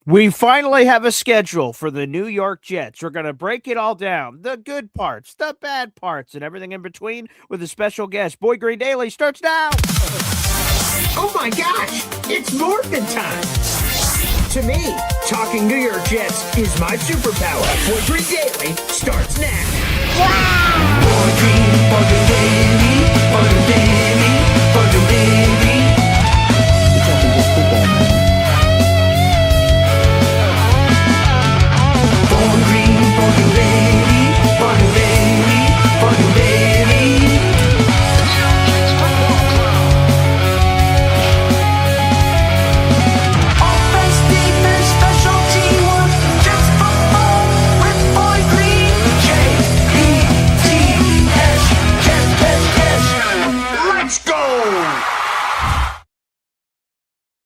We finally have a schedule for the New York Jets. We're going to break it all down, the good parts, the bad parts, and everything in between with a special guest. Boy Green Daily starts now. Oh my gosh, it's morphin' time. To me, talking New York Jets is my superpower. Boy Green Daily starts now. Wow! Boy Green Daily, Daily. We're talking just football, man.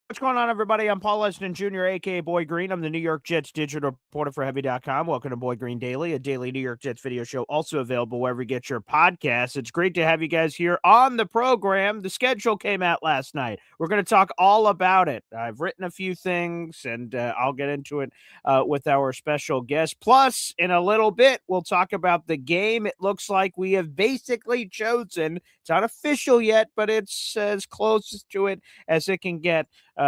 What's going on, everybody? I'm Paul Leston Jr., a.k.a. Boy Green. I'm the New York Jets digital reporter for Heavy.com. Welcome to Boy Green Daily, a daily New York Jets video show, also available wherever you get your podcasts. It's great to have you guys here on the program. The schedule came out last night. We're going to talk all about it. I've written a few things, and I'll get into it with our special guest. Plus, in a little bit, we'll talk about the game. It looks like we have basically chosen. It's not official yet, but it's as close to it as it can get.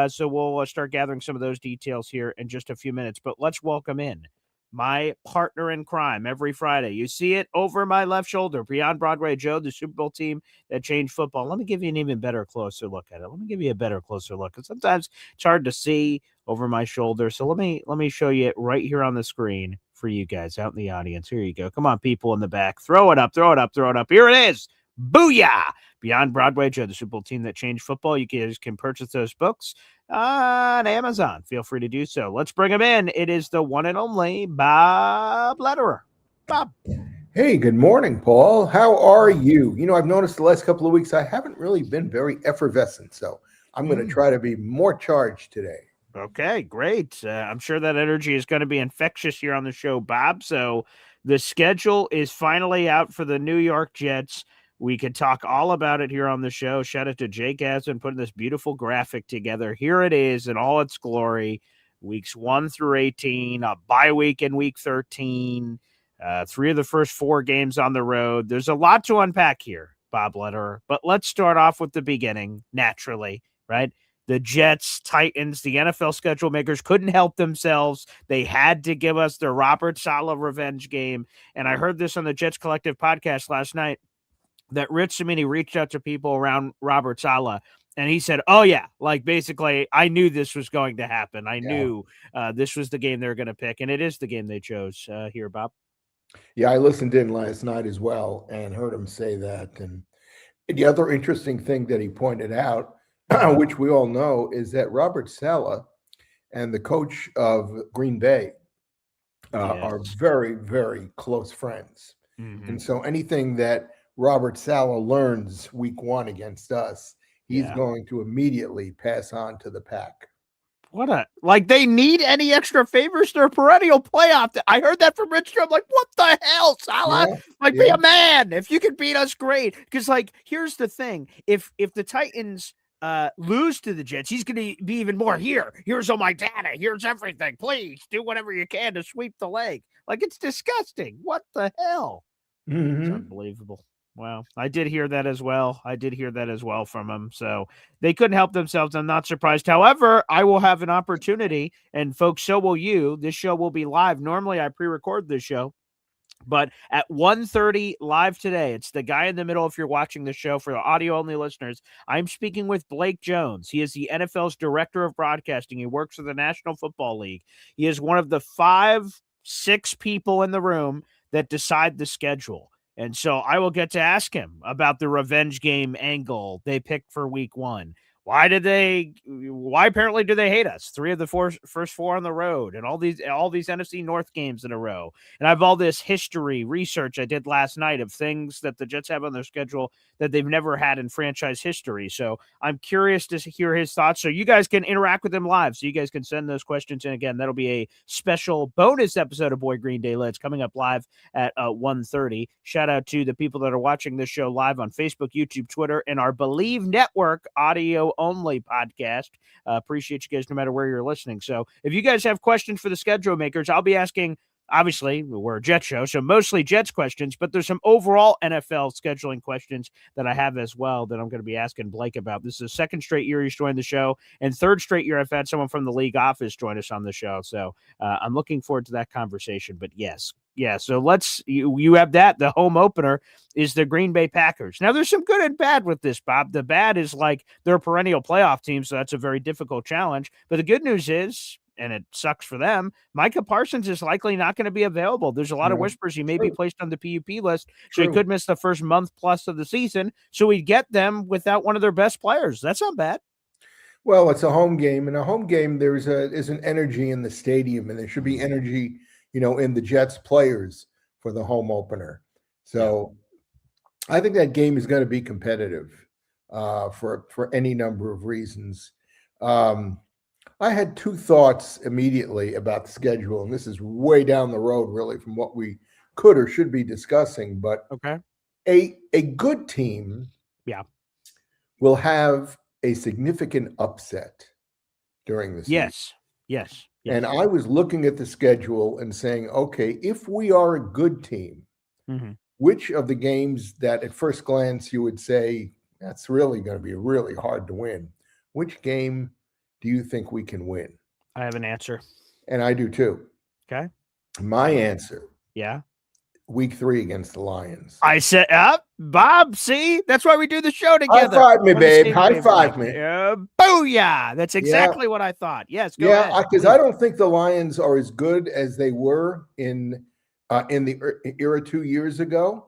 So we'll start gathering some of those details here in just a few minutes. But let's welcome in my partner in crime every Friday. You see it over my left shoulder, Beyond Broadway Joe, the Super Bowl team that changed football. Let me give you an even better, closer look at it. Let me give you a better, closer look. And sometimes it's hard to see over my shoulder. So let me show you it right here on the screen for you guys out in the audience. Here you go. Come on, people in the back. Throw it up, throw it up, throw it up. Here it is. Booyah! Beyond Broadway Joe, the Super Bowl team that changed football. You guys can purchase those books on Amazon. Feel free to do so. Let's bring him in. It is the one and only Bob Lederer. Bob. Hey, good morning, Paul. How are you? You know, I've noticed the last couple of weeks I haven't really been very effervescent, so I'm going to try to be more charged today. Okay, great. I'm sure that energy is going to be infectious here on the show, Bob. So the schedule is finally out for the New York Jets. We could talk all about it here on the show. Shout out to Jake Asman putting this beautiful graphic together. Here it is in all its glory. Weeks 1 through 18, a bye week in week 13, 3 of the first 4 games on the road. There's a lot to unpack here, Bob Lederer. But let's start off with the beginning, naturally, right? The Jets, Titans, the NFL schedule makers couldn't help themselves. They had to give us their Robert Saleh revenge game. And I heard this on the Jets Collective podcast last night, that Rich Cimini reached out to people around Robert Saleh, and he said, oh, yeah, like basically I knew this was going to happen. I knew this was the game they were going to pick, and it is the game they chose here, Bob. Yeah, I listened in last night as well and heard him say that. And the other interesting thing that he pointed out, which we all know, is that Robert Saleh and the coach of Green Bay are very, very close friends. Mm-hmm. And so anything that Robert Saleh learns week 1 against us, he's going to immediately pass on to the pack. They need any extra favors? They're perennial playoff. I heard that from Rich. I'm like, what the hell, Saleh? Be a man. If you could beat us, great. Because, here's the thing. If the Titans lose to the Jets, he's going to be even more here. Here's all my data. Here's everything. Please do whatever you can to sweep the leg. It's disgusting. What the hell? Mm-hmm. It's unbelievable. Wow. I did hear that as well. From him. So they couldn't help themselves. I'm not surprised. However, I will have an opportunity, and folks, so will you. This show will be live. Normally I pre-record this show, but at 1:30 live today, it's the guy in the middle. If you're watching the show, for the audio only listeners, I'm speaking with Blake Jones. He is the NFL's director of broadcasting. He works for the National Football League. He is one of the 5-6 people in the room that decide the schedule. And so I will get to ask him about the revenge game angle they picked for week 1. Why apparently do they hate us? 3 of the first 4 on the road, and all these NFC North games in a row. And I have all this research I did last night of things that the Jets have on their schedule that they've never had in franchise history. So I'm curious to hear his thoughts. So you guys can interact with him live. So you guys can send those questions in. Again, that'll be a special bonus episode of Boy Green Daily. It's coming up live at 1:30. Shout out to the people that are watching this show live on Facebook, YouTube, Twitter, and our Believe Network audio only podcast. Appreciate you guys no matter where you're listening. So if you guys have questions for the schedule makers, I'll be asking. Obviously, we're a Jets show, so mostly Jets questions, but there's some overall NFL scheduling questions that I have as well that I'm going to be asking Blake about. This is the second straight year he's joined the show, and third straight year I've had someone from the league office join us on the show. So I'm looking forward to that conversation. But yes. Yeah, so you have that. The home opener is the Green Bay Packers. Now, there's some good and bad with this, Bob. The bad is like they're a perennial playoff team, so that's a very difficult challenge. But the good news is, and it sucks for them, Micah Parsons is likely not going to be available. There's a lot of whispers he may be placed on the PUP list, so he could miss the first month plus of the season. So we get them without one of their best players. That's not bad. Well, it's a home game, and a home game there's an energy in the stadium, and there should be energy, in the Jets players for the home opener. So I think that game is going to be competitive for any number of reasons. I had two thoughts immediately about the schedule, and this is way down the road, really, from what we could or should be discussing. But a good team will have a significant upset during the season. Yes. And I was looking at the schedule and saying, okay, if we are a good team, which of the games that at first glance you would say that's really going to be really hard to win, which game do you think we can win? I have an answer. And I do too. Okay. My answer. Yeah. Week 3 against the Lions. I said, Bob, see? That's why we do the show together. High five me, babe. High five me. Booyah. That's exactly what I thought. Yes, go ahead. Because I don't think the Lions are as good as they were in the era 2 years ago.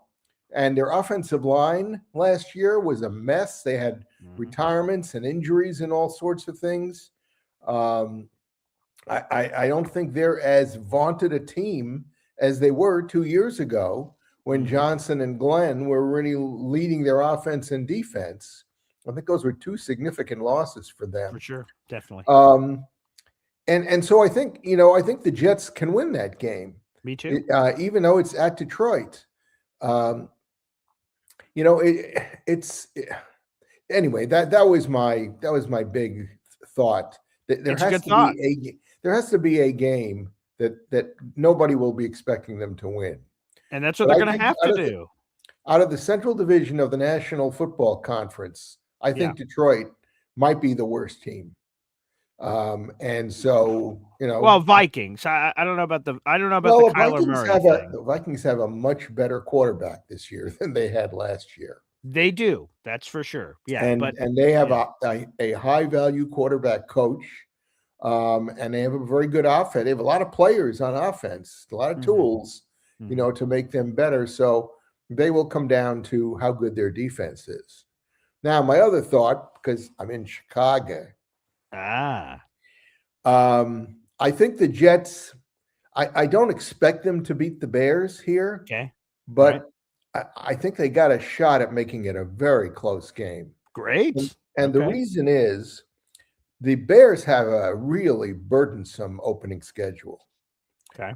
And their offensive line last year was a mess. They had retirements and injuries and all sorts of things. I don't think they're as vaunted a team as they were 2 years ago when Johnson and Glenn were really leading their offense and defense. I think those were two significant losses for them. For sure, definitely. And so I think the Jets can win that game. Me too. Even though it's at Detroit. Anyway, that was my big thought. There has to be a game that nobody will be expecting them to win. And that's what they're going to have to do. Out of the Central Division of the National Football Conference, I think Detroit might be the worst team. And so, well, Vikings. I don't know about the Kyler Murray thing. The Vikings have a much better quarterback this year than they had last year. They do. That's for sure. Yeah. And they have a high value quarterback coach. And they have a very good offense. They have a lot of players on offense, a lot of tools, to make them better. So they will come down to how good their defense is. Now, my other thought, because I'm in Chicago. I think the Jets, I don't expect them to beat the Bears here. Okay. But I think they got a shot at making it a very close game. Great. And the reason is the Bears have a really burdensome opening schedule. Okay.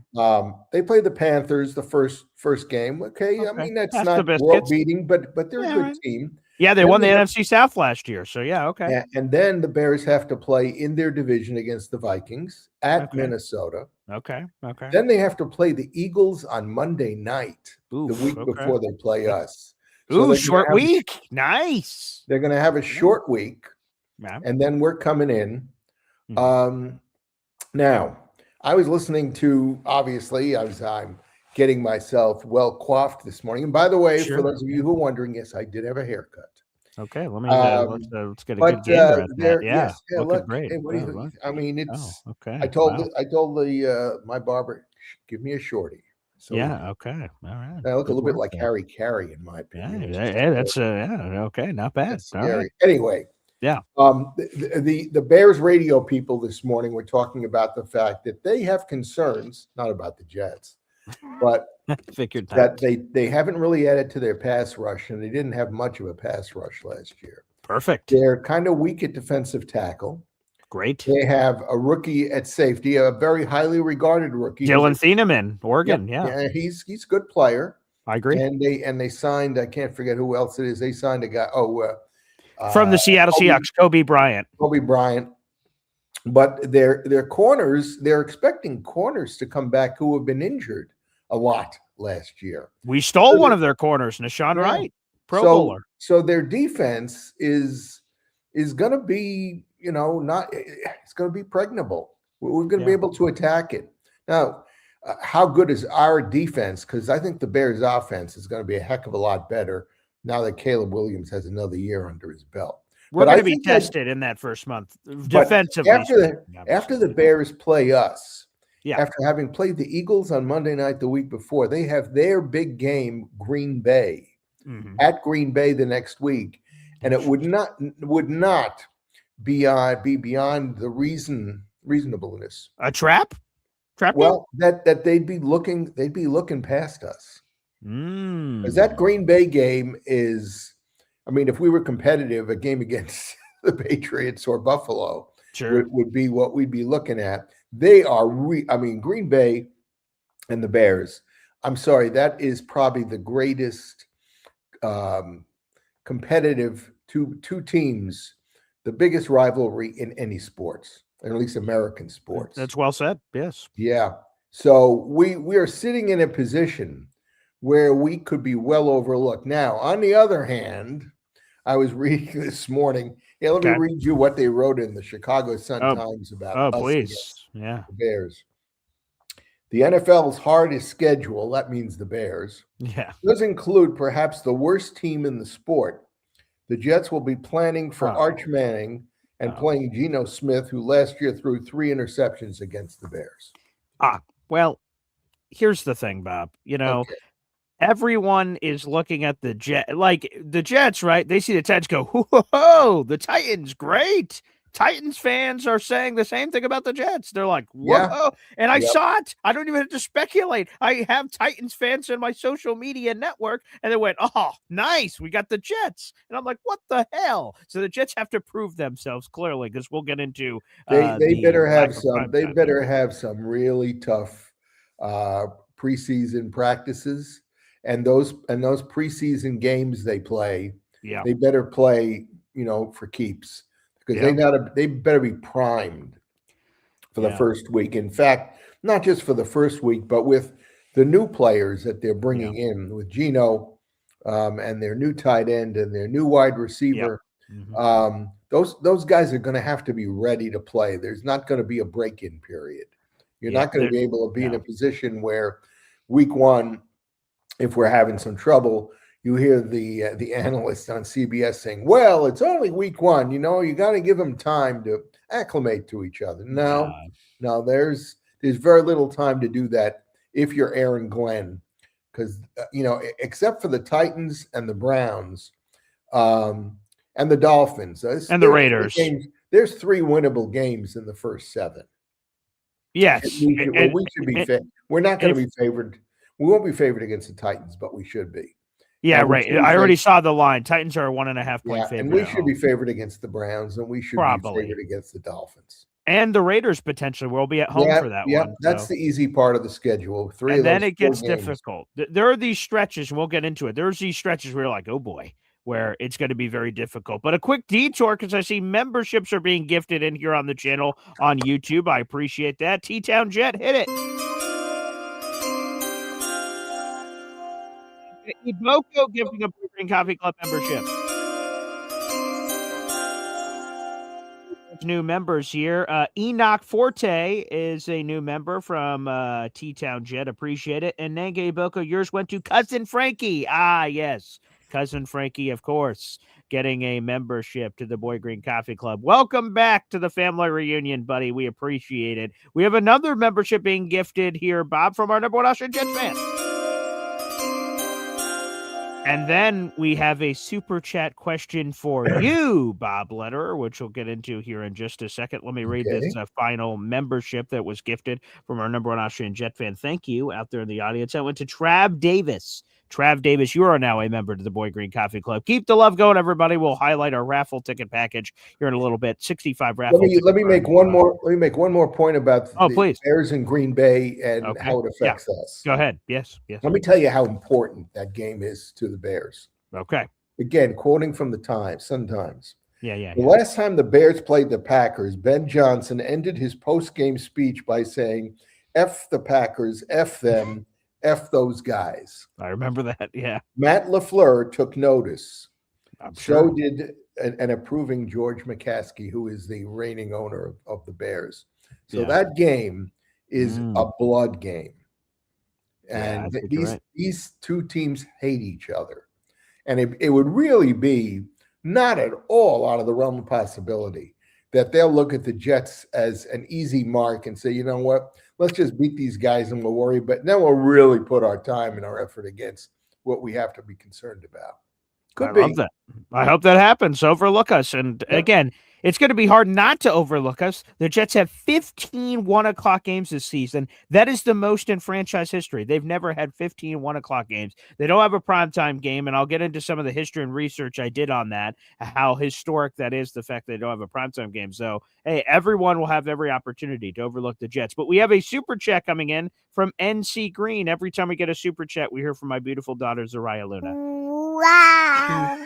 They play the Panthers the first game. Okay. I mean, that's not world beating, but they're a good team. Yeah, they won the NFC South last year. So okay. Yeah, and then the Bears have to play in their division against the Vikings at Minnesota. Okay. Then they have to play the Eagles on Monday night, the week before they play us. So short week. Nice. They're going to have a short week. And then we're coming in. Now, I was listening to, obviously, I'm getting myself well coiffed this morning. And by the way, for those of you who are wondering, yes, I did have a haircut. Okay, let me let's get a good gander at that. Yeah, look, great. Hey, what do you think? I mean, it's okay. I told my barber, give me a shorty. So okay, all right. I look a little bit like Harry Carey, in my opinion. That's okay, not bad. Anyway. Yeah. The Bears radio people this morning were talking about the fact that they have concerns, not about the Jets, but that they haven't really added to their pass rush, and they didn't have much of a pass rush last year. Perfect. They're kind of weak at defensive tackle. Great. They have a rookie at safety, a very highly regarded rookie. Dylan Thieneman, Oregon. Yeah, he's a good player. I agree. And they signed, I can't forget who else it is. They signed a guy. From the Seattle Seahawks, Kobe Bryant. Kobe Bryant. But their corners, they're expecting corners to come back who have been injured a lot last year. We stole one of their corners, Nashawn Wright, Pro Bowler. So their defense is going to be, it's going to be pregnable. We're going to be able to attack it. Now, how good is our defense? Because I think the Bears' offense is going to be a heck of a lot better now that Caleb Williams has another year under his belt. We're going to be tested in that first month defensively. After the Bears play us, after having played the Eagles on Monday night the week before, they have their big game, Green Bay, at Green Bay the next week, and it would not be beyond the reasonableness. A trap? Well, that they'd be looking past us. Because that Green Bay game is, I mean, if we were competitive, a game against the Patriots or Buffalo would be what we'd be looking at. They are, Green Bay and the Bears. I'm sorry, that is probably the greatest competitive two teams, the biggest rivalry in any sports, or at least American sports. That's well said. Yes. Yeah. So we are sitting in a position where we could be well overlooked. Now, on the other hand, I was reading this morning. Yeah, let me read you what they wrote in the Chicago Sun-Times about us the Bears. The NFL's hardest schedule, that means the Bears, does include perhaps the worst team in the sport. The Jets will be planning for Arch Manning and playing Geno Smith, who last year threw 3 interceptions against the Bears. Well, here's the thing, Bob. Everyone is looking at the Jets, right? They see the Titans go, whoa, the Titans, great. Titans fans are saying the same thing about the Jets. They're like, whoa. Yeah. And I saw it. I don't even have to speculate. I have Titans fans in my social media network, and they went, oh, nice. We got the Jets. And I'm like, what the hell? So the Jets have to prove themselves clearly, because we'll get into they better have some really tough preseason practices. And those preseason games they play, they better play, for keeps, because they better be primed for the first week. In fact, not just for the first week, but with the new players that they're bringing in, with Geno and their new tight end and their new wide receiver. Those guys are going to have to be ready to play. There's not going to be a break-in period. You're not going to be able to be in a position where week one, if we're having some trouble, you hear the analysts on CBS saying, well, it's only week one, you got to give them time to acclimate to each other. No, there's very little time to do that if you're Aaron Glenn, because, except for the Titans and the Browns and the Dolphins. And the Raiders. There's 3 winnable games in the first 7. Yes. We should be we're not going to be favored. We won't be favored against the Titans, but we should be. Yeah, right. I already saw the line. Titans are a 1.5 point favorite. And we should be favored against the Browns, and we should be favored against the Dolphins. And the Raiders potentially will be at home for that one. That's the easy part of the schedule. And then it gets difficult. There are these stretches, and we'll get into it. There's these stretches where you're like, oh boy, where it's going to be very difficult. But a quick detour, because I see memberships are being gifted in here on the channel on YouTube. I appreciate that. T-Town Jet, hit it. Iboko giving a Green Coffee Club membership. New members here. Enoch Forte is a new member from T-Town Jet. Appreciate it. And Nenge Iboko, yours went to Cousin Frankie. Ah, yes. Cousin Frankie, of course, getting a membership to the Boy Green Coffee Club. Welcome back to the family reunion, buddy. We appreciate it. We have another membership being gifted here, Bob, from our number one Austrian Jet fan. And then we have a super chat question for you, Bob Lederer, which we'll get into here in just a second. Let me read this final membership that was gifted from our number one Austrian Jet fan. Thank you out there in the audience. I went to Trav Davis. Trav Davis, you are now a member to the Boy Green Coffee Club. Keep the love going, everybody. We'll highlight our raffle ticket package here in a little bit. 65 raffle. Let me make one more point about the Bears in Green Bay and how it affects us. Go ahead. Yes. Let me tell you how important that game is to the Bears. Okay. again, quoting from the Times, Sun Times. Yeah. The last time the Bears played the Packers, Ben Johnson ended his post-game speech by saying, F the Packers, F them, F those guys. I remember that. Yeah. Matt LaFleur took notice. I'm So sure. did an approving George McCaskey, who is the reigning owner of the Bears. So that game is a blood game. And these two teams hate each other. And it would really be not at all out of the realm of possibility that they'll look at the Jets as an easy mark and say, you know what, let's just beat these guys and we'll worry. But then we'll really put our time and our effort against what we have to be concerned about. I love that. I hope that happens. Overlook us. And again, it's going to be hard not to overlook us. The Jets have 15 1:00 games this season. That is the most in franchise history. They've never had 15 1:00 games. They don't have a primetime game, and I'll get into some of the history and research I did on that, how historic that is, the fact that they don't have a primetime game. So, hey, everyone will have every opportunity to overlook the Jets. But we have a super chat coming in from NC Green. Every time we get a super chat, we hear from my beautiful daughter, Zariah Luna. Wow.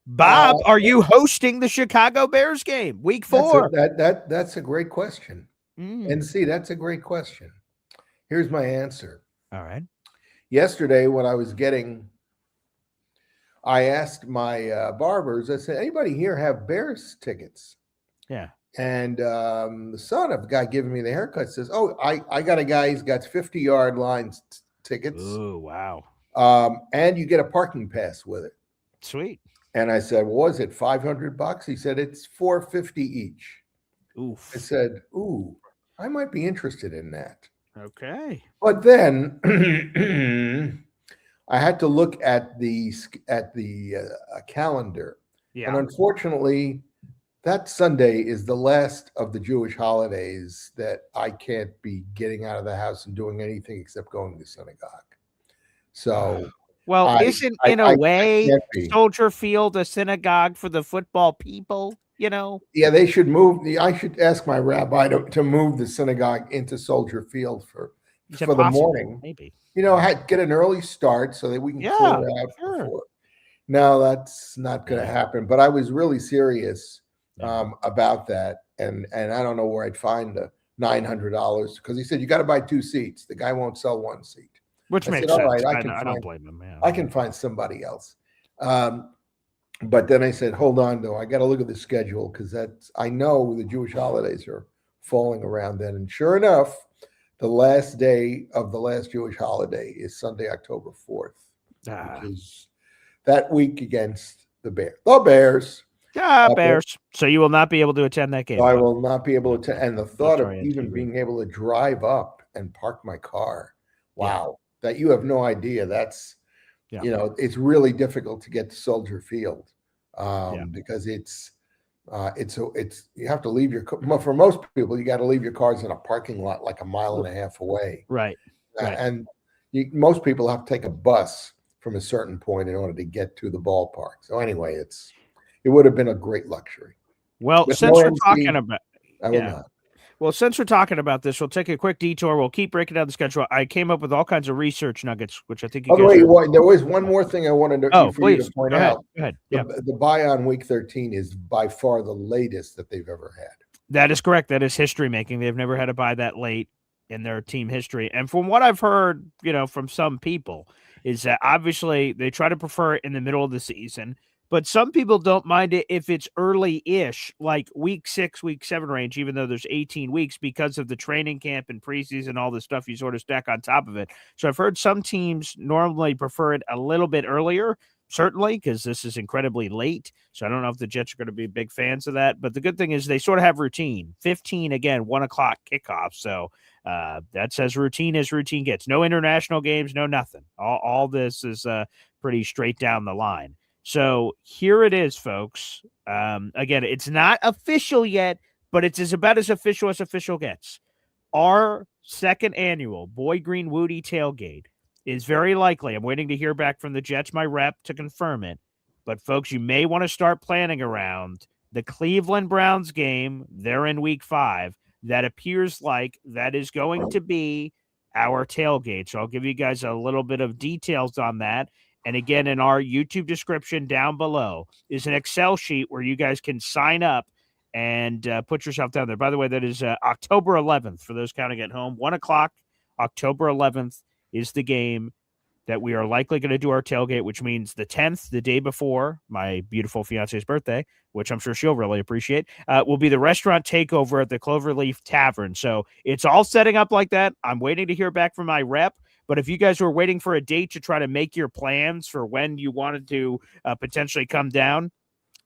Bob, are you hosting the Chicago Bears game, week 4? That's a great question. NC, that's a great question. Here's my answer. All right. Yesterday, when I asked my barbers, I said, anybody here have Bears tickets? Yeah. And the son of the guy giving me the haircut says, oh, I got a guy, he's got 50-yard lines tickets. Oh, wow. And you get a parking pass with it. Sweet. And I said, well, was it $500? He said, it's $450 each. Oof. I said, ooh, I might be interested in that. Okay. But then I had to look at the calendar. Yeah. And unfortunately, that Sunday is the last of the Jewish holidays that I can't be getting out of the house and doing anything except going to synagogue. So, well, isn't in a way Soldier Field a synagogue for the football people? You know? Yeah, they should move. I should ask my rabbi to move the synagogue into Soldier Field for the morning. Maybe. You know, get an early start so that we can clear it out before. No, that's not going to happen. But I was really serious about that, and I don't know where I'd find the $900 because he said you got to buy 2 seats. The guy won't sell 1 seat. Which makes sense. All right, I don't blame him. Yeah. I can find somebody else. But then I said, hold on, though. I got to look at the schedule because I know the Jewish holidays are falling around then. And sure enough, the last day of the last Jewish holiday is Sunday, October 4th, which is that week against the Bears. The Bears. Bears. So you will not be able to attend that game. I will not be able to attend. And the thought of even being able to drive up and park my car. Wow. That you have no idea. That's, it's really difficult to get to Soldier Field because it's you have to leave for most people, you got to leave your cars in a parking lot like a mile and a half away. Right. And most people have to take a bus from a certain point in order to get to the ballpark. So anyway, it would have been a great luxury. Well, since we're talking about, I will not. Well, since we're talking about this, we'll take a quick detour. We'll keep breaking down the schedule. I came up with all kinds of research nuggets, which I think you guys there was one more thing I wanted to, you to point out. Go ahead. The bye on week 13 is by far the latest that they've ever had. That is correct. That is history making. They've never had a bye that late in their team history. And from what I've heard, from some people, is that obviously they try to prefer it in the middle of the season. But some people don't mind it if it's early-ish, like week 6, week 7 range, even though there's 18 weeks because of the training camp and preseason, all the stuff you sort of stack on top of it. So I've heard some teams normally prefer it a little bit earlier, certainly, because this is incredibly late. So I don't know if the Jets are going to be big fans of that. But the good thing is they sort of have routine. 15, again, 1:00 kickoff. So that's as routine as routine gets. No international games, no nothing. All this is pretty straight down the line. So here it is, folks. Again, it's not official yet, but it's about as official gets. Our second annual Boy Green Woody tailgate is very likely. I'm waiting to hear back from the Jets, my rep, to confirm it. But, folks, you may want to start planning around the Cleveland Browns game. They're in week 5. That appears like that is going to be our tailgate. So I'll give you guys a little bit of details on that. And again, in our YouTube description down below is an Excel sheet where you guys can sign up and put yourself down there. By the way, that is October 11th for those counting at home. 1 o'clock, October 11th is the game that we are likely going to do our tailgate, which means the 10th, the day before my beautiful fiance's birthday, which I'm sure she'll really appreciate, will be the restaurant takeover at the Cloverleaf Tavern. So it's all setting up like that. I'm waiting to hear back from my rep. But if you guys were waiting for a date to try to make your plans for when you wanted to potentially come down,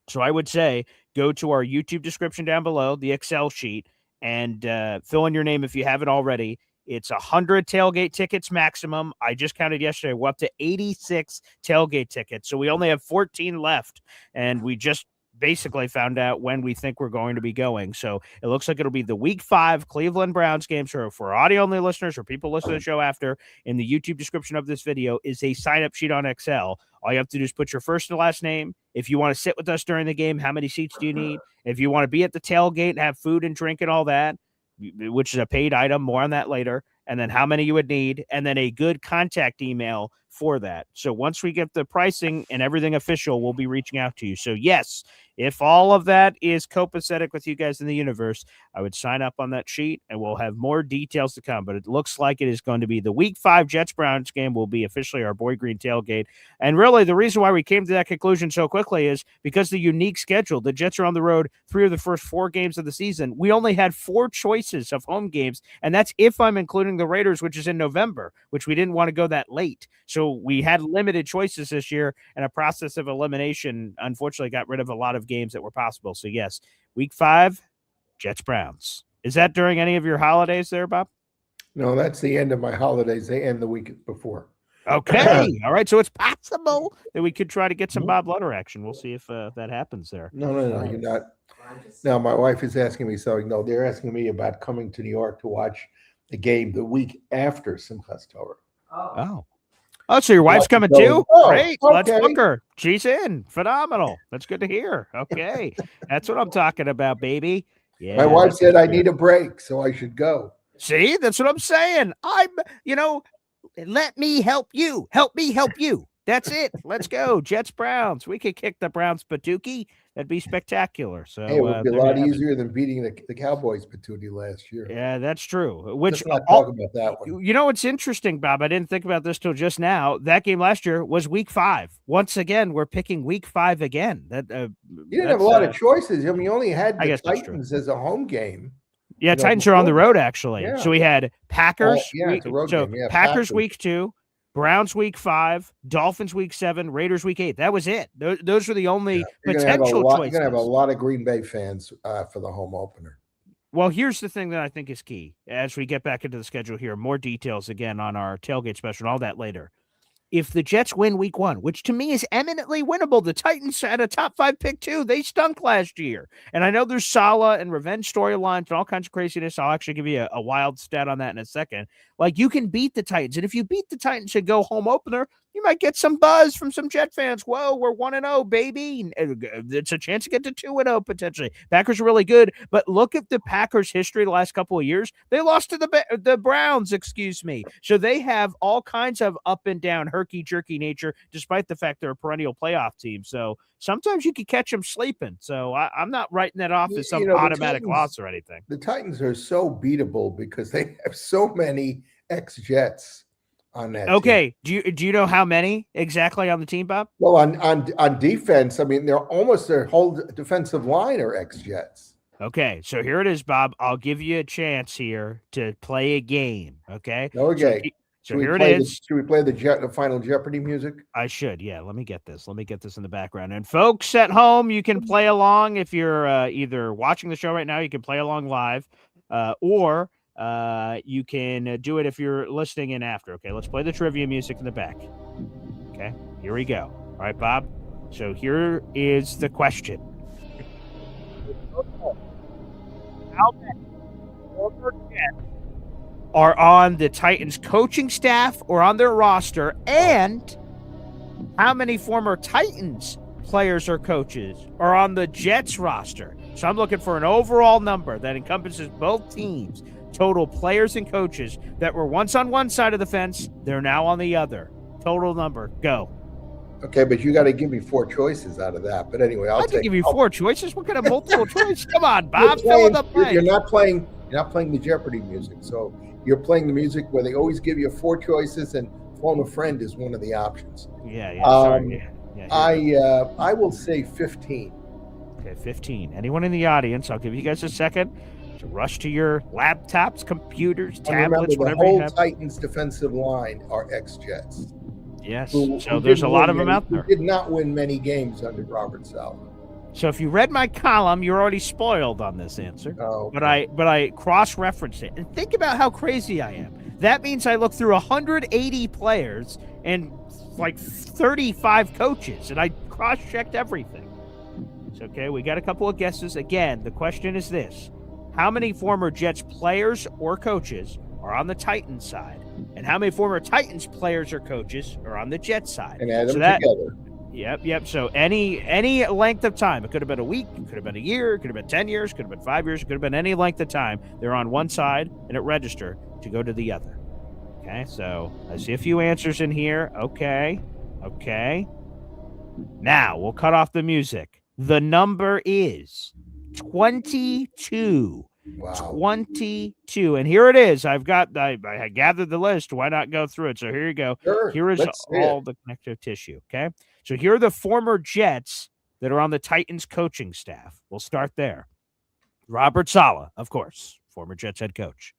so I would say go to our YouTube description down below, the Excel sheet, and fill in your name if you haven't already. It's 100 tailgate tickets maximum. I just counted yesterday. We're up to 86 tailgate tickets. So we only have 14 left, and we just basically found out when we think we're going to be going. So it looks like it'll be the Week 5 Cleveland Browns game. So for audio-only listeners or people listening to the show after, in the YouTube description of this video is a sign-up sheet on Excel. All you have to do is put your first and last name. If you want to sit with us during the game, how many seats do you need? If you want to be at the tailgate and have food and drink and all that, which is a paid item, more on that later, and then how many you would need, and then a good contact email for that. So once we get the pricing and everything official, we'll be reaching out to you. So yes, if all of that is copacetic with you guys in the universe, I would sign up on that sheet, and we'll have more details to come. But it looks like it is going to be the Week 5 Jets-Browns game will be officially our Boy Green tailgate. And really, the reason why we came to that conclusion so quickly is because the unique schedule. The Jets are on the road 3 of the first 4 games of the season. We only had 4 choices of home games, and that's if I'm including the Raiders, which is in November, which we didn't want to go that late. So we had limited choices this year, and a process of elimination unfortunately got rid of a lot of games that were possible. So yes, Week 5, Jets-Browns. Is that during any of your holidays there, Bob? No, that's the end of my holidays. They end the week before. Okay. All right. So it's possible that we could try to get some Bob Lederer action. We'll see if that happens there. No, you're not. Now, my wife is asking me, no, they're asking me about coming to New York to watch the game the week after Simchas Torah. Oh, so your wife's coming too? Oh, great. okay. Let's book her. She's in. Phenomenal. That's good to hear. Okay. That's what I'm talking about, baby. Yeah. My wife said I need a break, so I should go. See, that's what I'm saying. Let me help you. Help me help you. That's it. Let's go. Jets, Browns. We could kick the Browns patookie. That'd be spectacular. So it would be a lot easier than beating the Cowboys patootie last year. Yeah, that's true. Let's not talk about that one. You know what's interesting, Bob? I didn't think about this till just now. That game last year was Week 5. Once again, we're picking Week 5 again. You didn't have a lot of choices. I mean, you only had the Titans as a home game. Yeah, Titans are on the road, actually. Yeah. So we had Packers. It's a road game. Yeah, Packers Week 2, Browns Week 5, Dolphins Week 7, Raiders Week 8. That was it. Those were the only potential choices. You're going to have a lot of Green Bay fans for the home opener. Well, here's the thing that I think is key as we get back into the schedule here. More details again on our tailgate special and all that later. If the Jets win Week 1, which to me is eminently winnable, the Titans had a top 5 pick too. They stunk last year. And I know there's Salah and revenge storylines and all kinds of craziness. I'll actually give you a wild stat on that in a second. Like, you can beat the Titans. And if you beat the Titans and go home opener, you might get some buzz from some Jet fans. Whoa, we're 1-0, baby. It's a chance to get to 2-0 potentially. Packers are really good, but look at the Packers' history the last couple of years. They lost to the Browns, So they have all kinds of up and down, herky-jerky nature, despite the fact they're a perennial playoff team. So sometimes you can catch them sleeping. So I'm not writing that off as some automatic loss or anything. The Titans are so beatable because they have so many ex-Jets on that. Okay. Team. Do you know how many exactly on the team, Bob? Well, on defense, I mean, they're almost their whole defensive line are ex-Jets. Okay, so here it is, Bob. I'll give you a chance here to play a game. Okay. Okay. So here it is. Should we play the Final Jeopardy music? I should. Yeah. Let me get this. Let me get this in the background. And folks at home, you can play along if you're either watching the show right now. You can play along live, or you can do it if you're listening in after. Okay, let's play the trivia music in the back. Okay, here we go. All right, Bob. So here is the question. How many former Jets are on the Titans coaching staff or on their roster, and how many former Titans players or coaches are on the Jets roster? So I'm looking for an overall number that encompasses both teams. Total players and coaches that were once on one side of the fence, they're now on the other. Total number, go. Okay, but you got to give me 4 choices out of that. But anyway, I can give you 4 choices. What kind of multiple choice? Come on, Bob. You're Fill in the blank. You're not playing the Jeopardy music. So you're playing the music where they always give you 4 choices, and phone a friend is one of the options. Yeah. Sorry. I will say 15. Okay, 15. Anyone in the audience? I'll give you guys a second to rush to your laptops, computers, tablets, remember, whatever you have. the whole Titans defensive line are ex-Jets. Yes. So there's a lot of them out there. Who did not win many games under Robert Saleh. So if you read my column, you're already spoiled on this answer. Oh, okay. But I cross-referenced it. And think about how crazy I am. That means I looked through 180 players and like 35 coaches, and I cross-checked everything. So, okay, we got a couple of guesses. Again, the question is this. How many former Jets players or coaches are on the Titans side? And how many former Titans players or coaches are on the Jets side? And add them together. Yep. So any length of time, it could have been a week, it could have been a year, it could have been 10 years, it could have been 5 years, it could have been any length of time. They're on one side and it registered to go to the other. Okay, so I see a few answers in here. Okay. Now we'll cut off the music. The number is 22. Wow. 22. And here it is. I gathered the list. Why not go through it? So here you go. Sure. Here is all the connective tissue. Okay. So here are the former Jets that are on the Titans coaching staff. We'll start there. Robert Saleh, of course, former Jets head coach.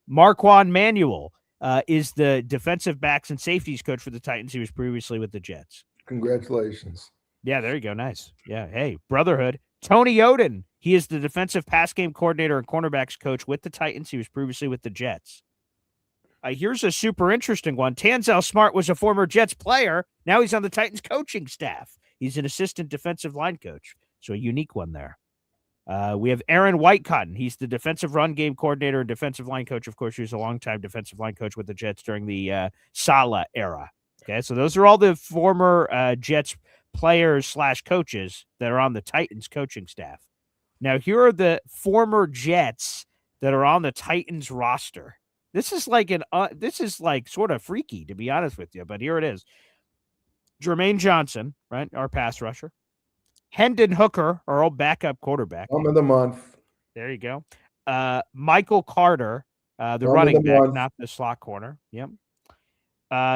Marquand Manuel is the defensive backs and safeties coach for the Titans. He was previously with the Jets. Congratulations. Yeah, there you go. Nice. Yeah. Hey, brotherhood. Tony Oden. He is the defensive pass game coordinator and cornerbacks coach with the Titans. He was previously with the Jets. Here's a super interesting one. Tanzel Smart was a former Jets player. Now he's on the Titans coaching staff. He's an assistant defensive line coach. So a unique one there. We have Aaron Whitecotton. He's the defensive run game coordinator and defensive line coach. Of course, he was a longtime defensive line coach with the Jets during the Saleh era. Okay, so those are all the former Jets players / coaches that are on the Titans coaching staff. Now, here are the former Jets that are on the Titans roster. This is like sort of freaky, to be honest with you, but here it is. Jermaine Johnson, right, our pass rusher. Hendon Hooker, our old backup quarterback. Home of the month. There you go. Michael Carter, the running back, not the slot corner. Yep.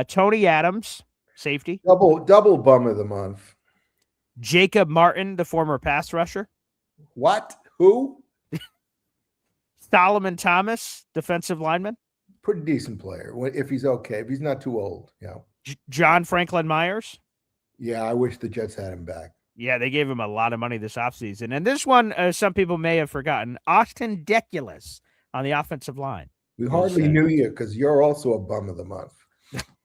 Tony Adams, safety. Double bum of the month. Jacob Martin, the former pass rusher. What? Who? Solomon Thomas, defensive lineman. Pretty decent player if he's okay. If he's not too old, yeah. John Franklin Myers. Yeah, I wish the Jets had him back. Yeah, they gave him a lot of money this offseason. And this one, some people may have forgotten, Austin Deculus on the offensive line. We hardly knew you because you're also a bum of the month.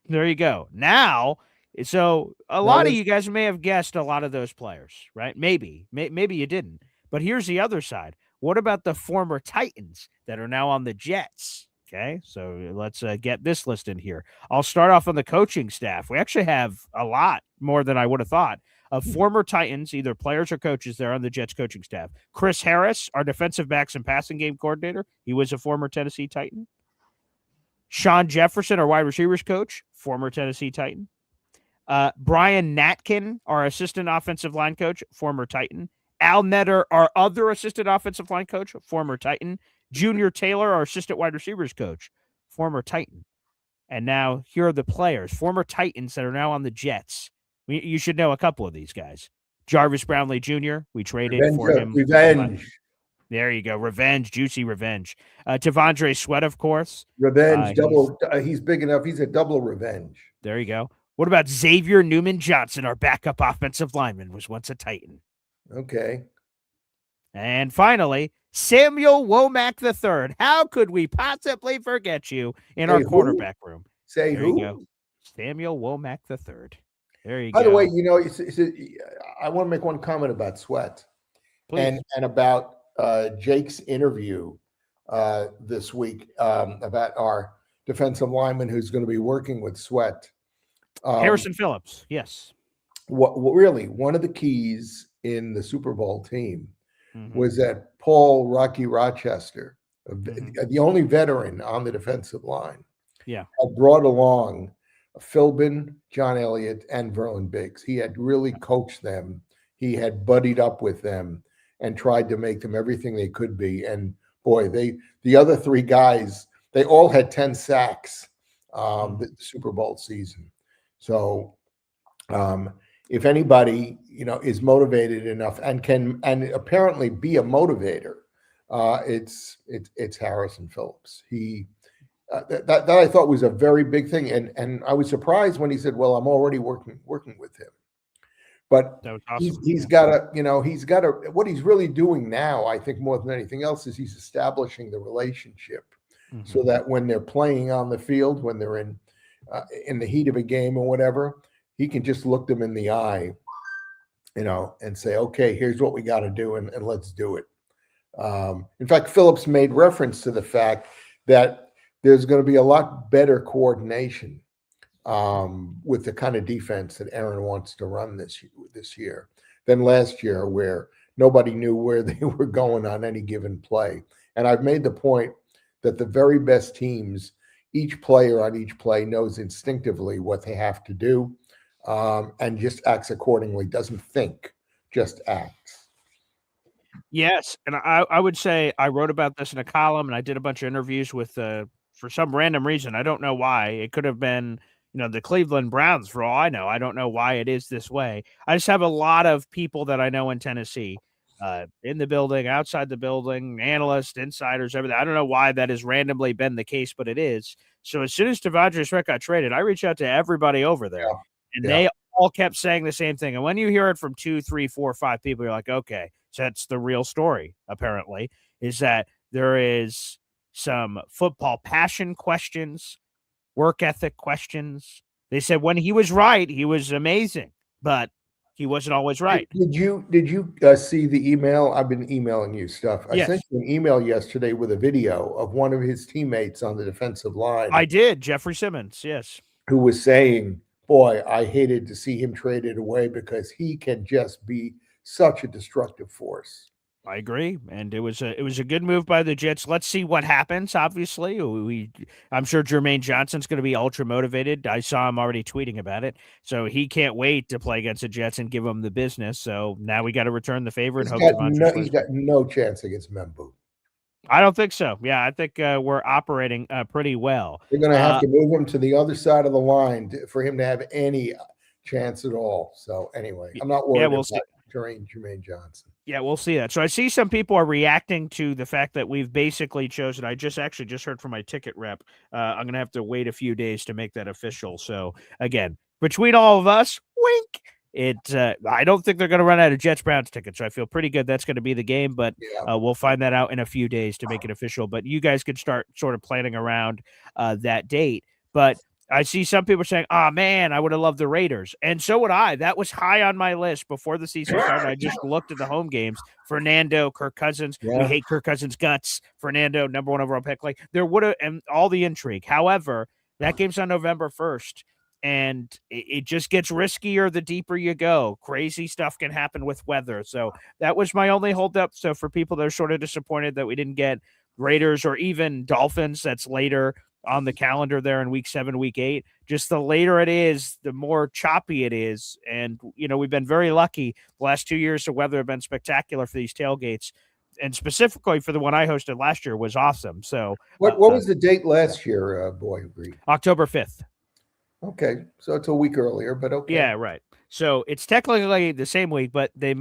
There you go. Now, so a lot of you guys may have guessed a lot of those players, right? Maybe you didn't. But here's the other side. What about the former Titans that are now on the Jets? Okay, so let's get this list in here. I'll start off on the coaching staff. We actually have a lot more than I would have thought of former Titans, either players or coaches that are on the Jets coaching staff. Chris Harris, our defensive backs and passing game coordinator. He was a former Tennessee Titan. Sean Jefferson, our wide receivers coach, former Tennessee Titan. Brian Natkin, our assistant offensive line coach, former Titan. Al Netter, our other assistant offensive line coach, former Titan. Junior Taylor, our assistant wide receivers coach, former Titan. And now here are the players, former Titans that are now on the Jets. You should know a couple of these guys. Jarvis Brownlee Jr., we traded for him. Revenge. There you go. Revenge, juicy revenge. Tavondre Sweat, of course. Revenge, double. He's big enough. He's a double revenge. There you go. What about Xavier Newman Johnson, our backup offensive lineman, was once a Titan. Okay. And finally, Samuel Womack III. How could we possibly forget you in our quarterback room? Say there who? You go. Samuel Womack III. There you go. By the way, I want to make one comment about Sweat. Please. And about Jake's interview this week about our defensive lineman who's going to be working with Sweat. Harrison Phillips, yes. What really one of the keys in the Super Bowl team was that Paul Rocky Rochester, the only veteran on the defensive line, had brought along Philbin, John Elliott, and Verlin Biggs. He had really coached them. He had buddied up with them and tried to make them everything they could be. And boy, the other three guys, they all had 10 sacks the Super Bowl season. So if anybody, is motivated enough and can apparently be a motivator, it's Harrison Phillips. He that I thought was a very big thing, and I was surprised when he said, "Well, I'm already working with him." But that was awesome. he's got to what he's really doing now, I think more than anything else, is he's establishing the relationship so that when they're playing on the field, when they're in the heat of a game or whatever, he can just look them in the eye, and say, okay, here's what we got to do, and let's do it. In fact, Phillips made reference to the fact that there's going to be a lot better coordination with the kind of defense that Aaron wants to run this year than last year, where nobody knew where they were going on any given play. And I've made the point that the very best teams, each player on each play knows instinctively what they have to do, and just acts accordingly, doesn't think, just acts. Yes, and I would say I wrote about this in a column, and I did a bunch of interviews with for some random reason. I don't know why. It could have been, the Cleveland Browns for all I know. I don't know why it is this way. I just have a lot of people that I know in Tennessee, in the building, outside the building, analysts, insiders, everything. I don't know why that has randomly been the case, but it is. So as soon as Devondre Sweat got traded, I reached out to everybody over there, and they all kept saying the same thing. And when you hear it from 2, 3, 4, 5 people, you're like, okay, so that's the real story, apparently, is that there is some football passion questions, work ethic questions. They said when he was right, he was amazing, but he wasn't always right. Did you see the email? I've been emailing you stuff. I sent you an email yesterday with a video of one of his teammates on the defensive line. I did, Jeffrey Simmons, yes. Who was saying, boy, I hated to see him traded away because he can just be such a destructive force. I agree, and it was a good move by the Jets. Let's see what happens. Obviously, I'm sure Jermaine Johnson's going to be ultra motivated. I saw him already tweeting about it, so he can't wait to play against the Jets and give them the business. So now we got to return the favor and hope he's got no chance against Membu. I don't think so. Yeah, I think we're operating pretty well. They're going to have to move him to the other side of the line for him to have any chance at all. So anyway, I'm not worried about Jermaine Johnson. Yeah, we'll see that. So I see some people are reacting to the fact that we've basically chosen. I just heard from my ticket rep. I'm going to have to wait a few days to make that official. So again, between all of us, wink. I don't think they're going to run out of Jets-Browns tickets, so I feel pretty good that's going to be the game, but we'll find that out in a few days to make it official. But you guys could start sort of planning around that date. But I see some people saying, oh, man, I would have loved the Raiders. And so would I. That was high on my list before the season started. I just looked at the home games. Fernando, Kirk Cousins. Yeah. We hate Kirk Cousins' guts. Fernando, number 1 overall pick. Like, there would have, and all the intrigue. However, that game's on November 1st. And it just gets riskier the deeper you go. Crazy stuff can happen with weather. So that was my only holdup. So for people that are sort of disappointed that we didn't get Raiders or even Dolphins, that's later on the calendar there in week 7, week 8, just the later it is, the more choppy it is. And, we've been very lucky. The last 2 years, the weather have been spectacular for these tailgates. And specifically for the one I hosted last year was awesome. So what was the date last year, Boy Green? October 5th. Okay. So it's a week earlier, but okay. Yeah, right. So it's technically the same week, but they,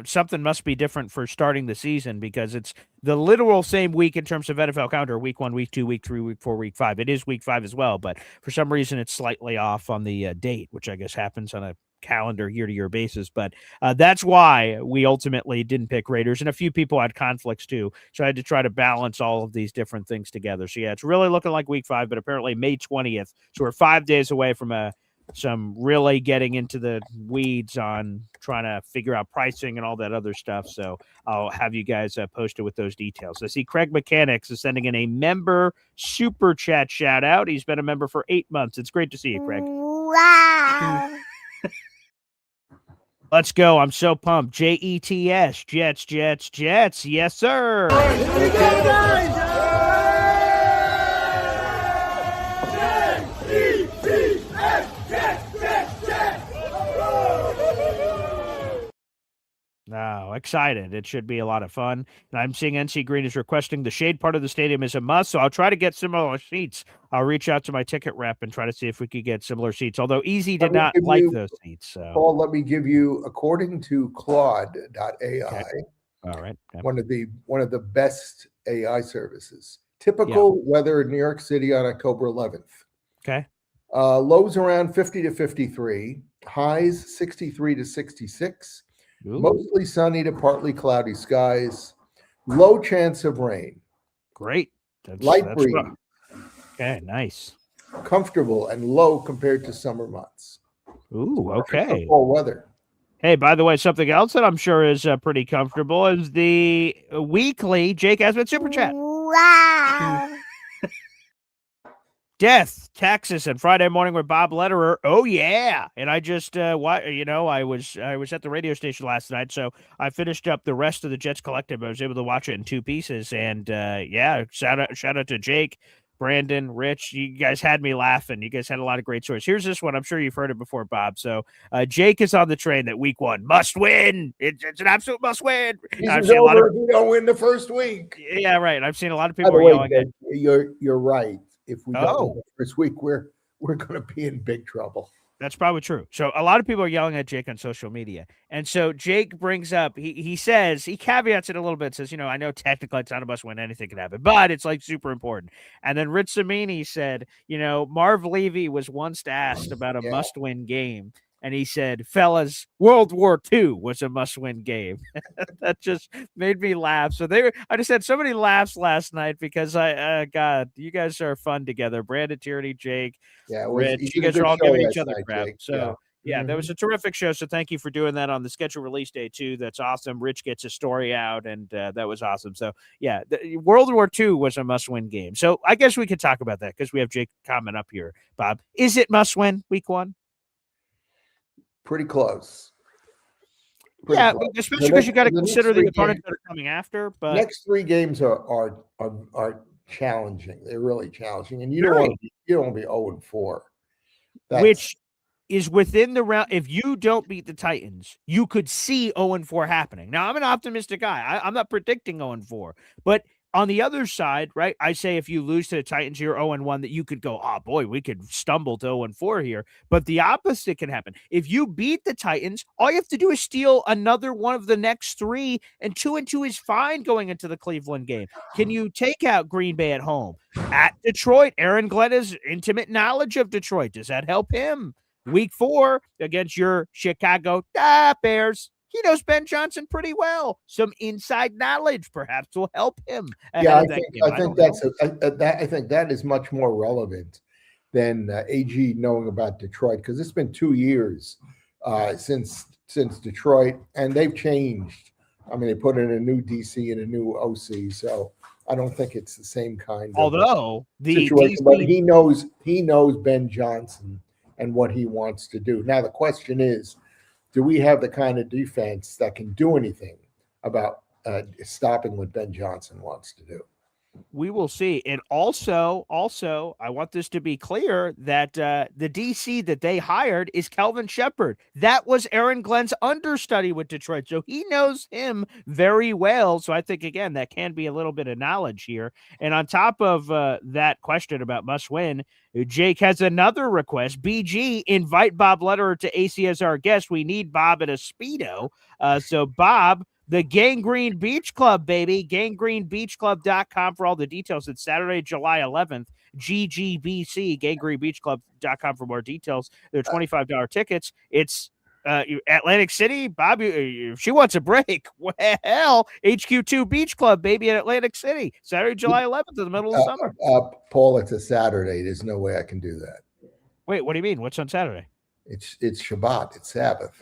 something must be different for starting the season because it's the literal same week in terms of NFL calendar, week 1, week 2, week 3, week 4, week 5. It is week 5 as well, but for some reason it's slightly off on the date, which I guess happens on a calendar year-to-year basis. But that's why we ultimately didn't pick Raiders, and a few people had conflicts too. So I had to try to balance all of these different things together. So yeah, it's really looking like week 5, but apparently May 20th. So we're 5 days away from some really getting into the weeds on trying to figure out pricing and all that other stuff. So I'll have you guys posted with those details. I see Craig Mechanics is sending in a member super chat shout out. He's been a member for 8 months. It's great to see you, Craig. Wow. Let's go. I'm so pumped. JETS, Jets, Jets, Jets. Yes, sir. Here we go, guys. No, excited. It should be a lot of fun. And I'm seeing NC Green is requesting the shade part of the stadium is a must, so I'll try to get similar seats. I'll reach out to my ticket rep and try to see if we could get similar seats. Although Easy Let did me not give like you, those seats. So Paul, let me give you, according to Claude.ai, okay. All right. Okay. one of the best AI services. Typical weather in New York City on October 11th. Okay. Lows around 50 to 53, highs 63 to 66, Ooh, mostly sunny to partly cloudy skies, low chance of rain, great. light breeze, okay. Nice. comfortable and low compared to summer months. Ooh, Perfect for okay. fall weather. Hey, by the way, something else that I'm sure is pretty comfortable is the weekly Jake Asman Super Chat. Wow. Death, Texas, and Friday morning with Bob Lederer. Oh yeah! And I just, I was at the radio station last night, so I finished up the rest of the Jets Collective. I was able to watch it in 2 pieces, and shout out to Jake, Brandon, Rich. You guys had me laughing. You guys had a lot of great stories. Here's this one. I'm sure you've heard it before, Bob. So Jake is on the train that week 1 must win. It's an absolute must win. Season's over if you don't win the first week. Yeah, right. I've seen a lot of By people the way, yelling at. you're right. If we don't win the first week, we're going to be in big trouble. That's probably true. So a lot of people are yelling at Jake on social media. And so Jake brings up, he says, he caveats it a little bit, says, I know technically it's not a must win, anything can happen, but it's like super important. And then Rich Samini said, Marv Levy was once asked about a must win game. And he said, fellas, World War II was a must-win game. That just made me laugh. So I just had so many laughs last night because God, you guys are fun together. Brandon, Tierney, Jake, Rich, you guys are all giving each other crap. Jake. So that was a terrific show. So thank you for doing that on the schedule release day too. That's awesome. Rich gets a story out, and that was awesome. So World War II was a must-win game. So I guess we could talk about that because we have Jake comment up here. Bob, is it must-win week 1? Pretty close. Especially because you got to consider the opponents that are coming after. But next 3 games are challenging. They're really challenging, and you don't want to be 0-4. Which is within the round. If you don't beat the Titans, you could see 0-4 happening. Now, I'm an optimistic guy. I'm not predicting 0-4, but on the other side, right, I say if you lose to the Titans, you're 0-1, that you could go, oh, boy, we could stumble to 0-4 here. But the opposite can happen. If you beat the Titans, all you have to do is steal another one of the next 3, and 2-2 is fine going into the Cleveland game. Can you take out Green Bay at home? At Detroit, Aaron Glenn has intimate knowledge of Detroit. Does that help him? Week 4 against your Chicago Bears. He knows Ben Johnson pretty well. Some inside knowledge perhaps will help him. I think that is much more relevant than AG knowing about Detroit, because it's been 2 years since Detroit, and they've changed. I mean, they put in a new DC and a new OC, so I don't think it's the same kind of situation. But he knows Ben Johnson and what he wants to do. Now the question is, do we have the kind of defense that can do anything about stopping what Ben Johnson wants to do? We will see. And also, I want this to be clear that the DC that they hired is Kelvin Shepard. That was Aaron Glenn's understudy with Detroit. So he knows him very well. So I think, again, that can be a little bit of knowledge here. And on top of that question about must win, Jake has another request. BG, invite Bob Lederer to AC as our guest. We need Bob at a Speedo. So Bob, the Gangrene Beach Club, baby. GangreneBeachClub.com for all the details. It's Saturday, July 11th. GGBC, GangreneBeachClub.com for more details. They're $25 tickets. It's Atlantic City. Bob, she wants a break. Well, HQ2 Beach Club, baby, in Atlantic City. Saturday, July 11th, in the middle of summer. Paul, it's a Saturday. There's no way I can do that. Wait, what do you mean? What's on Saturday? It's Shabbat. It's Sabbath.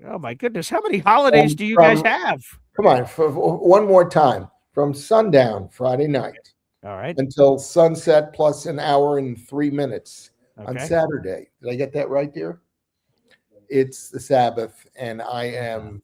Oh my goodness. How many holidays do you guys have? Come on, for one more time. From sundown Friday night. All right. Until sunset plus an hour and 3 minutes on Saturday. Did I get that right, dear? It's the Sabbath, and I am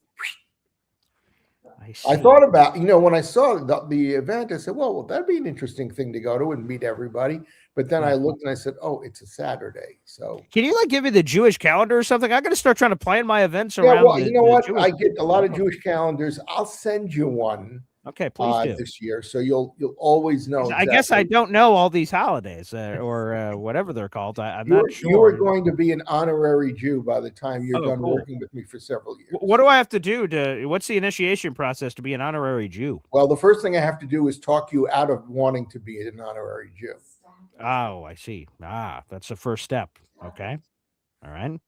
I thought about, when I saw the event, I said, well, that'd be an interesting thing to go to and meet everybody. But then I looked and I said, oh, it's a Saturday. So can you give me the Jewish calendar or something? I'm going to start trying to plan my events yeah, around. well, you know what? Jewish I get a lot of Jewish calendars. I'll send you one. Okay, please do this year, so you'll always know. Exactly. I guess I don't know all these holidays or whatever they're called. I'm not sure. You are going to be an honorary Jew by the time you're done working with me for several years. What do I have to do what's the initiation process to be an honorary Jew? Well, the first thing I have to do is talk you out of wanting to be an honorary Jew. Oh, I see. That's the first step. Okay. All right.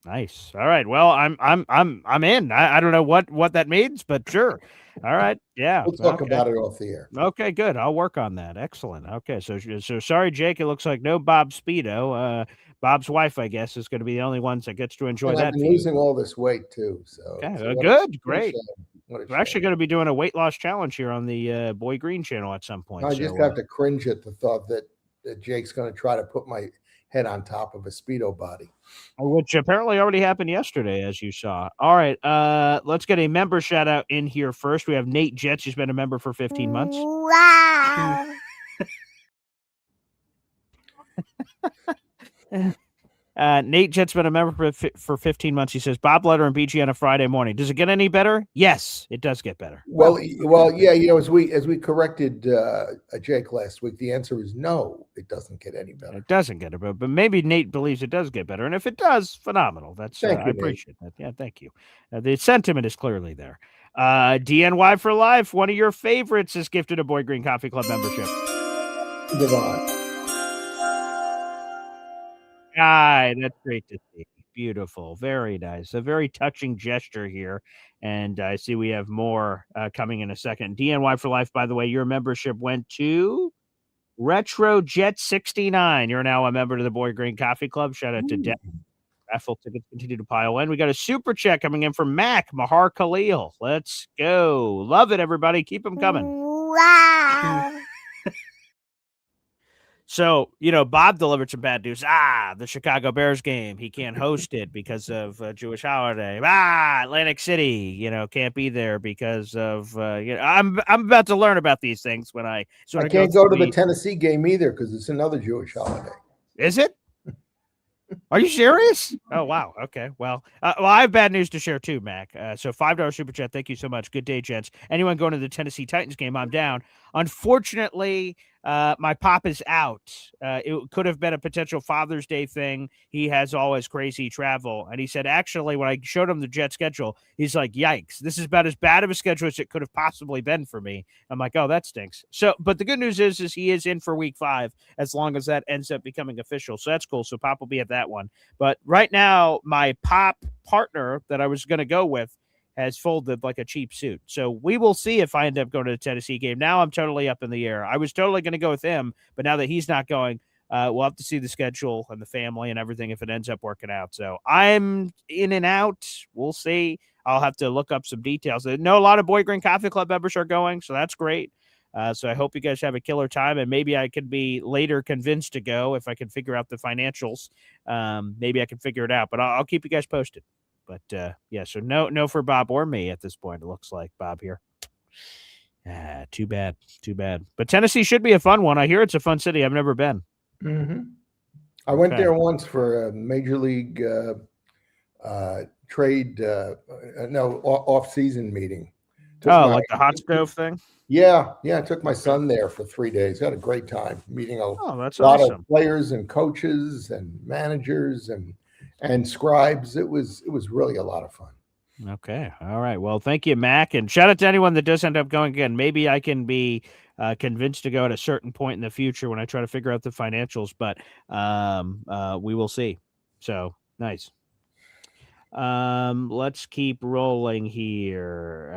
Nice. All right. Well, I'm in. I don't know what that means, but sure. All right. Yeah. We'll talk about it off the air. Okay, good. I'll work on that. Excellent. Okay. So sorry, Jake. It looks like no Bob Speedo. Bob's wife, I guess, is going to be the only one that gets to enjoy that. I've been losing all this weight too. So okay. Good. Great. We're actually going to be doing a weight loss challenge here on the Boy Green channel at some point. I just have to cringe at the thought that Jake's going to try to put my head on top of a Speedo body, which apparently already happened yesterday, as you saw. All right, let's get a member shout out in here first. We have Nate Jets, who's been a member for 15 months. Wow. Nate Jet's been a member for 15 months. He says, Bob Lederer and BG on a Friday morning. Does it get any better? Yes, it does get better. Well, yeah. As we corrected Jake last week, the answer is no. It doesn't get any better. It doesn't get better, but maybe Nate believes it does get better, and if it does, phenomenal. That's I appreciate that. Yeah, thank you. The sentiment is clearly there. DNY for life. One of your favorites is gifted a Boy Green Coffee Club membership. Divine. That's great to see. Beautiful. Very nice. A very touching gesture here. And I see we have more coming in a second. DNY for life, by the way, your membership went to Retro Jet 69. You're now a member of the Boy Green Coffee Club. Shout out to Deb. Raffle tickets continue to pile in. We got a super chat coming in from Mac Mahar Khalil. Let's go. Love it, everybody. Keep them coming. Wow. So, Bob delivered some bad news. The Chicago Bears game. He can't host it because of Jewish holiday. Atlantic City, can't be there because of, I'm about to learn about these things when I can't go to the Tennessee game either because it's another Jewish holiday. Is it? Are you serious? Oh, wow. Okay. Well, I have bad news to share too, Mac. So $5 super chat. Thank you so much. Good day, gents. Anyone going to the Tennessee Titans game? I'm down. Unfortunately, my pop is out. It could have been a potential Father's Day thing. He has all his crazy travel. And he said, actually, when I showed him the Jet schedule, he's like, yikes, this is about as bad of a schedule as it could have possibly been for me. I'm like, oh, that stinks. So, but the good news is he is in for week 5, as long as that ends up becoming official. So that's cool. So Pop will be at that one. But right now, my Pop partner that I was going to go with has folded like a cheap suit. So we will see if I end up going to the Tennessee game. Now I'm totally up in the air. I was totally going to go with him, but now that he's not going, we'll have to see the schedule and the family and everything if it ends up working out. So I'm in and out. We'll see. I'll have to look up some details. I know a lot of Boy Green Coffee Club members are going, so that's great. So I hope you guys have a killer time, and maybe I could be later convinced to go if I can figure out the financials. Maybe I can figure it out, but I'll keep you guys posted. But yeah, so no for Bob or me at this point. It looks like Bob here. Too bad. But Tennessee should be a fun one. I hear it's a fun city. I've never been. Mm-hmm. I went there once for a major league trade, off-season meeting. Like the hot stove thing? Yeah. I took my son there for 3 days. Had a great time meeting a lot of players and coaches and managers and scribes. It was really a lot of fun. Okay. All right. Well, thank you, Mac. And shout out to anyone that does end up going again. Maybe I can be convinced to go at a certain point in the future when I try to figure out the financials, but we will see. So nice. Let's keep rolling here.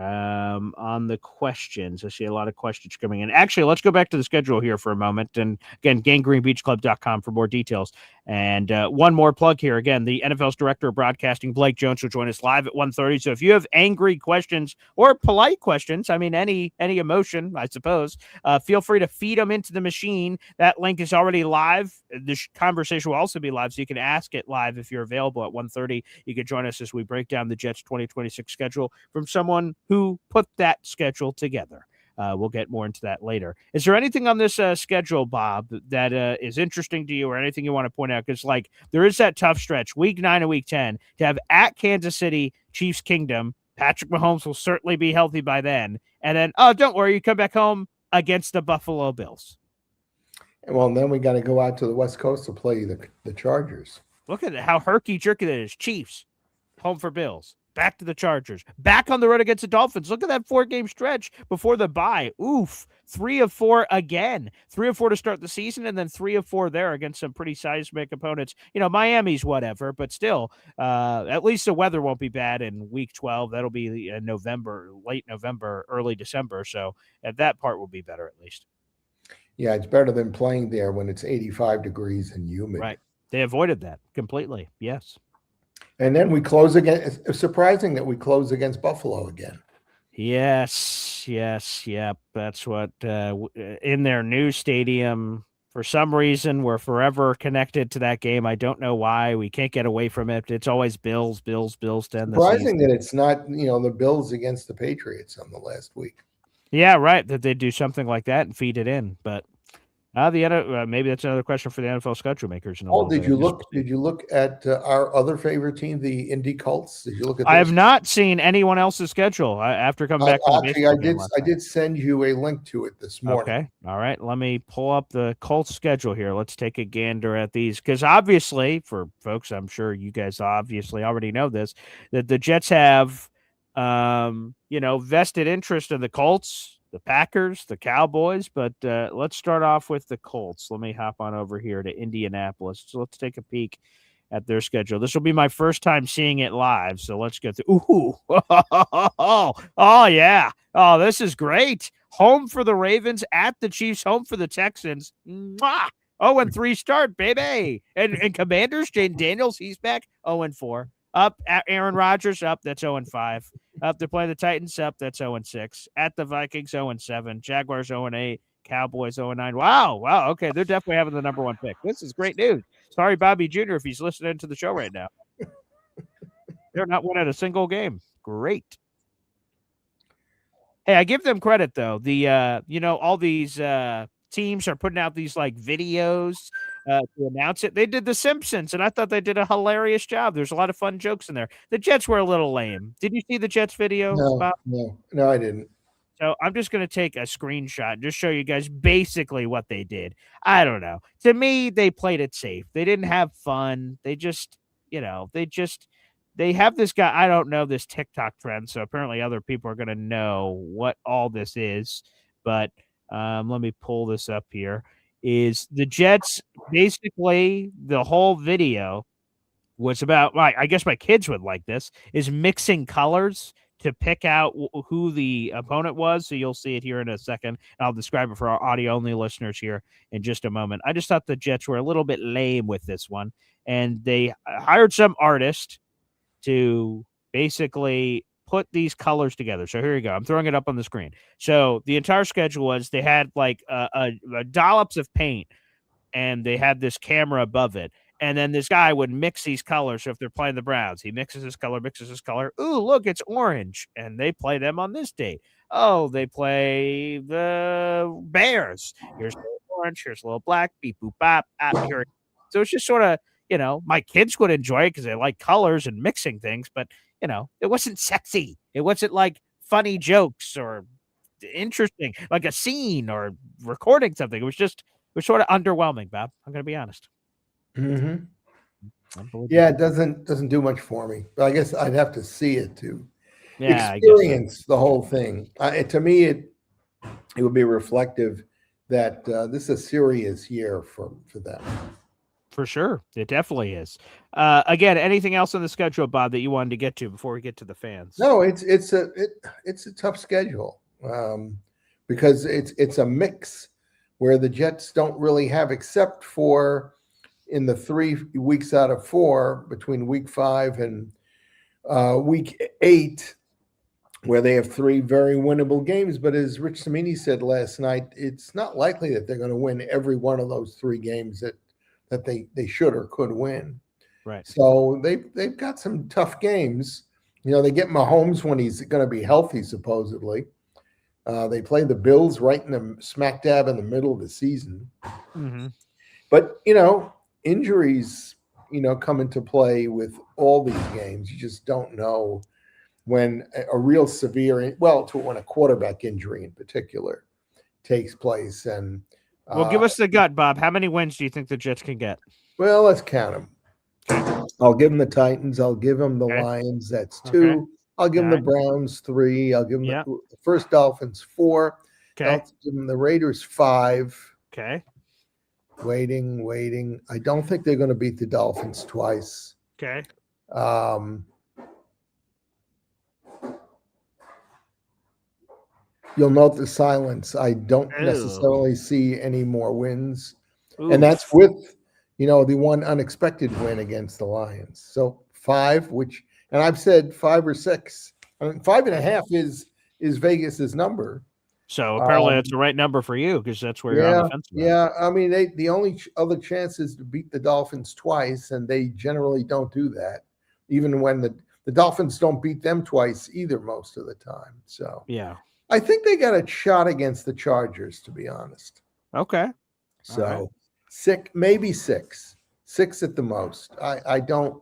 On the questions, I see a lot of questions coming in. Actually, let's go back to the schedule here for a moment. And again, ganggreenbeachclub.com for more details. And one more plug here. Again, the NFL's director of broadcasting, Blake Jones, will join us live at 1:30. So if you have angry questions or polite questions, I mean, any emotion, I suppose, feel free to feed them into the machine. That link is already live. The conversation will also be live, so you can ask it live if you're available at 1:30. You can join us us as we break down the Jets 2026 schedule from someone who put that schedule together. We'll get more into that later. Is there anything on this schedule, Bob, that is interesting to you or anything you want to point out? Because, like, there is that tough stretch, week 9 and week 10, to have at Kansas City, Chiefs Kingdom. Patrick Mahomes will certainly be healthy by then. And then, oh, don't worry, you come back home against the Buffalo Bills. Well, and then we got to go out to the West Coast to play the Chargers. Look at how herky-jerky that is. Chiefs, home for Bills. Back to the Chargers. Back on the road against the Dolphins. Look at that 4-game stretch before the bye. Oof. 3 of 4 again. 3 of 4 to start the season, and then 3 of 4 there against some pretty seismic opponents. You know, Miami's whatever, but still, at least the weather won't be bad in week 12. That'll be in November, late November, early December. So that part will be better at least. Yeah, it's better than playing there when it's 85 degrees and humid. Right. They avoided that completely. Yes. And then we close again. It's surprising that we close against Buffalo again. Yes. Yep. That's what in their new stadium. For some reason, we're forever connected to that game. I don't know why. We can't get away from it. It's always Bills to end the season. Surprising that it's not, the Bills against the Patriots on the last week. Yeah, right. That they do something like that and feed it in. But maybe that's another question for the NFL schedule makers. Did you look at our other favorite team, the Indy Colts? Did you look at? I have not seen anyone else's schedule after coming back. Actually, I did send you a link to it this morning. Okay, all right. Let me pull up the Colts schedule here. Let's take a gander at these because obviously, for folks, I'm sure you guys obviously already know this, that the Jets have, vested interest in the Colts, the Packers, the Cowboys, but let's start off with the Colts. Let me hop on over here to Indianapolis. So let's take a peek at their schedule. This will be my first time seeing it live, so let's get through. Ooh, oh yeah. Oh, this is great. Home for the Ravens, at the Chiefs, home for the Texans. Mwah! 0-3 start, baby. And Commanders, Jaden Daniels, he's back. 0-4. Up at Aaron Rodgers, up, that's 0-5. Up to play the Titans, up, that's 0-6. At the Vikings, 0-7. Jaguars, 0-8. Cowboys, 0-9. Wow. Okay, they're definitely having the number 1 pick. This is great news. Sorry, Bobby Jr., if he's listening to the show right now. They're not winning a single game. Great. Hey, I give them credit, though. The, all these teams are putting out these, like, videos to announce it. They did The Simpsons, and I thought they did a hilarious job. There's a lot of fun jokes in there. The Jets were a little lame. Did you see the Jets video, Bob? No, I didn't. So I'm just going to take a screenshot and just show you guys basically what they did. I don't know. To me, they played it safe. They didn't have fun. They just, they have this guy. I don't know this TikTok trend, so apparently other people are going to know what all this is. But let me pull this up here. Is the Jets basically the whole video was about, I guess my kids would like this, is mixing colors to pick out who the opponent was. So you'll see it here in a second. I'll describe it for our audio-only listeners here in just a moment. I just thought the Jets were a little bit lame with this one, and they hired some artist to basically put these colors together. So here you go. I'm throwing it up on the screen. So the entire schedule was they had like a dollops of paint, and they had this camera above it. And then this guy would mix these colors. So if they're playing the Browns, he mixes his color. Ooh, look, it's orange. And they play them on this date. Oh, they play the Bears. Here's a little orange. Here's a little black. Beep, boop, bop. Here. So it's just sort of, my kids would enjoy it because they like colors and mixing things. But, it wasn't sexy. It wasn't like funny jokes or interesting, like a scene or recording something. It was sort of underwhelming, Bob. I'm going to be honest. Mm-hmm. Yeah, it doesn't do much for me. But I guess I'd have to see it to experience the whole thing. To me, it would be reflective that this is a serious year for them. For sure, it definitely is. Again, anything else on the schedule, Bob, that you wanted to get to before we get to the fans? No, it's a tough schedule because it's a mix where the Jets don't really have, except for in the 3 weeks out of 4 between week 5 and week 8, where they have 3 very winnable games. But as Rich Cimini said last night, it's not likely that they're going to win every one of those 3 games that they should or could win. Right. So they've got some tough games. They get Mahomes when he's going to be healthy, supposedly. They play the Bills right in the smack dab in the middle of the season. Mm-hmm. But, injuries, come into play with all these games. You just don't know when a real severe, when a quarterback injury in particular takes place. And well, give us the gut, Bob. How many wins do you think the Jets can get? Well, let's count them. Okay. I'll give them the Titans. I'll give them the Okay. Lions. That's 2. Okay. I'll give them All the right. Browns 3. I'll give them Yeah. the first Dolphins 4. Okay. I'll give them the Raiders 5. Okay. Waiting. I don't think they're going to beat the Dolphins twice. Okay. You'll note the silence. I don't Ew. necessarily see any more wins. Oof. And that's with, the one unexpected win against the Lions. So 5, and I've said 5 or 6. I mean, 5.5 is Vegas's number. So apparently that's the right number for you because that's where you're on the fence. Yeah. I mean, the only other chance is to beat the Dolphins twice, and they generally don't do that, even when the Dolphins don't beat them twice either most of the time. So yeah, I think they got a shot against the Chargers, to be honest. Okay. So right. 6, maybe 6 at the most. I don't,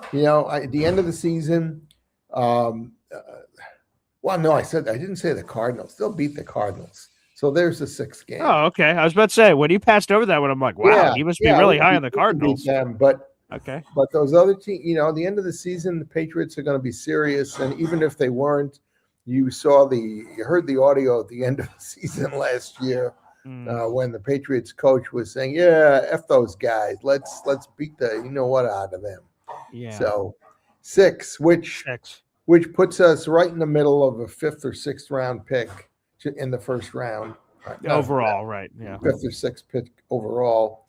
at the end of the season, well, no, I didn't say the Cardinals. They'll beat the Cardinals. So there's the 6th game. Oh, okay. I was about to say, when you passed over that one, I'm like, wow, he must be really high on the Cardinals. Them, but okay. But those other teams, at the end of the season, the Patriots are going to be serious. And even if they weren't, you heard the audio at the end of the season last year when the Patriots coach was saying, yeah, F those guys. Let's beat the out of them. Yeah. So 6, which puts us right in the middle of a 5th or 6th round pick in the first round. Overall, right. Yeah. 5th or 6th pick overall.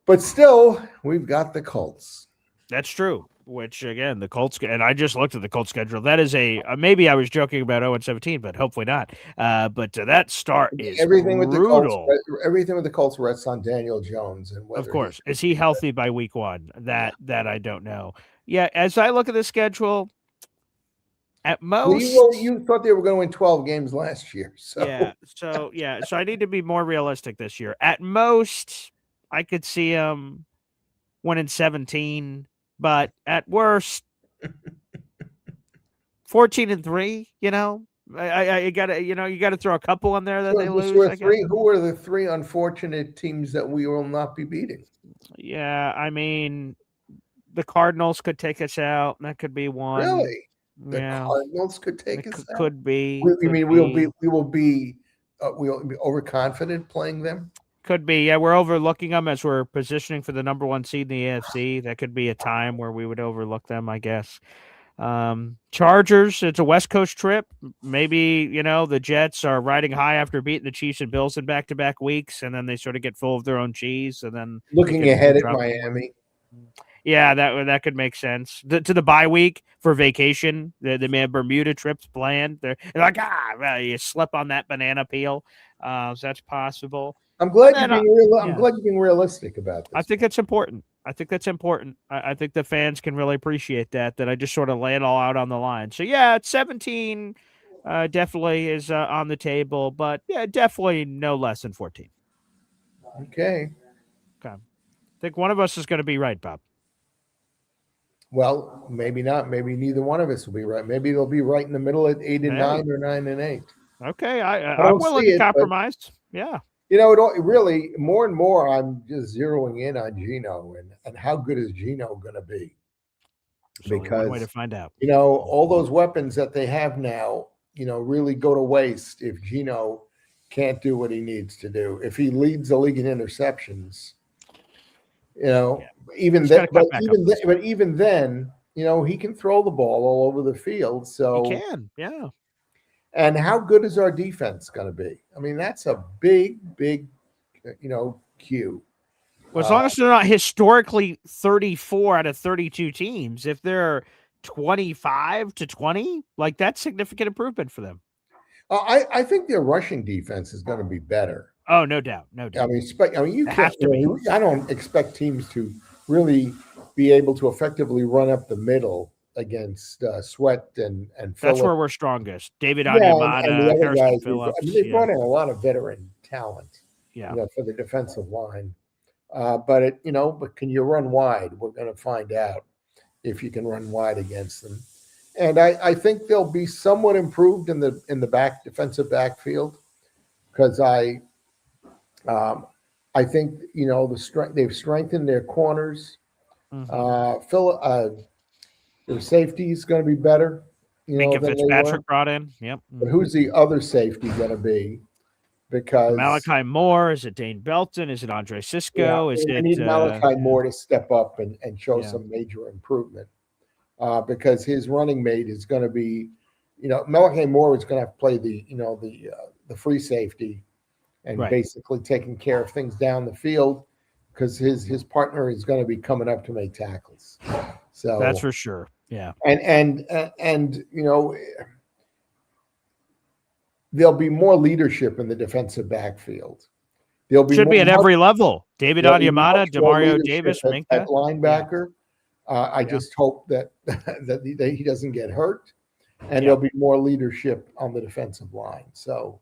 But still, we've got the Colts. That's true. Which, again, the Colts, and I just looked at the Colts schedule. That is maybe I was joking about 0-17, but hopefully not. But that start is everything brutal. Everything with the Colts rests on Daniel Jones. And of course. Is he healthy by week 1? That I don't know. Yeah, as I look at the schedule, at most, you thought they were going to win 12 games last year. So. So I need to be more realistic this year. At most, I could see him winning 17, but at worst, 14-3. I gotta, you gotta throw a couple in there that they lose. Who are the 3 unfortunate teams that we will not be beating? Yeah, I mean, the Cardinals could take us out. That could be one. Really? The Cardinals could take us out? Could be. We will be overconfident playing them? Could be. Yeah, we're overlooking them as we're positioning for the number 1 seed in the AFC. That could be a time where we would overlook them, I guess. Chargers, it's a West Coast trip. Maybe, the Jets are riding high after beating the Chiefs and Bills in back-to-back weeks, and then they sort of get full of their own cheese, and then looking ahead at Miami. Yeah, that could make sense. To the bye week for vacation, they may have Bermuda trips planned. They're like, well, you slip on that banana peel. So that's possible. I'm glad you're being realistic about this. I think that's important. I think the fans can really appreciate that I just sort of lay it all out on the line. So, yeah, 17 definitely is on the table, but yeah, definitely no less than 14. Okay. I think one of us is going to be right, Bob. Well, maybe not. Maybe neither one of us will be right. Maybe they'll be right in the middle at 8-9 or 9-8. Okay, I'm willing to compromise. Yeah. It really, more and more, I'm just zeroing in on Geno and how good is Geno going to be? Because one way to find out. All those weapons that they have now, really go to waste if Geno can't do what he needs to do. If he leads the league in interceptions, even then, he can throw the ball all over the field. So he can, yeah. And how good is our defense going to be? I mean, that's a big, cue. Well, as long as they're not historically 34 out of 32 teams, if they're 25-20, like that's significant improvement for them. I think their rushing defense is going to be better. Oh, no doubt. I mean, you can't. I don't expect teams to really be able to effectively run up the middle against Sweat and That's Phillip. where we're strongest. David And the Onyemata, other Harrison guys. Phillips. They've brought in a lot of veteran talent, Yeah. for the defensive line. But can you run wide? We're going to find out if you can run wide against them. And I think they'll be somewhat improved in the defensive backfield, because I think they've strengthened their corners. Their safety is going to be better, Minka than they were. Fitzpatrick brought in. Yep. But who's the other safety going to be? Because Malachi Moore, is it Dane Belton? Is it Andre Cisco? Is it? I need Malachi Moore to step up and show Yeah. some major improvement, because his running mate is going to be, Malachi Moore is going to have to play the free safety and Right. basically taking care of things down the field, because his partner is going to be coming up to make tackles. So That's for sure. Yeah. And there'll be more leadership in the defensive backfield. Should be at every level. David Onyemata, Demario Davis, Minka. At linebacker. I just hope that he doesn't get hurt, and there'll be more leadership on the defensive line. So,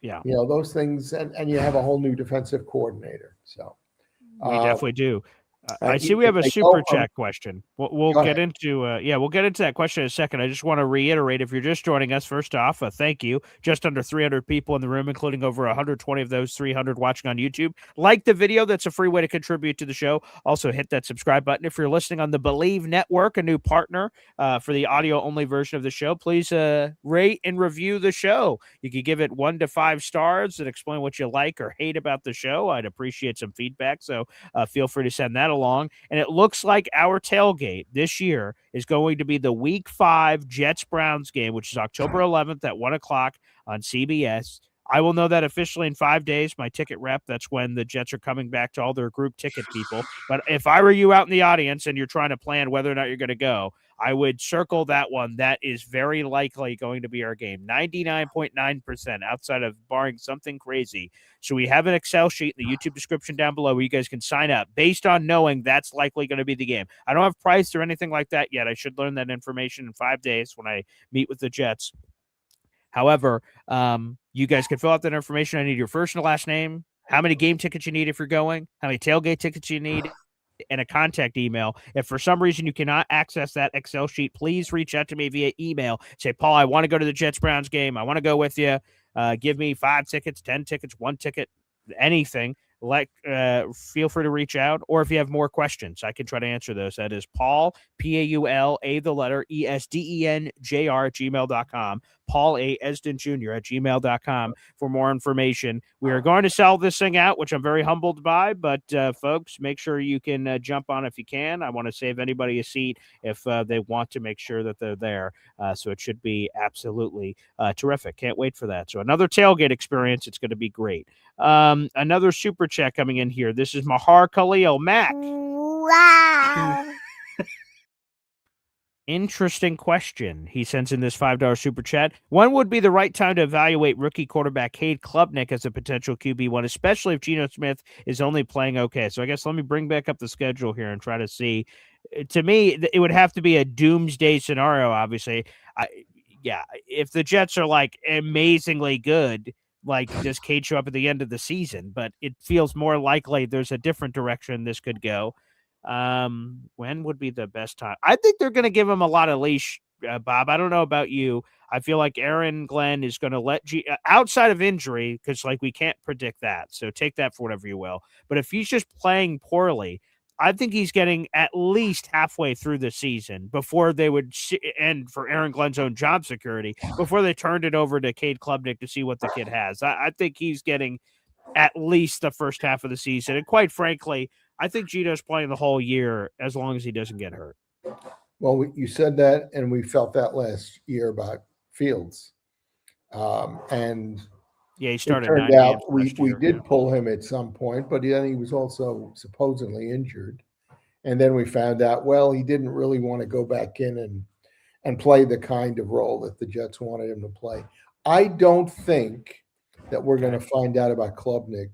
those things, and you have a whole new defensive coordinator. So we definitely do. I see we have a super chat question. We'll get into we'll get into that question in a second. I just want to reiterate, if you're just joining us, first off, thank you. Just under 300 people in the room, including over 120 of those 300 watching on YouTube. Like the video. That's a free way to contribute to the show. Also hit that subscribe button. If you're listening on the Believe Network, a new partner for the audio-only version of the show, please rate and review the show. You can give it 1 to 5 stars and explain what you like or hate about the show. I'd appreciate some feedback, so feel free to send that along. And it looks like our tailgate this year is going to be the Week 5 Jets-Browns game, which is October 11th at 1 o'clock on CBS. I will know that officially in 5 days. My ticket rep, that's when the Jets are coming back to all their group ticket people. But if I were you out in the audience and you're trying to plan whether or not you're going to go, I would circle that one. That is very likely going to be our game. 99.9% outside of barring something crazy. So we have an Excel sheet in the YouTube description down below where you guys can sign up based on knowing that's likely going to be the game. I don't have price or anything like that yet. I should learn that information in 5 days when I meet with the Jets. However, you guys can fill out that information. I need your first and last name, how many game tickets you need if you're going, how many tailgate tickets you need, and a contact email. If for some reason you cannot access that Excel sheet, please reach out to me via email. Say, Paul, I want to go to the Jets-Browns game. I want to go with you. Give me 5 tickets, 10 tickets, 1 ticket, anything. Feel free to reach out. Or if you have more questions, I can try to answer those. That is Paul, Paul, the letter ESDENJR @gmail.com. Paul A. Esden Jr. @gmail.com for more information. We are going to sell this thing out, which I'm very humbled by, but folks, make sure you can jump on if you can. I want to save anybody a seat if they want to make sure that they're there. So it should be absolutely terrific. Can't wait for that. So another tailgate experience. It's going to be great. Another super chat coming in here. This is Mahar Khalil. Mac. Wow. Interesting question. He sends in this $5 super chat. When would be the right time to evaluate rookie quarterback Cade Klubnik as a potential QB1, especially if Geno Smith is only playing okay? So I guess let me bring back up the schedule here and try to see. To me, it would have to be a doomsday scenario, obviously. If the Jets are like amazingly good, like does Cade show up at the end of the season? But it feels more likely there's a different direction this could go. When would be the best time? I think they're going to give him a lot of leash, Bob. I don't know about you. I feel like Aaron Glenn is going to let outside of injury, because like we can't predict that. So take that for whatever you will. But if he's just playing poorly, I think he's getting at least halfway through the season before they would end for Aaron Glenn's own job security, before they turned it over to Cade Klubnik to see what the kid has. I think he's getting at least the first half of the season. And quite frankly, I think Geno's playing the whole year as long as he doesn't get hurt. Well, you said that, and we felt that last year about Fields. And he started. It turned out we did pull him at some point, but then he was also supposedly injured. And then we found out, well, he didn't really want to go back in and play the kind of role that the Jets wanted him to play. I don't think that we're going to find out about Klubnik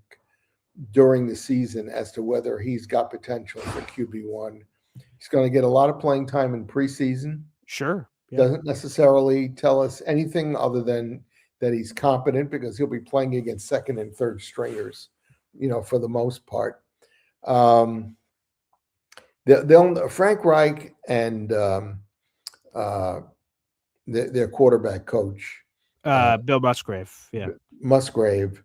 during the season as to whether he's got potential for QB1 He's going to get a lot of playing time in preseason. Sure. Yeah. Doesn't necessarily tell us anything other than that he's competent because he'll be playing against second and third stringers, for the most part. Frank Reich and their quarterback coach, Bill Musgrave. Yeah. Musgrave,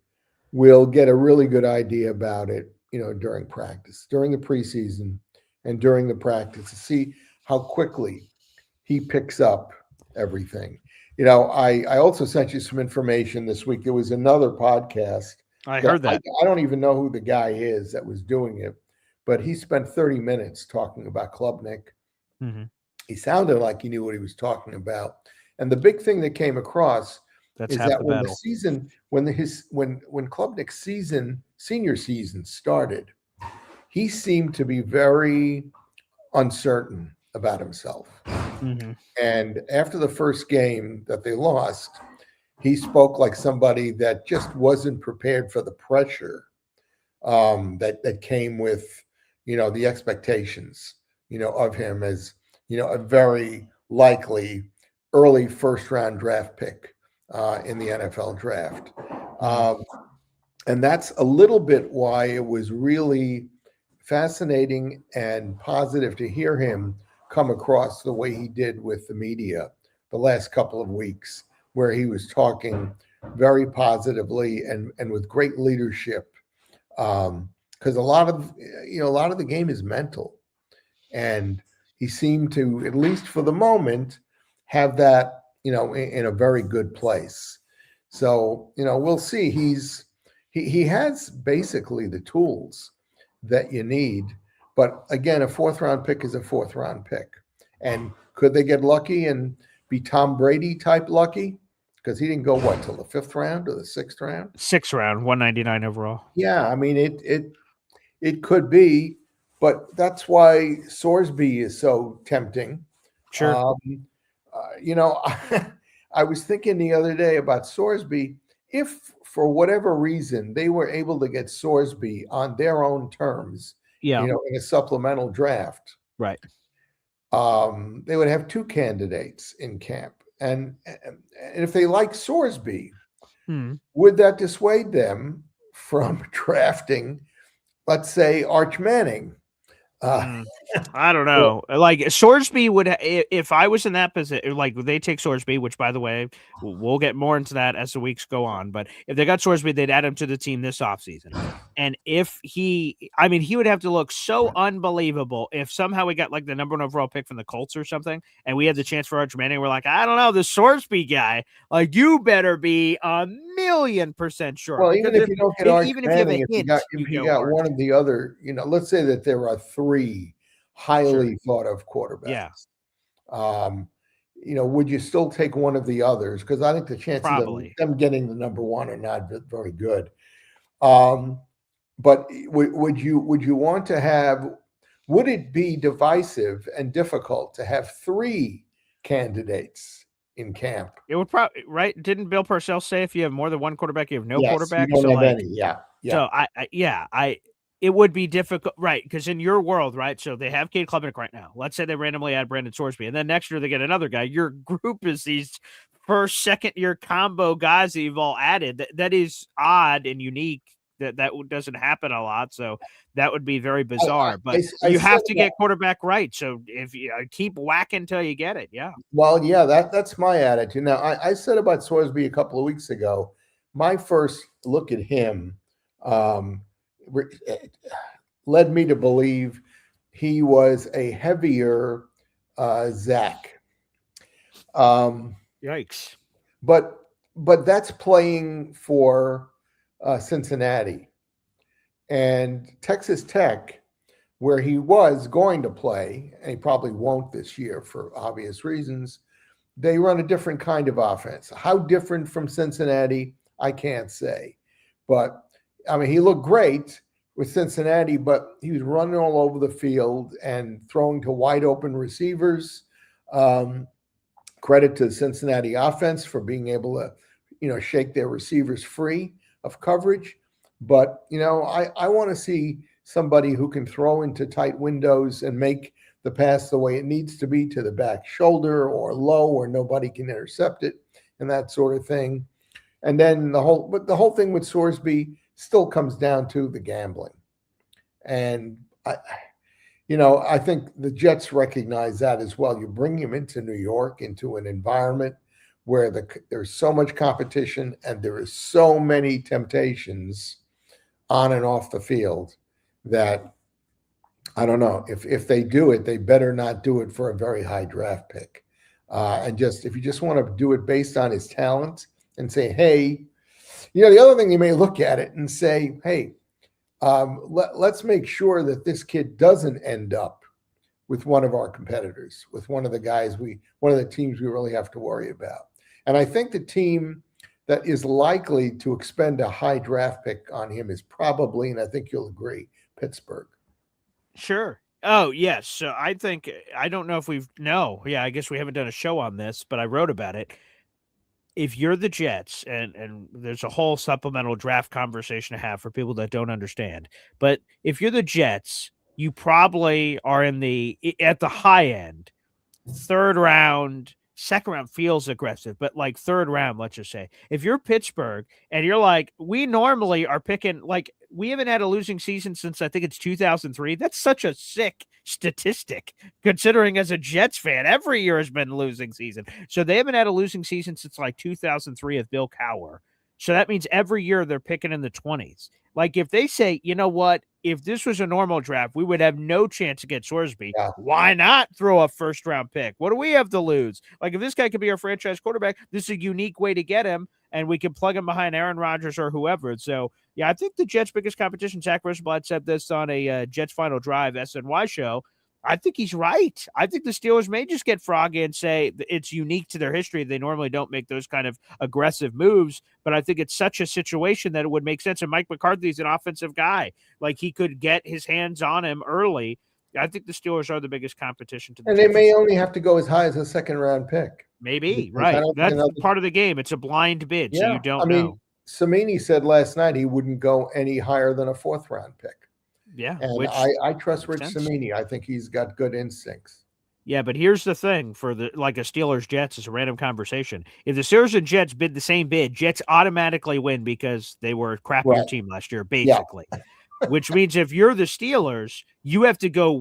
will get a really good idea about it, during practice, during the preseason, and during the practice to see how quickly he picks up everything. I also sent you some information this week. There was another podcast. I heard that. I don't even know who the guy is that was doing it, but he spent 30 minutes talking about Klubnik. Mm-hmm. He sounded like he knew what he was talking about. And the big thing that came across is that when the season, when Klubnik's senior season started, he seemed to be very uncertain about himself. Mm-hmm. And after the first game that they lost, he spoke like somebody that just wasn't prepared for the pressure that came with, the expectations, of him as, a very likely early first-round draft pick in the NFL draft. And that's a little bit why it was really fascinating and positive to hear him come across the way he did with the media the last couple of weeks, where he was talking very positively and with great leadership. Because a lot of the game is mental, and he seemed to, at least for the moment, have that, in a very good place. So, we'll see. He has basically the tools that you need. But again, a fourth round pick is a fourth round pick. And could they get lucky and be Tom Brady type lucky? Because he didn't go till the fifth round or the sixth round? Sixth round, 199 overall. Yeah, I mean it could be, but that's why Sorsby is so tempting. Sure. I was thinking the other day about Sorsby. If for whatever reason they were able to get Sorsby on their own terms, in a supplemental draft, right? They would have two candidates in camp, and if they like Sorsby, would that dissuade them from drafting, let's say, Arch Manning? I don't know. Like Sorsby would, if I was in that position, like they take Sorsby, which by the way, we'll get more into that as the weeks go on. But if they got Sorsby, they'd add him to the team this offseason. And if he would have to look so unbelievable if somehow we got like the number 1 overall pick from the Colts or something, and we had the chance for Arch Manning. We're like, I don't know, the Sorsby guy, like you better be 1,000,000% sure. Well, even if you don't get Arch Manning, if you got Arch. one of the other, let's say that there are 3 highly thought of quarterbacks. Yeah. Would you still take one of the others? Because I think the chances of them getting the number 1 are not very good. But would you want to have? Would it be divisive and difficult to have 3 candidates in camp? It would probably, right? Didn't Bill Parcells say if you have more than 1 quarterback, you have no quarterback? You don't have any. Yeah. So it would be difficult, right? Because in your world, right? So they have Cade Klubnik right now. Let's say they randomly add Brandon Sorsby, and then next year they get another guy. Your group is these first, second year combo guys that you've all added. That is odd and unique. That doesn't happen a lot. So that would be very bizarre. But you have to get quarterback right. So if you keep whacking until you get it, yeah. Well, yeah, that's my attitude. Now, I said about Sorsby a couple of weeks ago. My first look at him led me to believe he was a heavier Zach. Yikes! But that's playing for Cincinnati and Texas Tech, where he was going to play, and he probably won't this year for obvious reasons. They run a different kind of offense. How different from Cincinnati, I can't say. But he looked great with Cincinnati, but he was running all over the field and throwing to wide open receivers. Credit to the Cincinnati offense for being able to, shake their receivers free of coverage. But, I want to see somebody who can throw into tight windows and make the pass the way it needs to be to the back shoulder or low where nobody can intercept it and that sort of thing. And then the whole thing with Sorsby still comes down to the gambling. And I think the Jets recognize that as well. You bring him into New York, into an environment where there's so much competition and there is so many temptations on and off the field that I don't know if they do it, they better not do it for a very high draft pick. And if you just want to do it based on his talent and say, hey, the other thing you may look at it and say, hey, let's make sure that this kid doesn't end up with one of our competitors, with one of the teams we really have to worry about. And I think the team that is likely to expend a high draft pick on him is probably, and I think you'll agree, Pittsburgh. Sure. Oh, yes. So I don't know if I guess we haven't done a show on this, but I wrote about it. If you're the Jets, and there's a whole supplemental draft conversation to have for people that don't understand, but if you're the Jets, you probably are at the high end, third round. Second round feels aggressive, but like third round, let's just say, if you're Pittsburgh and you're like, we normally are picking, like, we haven't had a losing season since I think it's 2003. That's such a sick statistic, considering as a Jets fan, every year has been a losing season. So they haven't had a losing season since like 2003 of Bill Cowher. So that means every year they're picking in the 20s. Like if they say, you know what, if this was a normal draft, we would have no chance against Sorsby. Yeah. Why not throw a first round pick? What do we have to lose? Like if this guy could be our franchise quarterback, this is a unique way to get him, and we can plug him behind Aaron Rodgers or whoever. So yeah, I think the Jets' biggest competition, Zach Rosenblatt said this on a Jets Final Drive SNY show. I think he's right. I think the Steelers may just get froggy and say it's unique to their history. They normally don't make those kind of aggressive moves, but I think it's such a situation that it would make sense. And Mike McCarthy's an offensive guy. Like he could get his hands on him early. I think the Steelers are the biggest competition to the And Jets. they may only have to go as high as a second round pick. Maybe, right. That's part of the game. It's a blind bid, so you don't know. Samini said last night he wouldn't go any higher than a fourth round pick. Yeah. And I trust Rich Samini. I think he's got good instincts. Yeah, but here's the thing for a Steelers Jets is a random conversation. If the Steelers and Jets bid the same bid, Jets automatically win because they were a crappier team last year, basically. Yeah. Which means if you're the Steelers, you have to go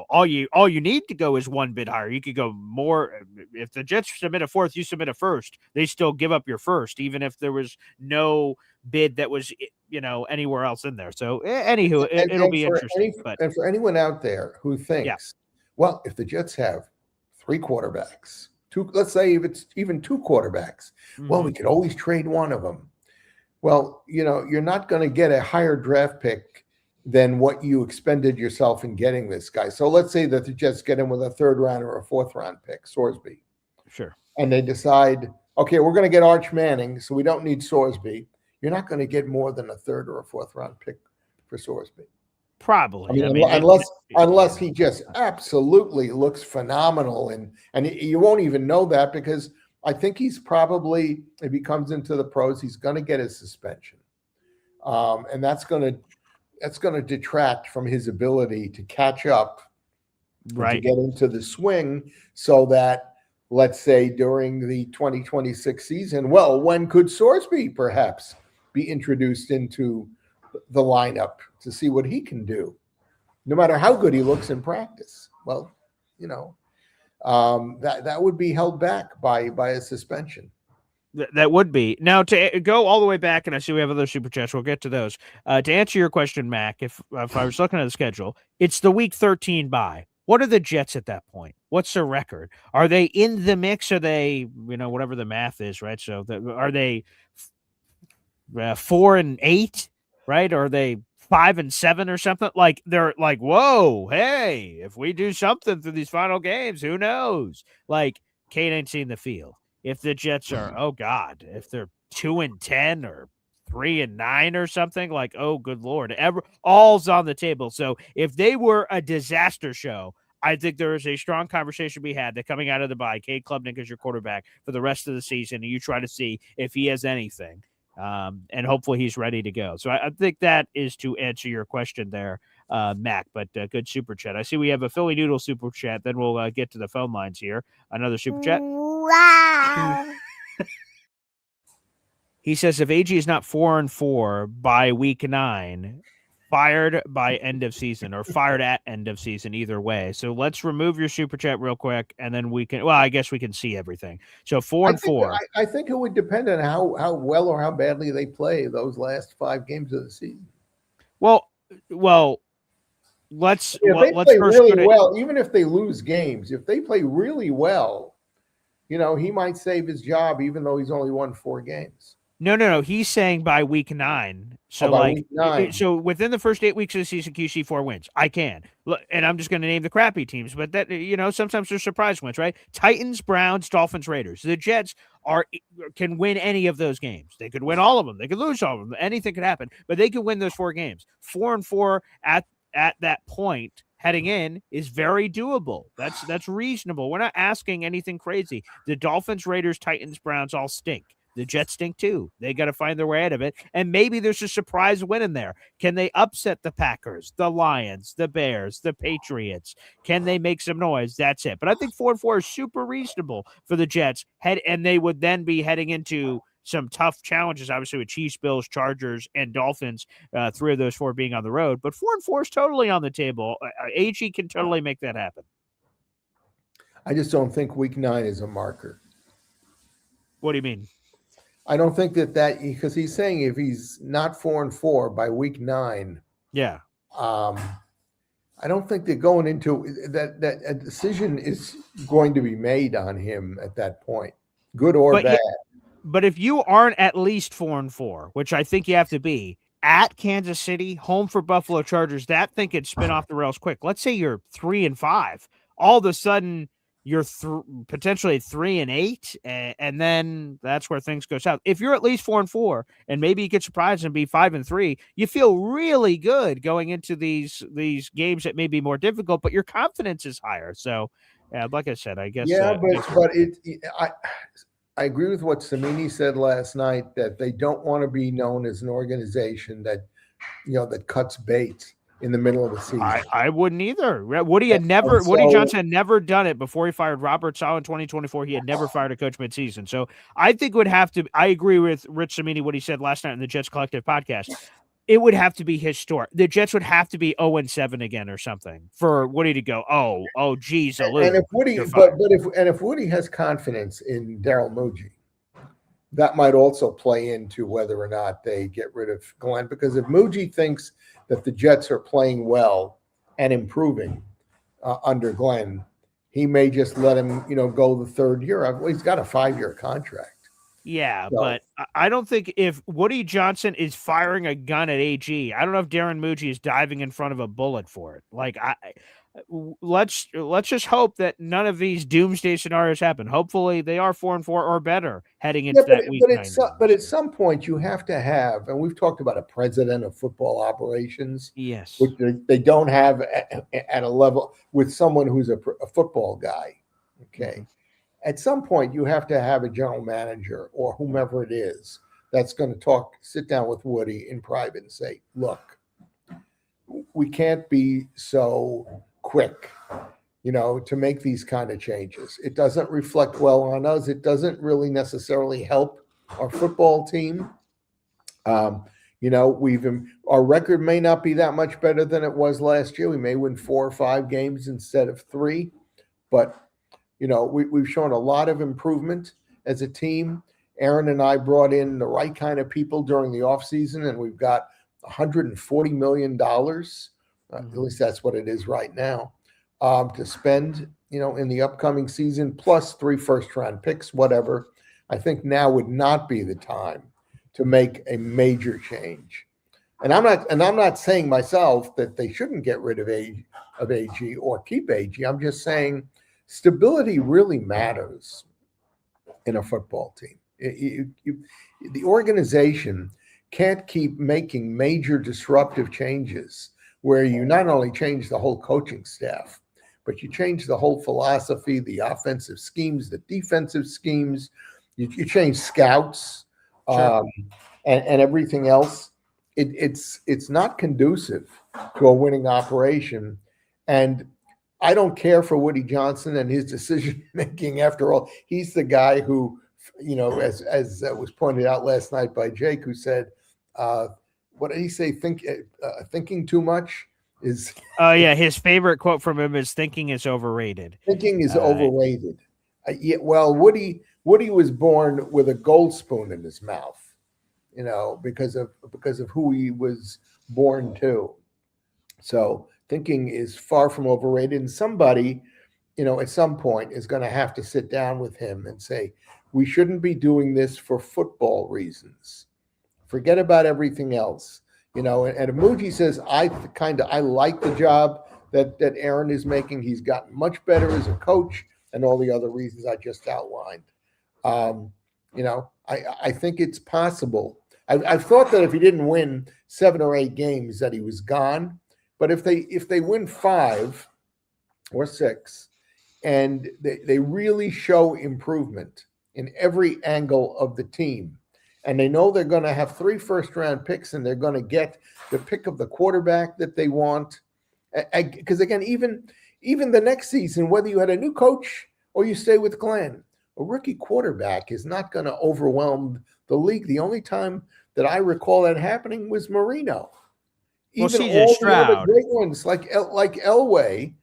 all you need to go is one bid higher. You could go more. If the Jets submit a fourth, you submit a first. They still give up your first, even if there was no bid that was, anywhere else in there. So anywho, it'll be interesting. And for anyone out there who thinks, well, if the Jets have three quarterbacks, let's say if it's even two quarterbacks, well, we could always trade one of them. Well, you're not going to get a higher draft pick than what you expended yourself in getting this guy. So let's say that the Jets get him with a third round or a fourth round pick, Sorsby. Sure. And they decide, okay, we're going to get Arch Manning, so we don't need Sorsby. You're not going to get more than a third or a fourth round pick for Sorsby. Probably. Unless he just absolutely looks phenomenal. And you won't even know that because I think he's probably, if he comes into the pros, he's going to get his suspension. And that's going to detract from his ability to catch up, to get into the swing so that, let's say, during the 2026 season, when could Sorsby perhaps be introduced into the lineup to see what he can do, no matter how good he looks in practice? Well, that would be held back by a suspension. That would be. Now, to go all the way back, and I see we have other super chats. We'll get to those. To answer your question, Mac, if I was looking at the schedule, it's the week 13 bye. What are the Jets at that point? What's their record? Are they in the mix? Are they, whatever the math is, right? So are they 4-8, right? Or are they 5-7 or something? Like they're like, whoa, hey, if we do something through these final games, who knows? Like Kate ain't seen the field. If the Jets are, oh God, if they're 2-10 or 3-9 or something, like, oh good Lord, all's on the table. So if they were a disaster show, I think there is a strong conversation to be had that coming out of the bye, Cade Klubnik is your quarterback for the rest of the season, and you try to see if he has anything. And hopefully he's ready to go. So I think that is to answer your question there. Mac, but good super chat. I see we have a Philly Noodle super chat. Then we'll get to the phone lines here. Another super chat. Wow. He says if AG is not 4-4 by week 9, fired by end of season or fired at end of season, either way. So let's remove your super chat real quick, and then we can. Well, I guess we can see everything. So 4-4. I think it would depend on how well or how badly they play those last 5 games of the season. Well, let's if let's play first really well. Even if they lose games, if they play really well, he might save his job, even though he's only won 4 games. No. He's saying by week 9. So week 9. So within the first 8 weeks of the season, QC 4 wins. I can, and I'm just going to name the crappy teams, but that sometimes there's surprise wins, right? Titans, Browns, Dolphins, Raiders. The Jets can win any of those games. They could win all of them. They could lose all of them. Anything could happen, but they can win those 4 games. 4-4 at that point. Heading in is very doable. That's reasonable. We're not asking anything crazy. The Dolphins, Raiders, Titans, Browns all stink. The Jets stink too. They got to find their way out of it. And maybe there's a surprise win in there. Can they upset the Packers, the Lions, the Bears, the Patriots? Can they make some noise? That's it. But I think 4-4 is super reasonable for the Jets. And they would then be heading into some tough challenges, obviously, with Chiefs, Bills, Chargers, and Dolphins, 3 of those 4 being on the road. But 4-4 is totally on the table. AG can totally make that happen. I just don't think week 9 is a marker. What do you mean? I don't think that because he's saying if he's not 4-4 by week 9, yeah. I don't think they're going into that a decision is going to be made on him at that point, good or bad. But if you aren't at least 4-4, which I think you have to be, at Kansas City, home for Buffalo Chargers, that thing could spin off the rails quick. Let's say you're 3-5. All of a sudden, you're potentially 3-8, and then that's where things go south. If you're at least 4-4, and maybe you get surprised and be 5-3, you feel really good going into these games that may be more difficult, but your confidence is higher. So, like I said, I guess. Yeah, but I agree with what Samini said last night, that they don't want to be known as an organization that cuts bait in the middle of the season. I wouldn't either. Woody Johnson had never done it before he fired Robert Saleh in 2024. He had never fired a coach midseason. So I think I agree with Rich Samini, what he said last night in the Jets Collective podcast. It would have to be historic. The Jets would have to be 0-7 again or something for Woody to go, oh, geez, and if Woody has confidence in Daryl Muji, that might also play into whether or not they get rid of Glenn. Because if Muji thinks that the Jets are playing well and improving under Glenn, he may just let him, go the 3rd year. He's got a 5-year contract. Yeah, but I don't think if Woody Johnson is firing a gun at AG, I don't know if Darren Muji is diving in front of a bullet for it. Like, let's just hope that none of these doomsday scenarios happen. Hopefully, they are 4-4 or better heading into that week. But at some point, you have to have, and we've talked about a president of football operations. Yes, which they don't have at a level with someone who's a football guy. Okay. Mm-hmm. At some point, you have to have a general manager or whomever it is that's going to sit down with Woody in private and say, look, we can't be so quick, to make these kind of changes. It doesn't reflect well on us. It doesn't really necessarily help our football team. Our record may not be that much better than it was last year. We may win 4 or 5 games instead of 3, but we've shown a lot of improvement as a team. Aaron and I brought in the right kind of people during the offseason, and we've got $140 million. At least that's what it is right now, to spend, in the upcoming season, plus 3 first-round picks, whatever. I think now would not be the time to make a major change. And I'm not saying myself that they shouldn't get rid of AG or keep AG. I'm just saying stability really matters in a football team. The organization can't keep making major disruptive changes where you not only change the whole coaching staff, but you change the whole philosophy, the offensive schemes, the defensive schemes. You change scouts, sure. and everything else. it's not conducive to a winning operation. And I don't care for Woody Johnson and his decision making. After all, he's the guy who, as was pointed out last night by Jake, who said, what did he say? Thinking too much is. Oh yeah, his favorite quote from him is "Thinking is overrated." Thinking is overrated. Yeah, well, Woody was born with a gold spoon in his mouth, because of who he was born to. So thinking is far from overrated. And somebody, at some point is going to have to sit down with him and say, we shouldn't be doing this for football reasons. Forget about everything else. And Amuji says, I like the job that Aaron is making. He's gotten much better as a coach and all the other reasons I just outlined. I think it's possible. I've thought that if he didn't win 7 or 8 games, that he was gone. But if they win 5 or 6, and they really show improvement in every angle of the team, and they know they're going to have 3 first-round picks, and they're going to get the pick of the quarterback that they want, because again, even the next season, whether you had a new coach or you stay with Glenn, a rookie quarterback is not going to overwhelm the league. The only time that I recall that happening was Marino. Even all the other great ones like Elway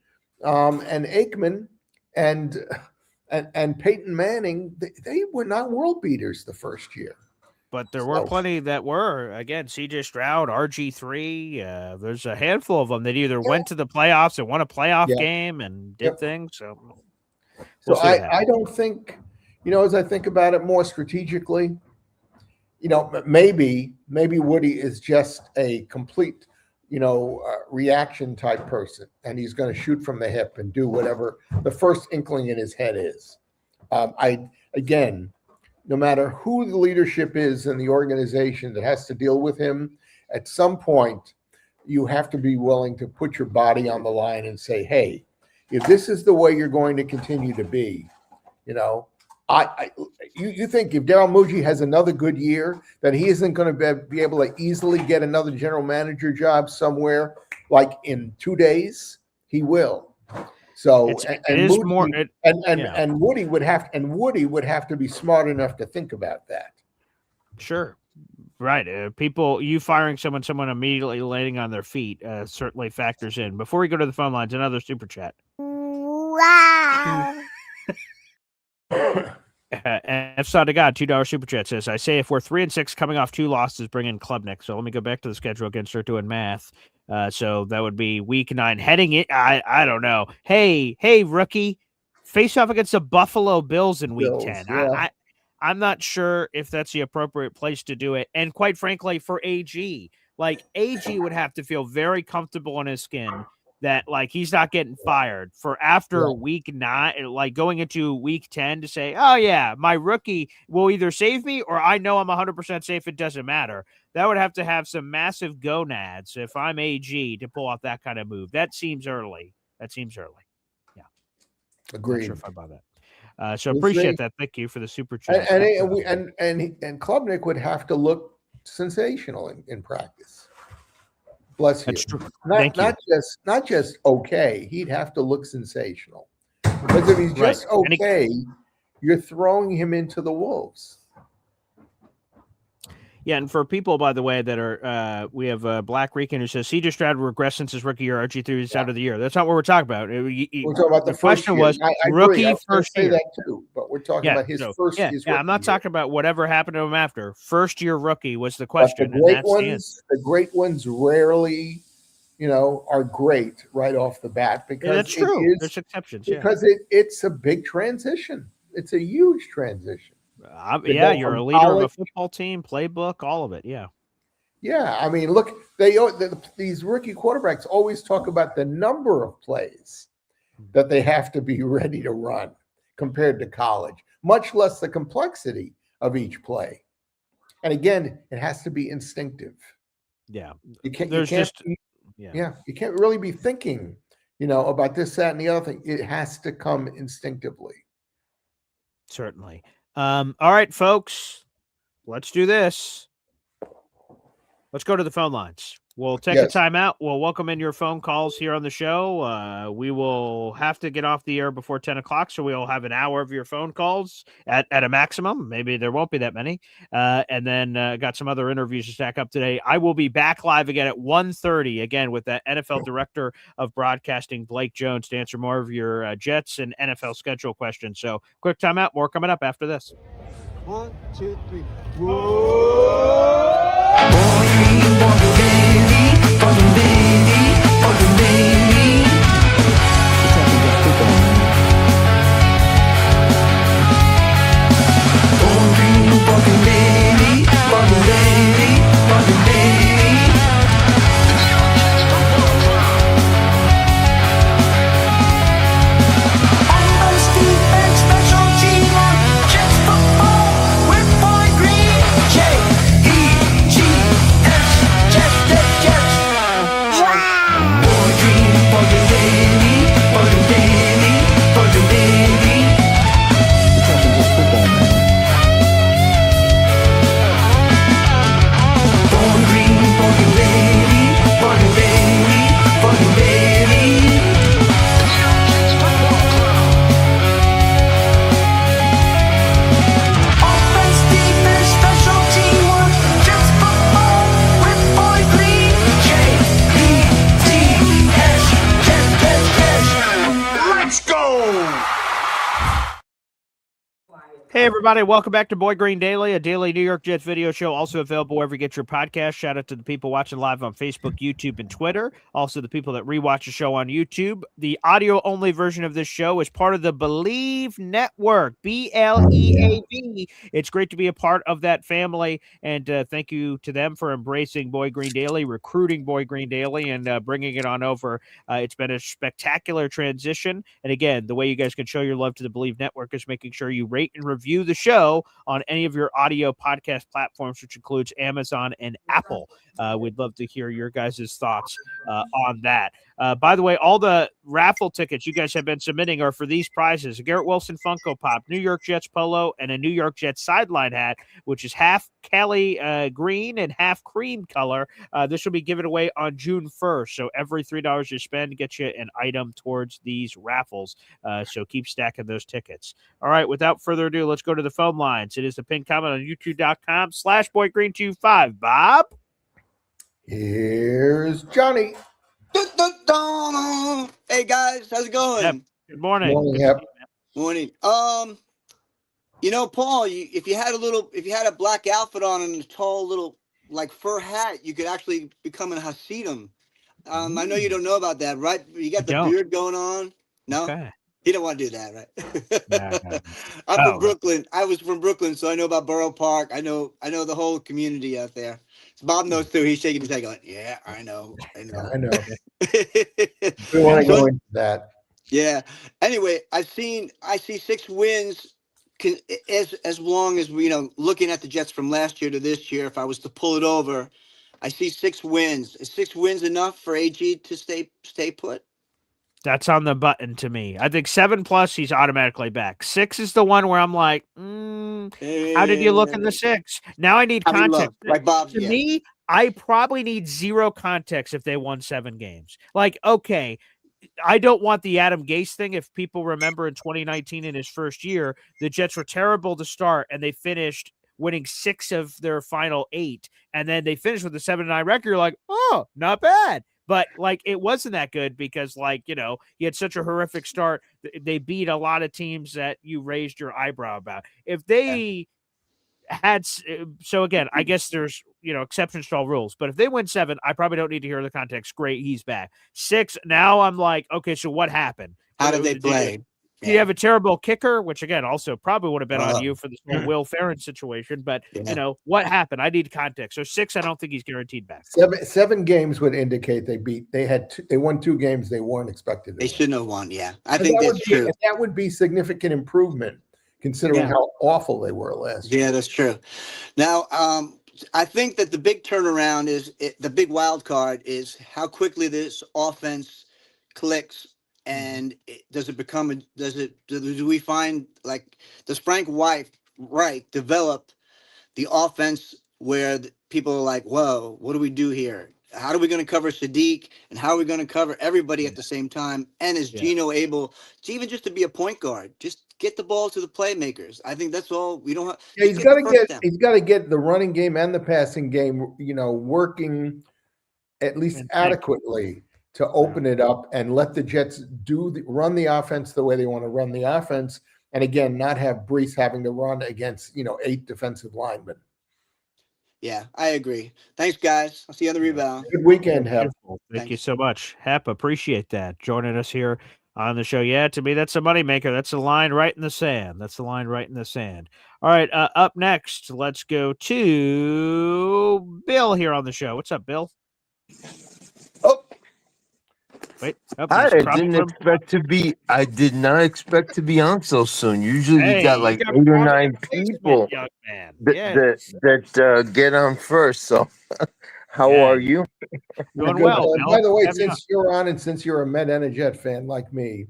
and Aikman and Peyton Manning, they were not world beaters the first year. But there were plenty that were. Again, C.J. Stroud, RG3. There's a handful of them that either went to the playoffs and won a playoff game and did things. So I don't think, as I think about it more strategically, maybe Woody is just a complete, reaction type person, and he's going to shoot from the hip and do whatever the first inkling in his head is. No matter who the leadership is in the organization that has to deal with him, at some point, you have to be willing to put your body on the line and say, hey, if this is the way you're going to continue to be, you think if Darryl Muji has another good year, that he isn't going to be able to easily get another general manager job somewhere like in 2 days? He will. So Woody would have to be smart enough to think about that. Sure. Right. You firing someone immediately landing on their feet certainly factors in. Before we go to the phone lines, another super chat. Wow. F Sod to God, $2 super chat says, I say if we're 3-6 coming off 2 losses, bring in Klubnik. So let me go back to the schedule again, start doing math. So that would be week 9 heading it. I don't know. Hey, rookie, face off against the Buffalo Bills in week 10. Yeah. I'm not sure if that's the appropriate place to do it. And quite frankly, for AG, AG would have to feel very comfortable in his skin that he's not getting fired for after week 9, going into week 10 to say, oh yeah, my rookie will either save me or I know I'm 100% safe. It doesn't matter. That would have to have some massive gonads if I'm AG to pull off that kind of move. That seems early. Yeah. Agreed. Not sure if I buy that. So appreciate that. Thank you for the super chat. And Klubnik would have to look sensational in practice. Bless you. That's true. Not just okay. He'd have to look sensational, because if he's just okay, you're throwing him into the wolves. Yeah, and for people, by the way, that are we have Black Rican who says C.J. Stroud regressed since his rookie year. RG3 is out of the year. That's not what we're talking about. We're talking about the question was rookie first year. That too, but we're talking about his first. Yeah, I'm not talking about whatever happened to him after. First year rookie was the question. The great ones rarely, are great right off the bat, because that's true. There's exceptions. Because it's a big transition. It's a huge transition. You're a leader of a football team, playbook, all of it. Yeah. Yeah. I mean, look, these rookie quarterbacks always talk about the number of plays that they have to be ready to run compared to college, much less the complexity of each play. And again, it has to be instinctive. Yeah. You can't really be thinking, about this, that, and the other thing. It has to come instinctively. Certainly. All right, folks, let's do this. Let's go to the phone lines. We'll take a timeout. We'll welcome in your phone calls here on the show. We will have to get off the air before 10 o'clock, so we'll have an hour of your phone calls at a maximum. Maybe there won't be that many. And then got some other interviews to stack up today. I will be back live again at 1:30, again, with the NFL Director of Broadcasting, Blake Jones, to answer more of your Jets and NFL schedule questions. So quick timeout. More coming up after this. 1, 2, 3. Hey, everybody. Welcome back to Boy Green Daily, a daily New York Jets video show, also available wherever you get your podcast. Shout out to the people watching live on Facebook, YouTube, and Twitter. Also, the people that rewatch the show on YouTube. The audio-only version of this show is part of the Believe Network, BLEAV. It's great to be a part of that family, and thank you to them for embracing Boy Green Daily, recruiting Boy Green Daily, and bringing it on over. It's been a spectacular transition, and again, the way you guys can show your love to the Believe Network is making sure you rate and review the show on any of your audio podcast platforms, which includes Amazon and Apple. We'd love to hear your guys' thoughts on that. By the way, all the raffle tickets you guys have been submitting are for these prizes: a Garrett Wilson Funko Pop, New York Jets polo, and a New York Jets sideline hat, which is half Cali green and half cream color. This will be given away on June 1st. So every $3 you spend gets you an item towards these raffles. So keep stacking those tickets. All right, without further ado, let's go to the phone lines. It is the pinned comment on youtube.com/boygreen25. Bob? Here's Johnny. Hey guys, how's it going? Yep. Good morning. Morning, yep. Morning. Paul, if you had a black outfit on and a tall little like fur hat, you could actually become a Hasidim. I know you don't know about that, right? You got the beard going on. No, okay. You don't want to do that, right? I'm from Brooklyn. I was from Brooklyn, so I know about Borough Park. I know the whole community out there. So Bob knows too. He's shaking his head, going, "Yeah, I know." I know. We want to go into that. Yeah. Anyway, I see 6 wins. As long as looking at the Jets from last year to this year, if I was to pull it over, I see 6 wins. Is 6 wins enough for AG to stay put? That's on the button to me. I think 7+, he's automatically back. 6 is the one where I'm like, how did you look in the 6? Now I need context. Like Bob, to me, I probably need 0 context if they won 7 games. Like, okay, I don't want the Adam Gase thing. If people remember in 2019 in his first year, the Jets were terrible to start, and they finished winning 6 of their final 8, and then they finished with a 7-9 record. You're like, oh, not bad. But, like, it wasn't that good because, like, he had such a horrific start. They beat a lot of teams that you raised your eyebrow about. If they had – so, again, I guess there's, exceptions to all rules. But if they win 7, I probably don't need to hear the context. Great, he's back. 6, now I'm like, okay, so what happened? How did they play? You have a terrible kicker, which, again, also probably would have been on you for this whole Will Ferrin situation. But, what happened? I need context. So 6, I don't think he's guaranteed back. 7 games would indicate they won 2 games they weren't expected to They win. shouldn't have won, yeah. I think that's true. That would be significant improvement considering how awful they were last year. Yeah, that's true. Now, I think that the big turnaround the big wild card is how quickly this offense clicks. And do we find, like, does Frank Reich develop the offense where people are like, whoa, what do we do here? How are we going to cover Sadiq, and how are we going to cover everybody at the same time? And is Gino able to even just to be a point guard? Just get the ball to the playmakers. I think that's all. We don't have. Yeah, Just get them. he's got to get the running game and the passing game, working at least adequately to open it up and let the Jets run the offense the way they want to run the offense. And again, not have Brees having to run against 8 defensive linemen. Yeah, I agree. Thanks, guys. I'll see you on the rebound. Good weekend, Hep. Thank you so much, Hep. Appreciate that joining us here on the show. Yeah, to me, that's a moneymaker. That's a line right in the sand. That's the line right in the sand. All right, up next, let's go to Bill here on the show. What's up, Bill? Oh, wait. I did not expect to be on so soon. Usually we got like 8 or 9 people young man. that get on first. So how are you? Doing well. By the way, since you're on and since you're a Met and a Jet fan like me,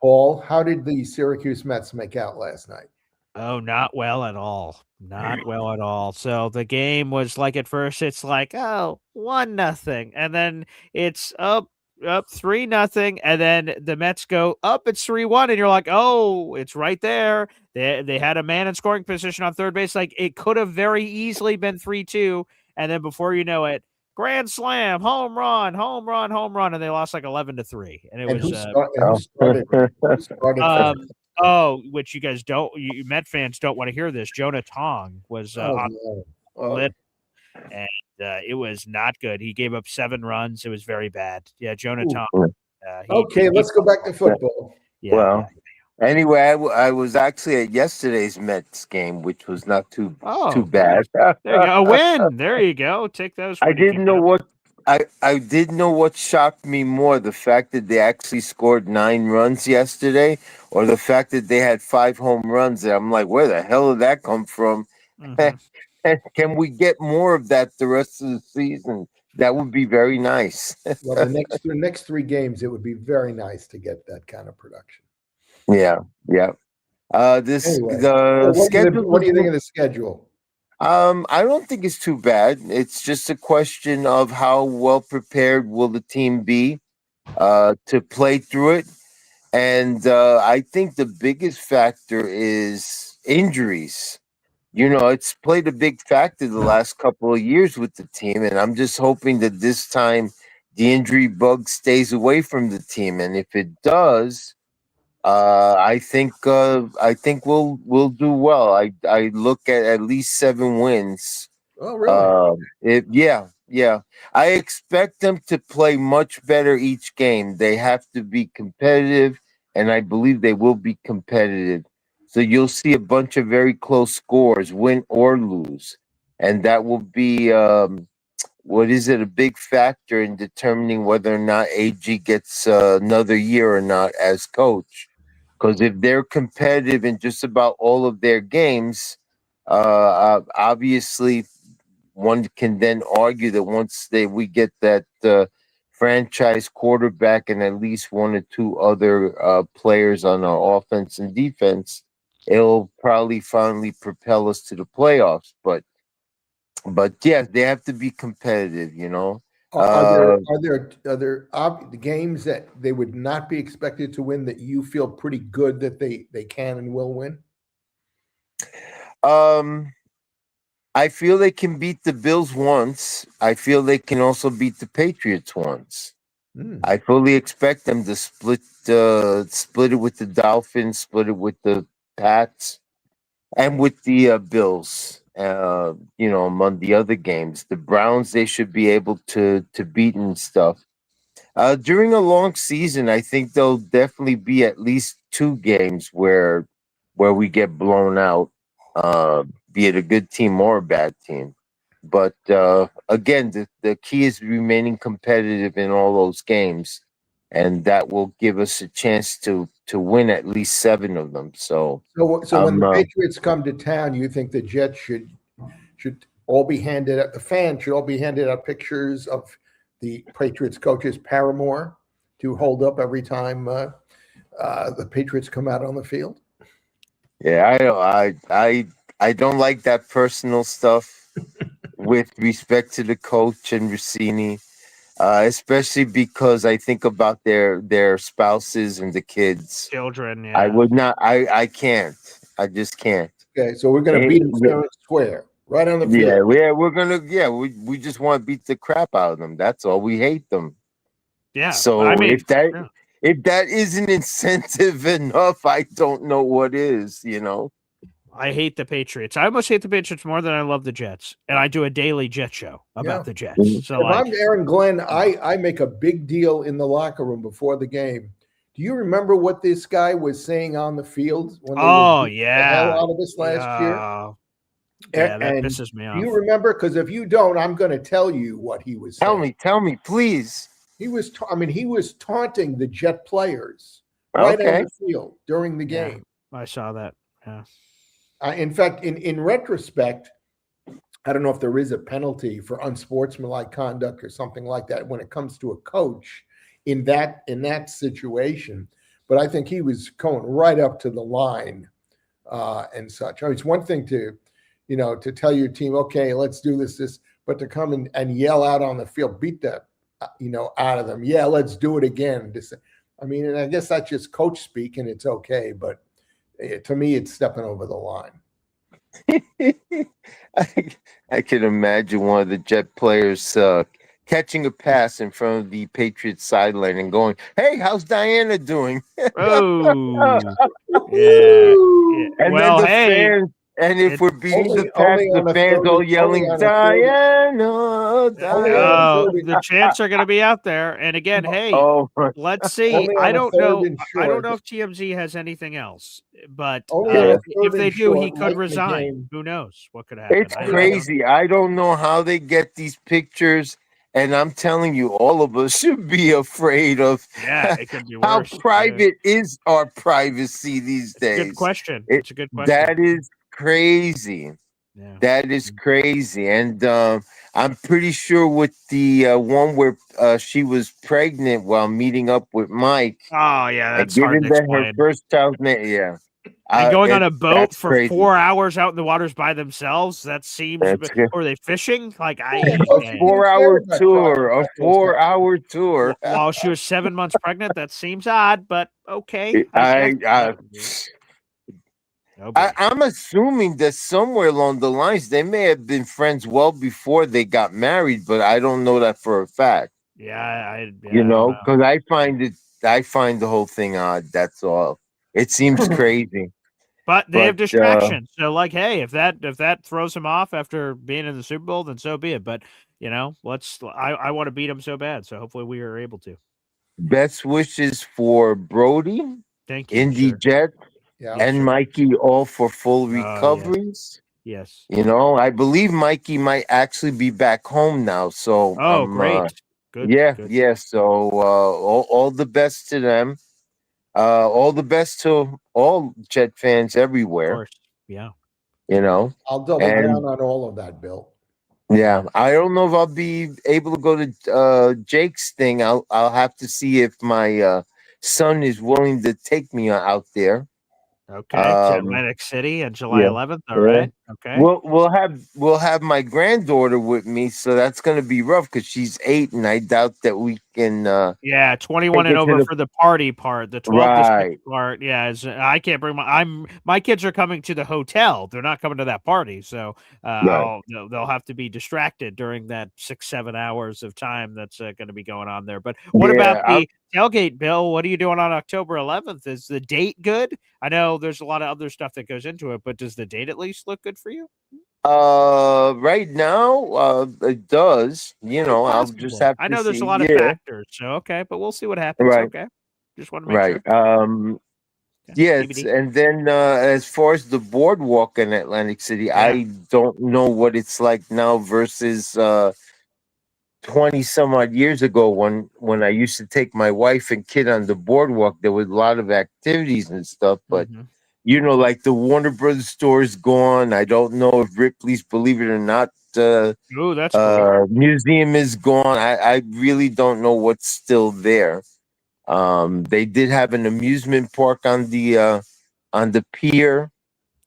Paul, how did the Syracuse Mets make out last night? Oh, not well at all. Not well at all. So the game was like at first it's like, 1-0. And then it's up 3-0. And then the Mets go up, it's 3-1. And you're like, oh, it's right there. They had a man in scoring position on third base. Like it could have very easily been 3-2. And then before you know it, grand slam, home run, and they lost like 11-3. And it was who started which you guys don't, you Met fans don't want to hear this. Jonah Tong was lit, and it was not good. He gave up 7 runs. It was very bad. Yeah, Jonah Tong. Let's go back to football. Anyway, I was actually at yesterday's Mets game, which was not too bad. There you go. A win. There you go. Take those. I didn't know what shocked me more, the fact that they actually scored 9 runs yesterday, or the fact that they had 5 home runs. And I'm like, where the hell did that come from? Mm-hmm. Can we get more of that the rest of the season? That would be very nice. Well, the next 3 games, it would be very nice to get that kind of production. Yeah. What do you think of the schedule? I don't think it's too bad. It's just a question of how well prepared will the team be to play through it. And I think the biggest factor is injuries. It's played a big factor the last couple of years with the team, and I'm just hoping that this time the injury bug stays away from the team. And if it does, I think we'll do well. I look at least 7 wins. Oh, really? Yeah. I expect them to play much better each game. They have to be competitive, and I believe they will be competitive. So you'll see a bunch of very close scores, win or lose, and that will be a big factor in determining whether or not AG gets another year or not as coach. Because if they're competitive in just about all of their games, obviously one can then argue that once we get that franchise quarterback and at least 1 or 2 other players on our offense and defense, it'll probably finally propel us to the playoffs. But yeah, they have to be competitive, Are there games that they would not be expected to win that you feel pretty good that they can and will win? I feel they can beat the Bills once. I feel they can also beat the Patriots once. I fully expect them to split it with the Dolphins, split it with the Pats, and with the Bills. Among the other games, the Browns, they should be able to beat and stuff. During a long season, I think there'll definitely be at least 2 games where we get blown out, be it a good team or a bad team. But again, the key is remaining competitive in all those games, and that will give us a chance to win at least 7 of them. So when the Patriots come to town, you think the Jets should all be handed out, the fans should all be handed out pictures of the Patriots coach's paramour to hold up every time the Patriots come out on the field? Yeah, I don't like that personal stuff. with respect to the coach and Rossini, especially because I think about their spouses and the kids. Children, I yeah. would not. I can't. I just can't. Okay, so we're going to beat them fair and square, right on the field. Yeah, we're gonna. Yeah, we just want to beat the crap out of them. That's all. We hate them. Yeah. So I mean, if that isn't incentive enough, I don't know what is. I hate the Patriots. I almost hate the Patriots more than I love the Jets. And I do a daily Jet show about the Jets. So if I'm Aaron Glenn, I make a big deal in the locker room before the game. Do you remember what this guy was saying on the field when they were the hell out of us last year? Yeah, that pisses me off. Do you remember? Because if you don't, I'm going to tell you what he was saying. Tell me, please. He was taunting the Jet players right on the field during the game. I saw that. Yeah. In fact, in retrospect, I don't know if there is a penalty for unsportsmanlike conduct or something like that when it comes to a coach in that situation, but I think he was going right up to the line and such. I mean, it's one thing to tell your team, okay, let's do this, but to come and yell out on the field, beat the out of them. Yeah, let's do it again. I mean, and I guess that's just coach speak, and it's okay, but to me, it's stepping over the line. I can imagine one of the Jet players catching a pass in front of the Patriots sideline and going, "Hey, how's Diana doing?" Oh, yeah. And well, then the hey, fans, and if we're beating the Pats, the fans all yelling, "Diana!" Oh, the chants are going to be out there. And again, hey, let's see. I don't know. I don't know if TMZ has anything else, but if they do, he could resign. Who knows what could happen? It's crazy. I don't know how they get these pictures. And I'm telling you, all of us should be afraid of it could be worse. How private is our privacy these days? Good question. It's a good question. That is crazy. Yeah. That is crazy. And I'm pretty sure with the one where she was pregnant while meeting up with Mike. Oh, yeah, that's hard to explain. Her first child's name, yeah. And going on a boat for crazy. 4 hours out in the waters by themselves, that seems... Or are they fishing? Like, a 4-hour tour. A 4-hour tour. While she was 7 months pregnant, that seems odd, but okay. I'm assuming that somewhere along the lines, they may have been friends well before they got married, but I don't know that for a fact. Yeah, because I find the whole thing odd. That's all. It seems crazy. But they have distractions. So, like, hey, if that throws him off after being in the Super Bowl, then so be it. But I want to beat him so bad. So hopefully we are able to. Best wishes for Brody. Thank you. Indy Jet. Yeah, and Mikey, all for full recoveries. Yes. I believe Mikey might actually be back home now. So great. Good. Yeah, good. yeah. So all the best to them. All the best to all Jet fans everywhere. Of course. Yeah. I'll double down on all of that, Bill. Yeah, I don't know if I'll be able to go to Jake's thing. I'll have to see if my son is willing to take me out there. Okay, to Atlantic City on July 11th. All right. Okay. We'll have my granddaughter with me, so that's going to be rough because she's 8, and I doubt that we can. 21 and over for the party part. The 12 to 6 part. Yeah, I can't bring my kids are coming to the hotel. They're not coming to that party, so they'll have to be distracted during that 6-7 hours of time that's going to be going on there. But what about the tailgate, Bill? What are you doing on October 11th? Is the date good? I know there's a lot of other stuff that goes into it, but does the date at least look good for you? Right now, it does. I'll just have to I know there's see. a lot of factors, so okay, but we'll see what happens. Right. Okay. Just want to make sure. Yes, and then as far as the boardwalk in Atlantic City, I don't know what it's like now versus 20 some odd years ago when I used to take my wife and kid on the boardwalk. There was a lot of activities and stuff, but like the Warner Brothers store is gone. I don't know if Ripley's, believe it or not, that's cool. museum is gone. I really don't know what's still there. They did have an amusement park on the pier.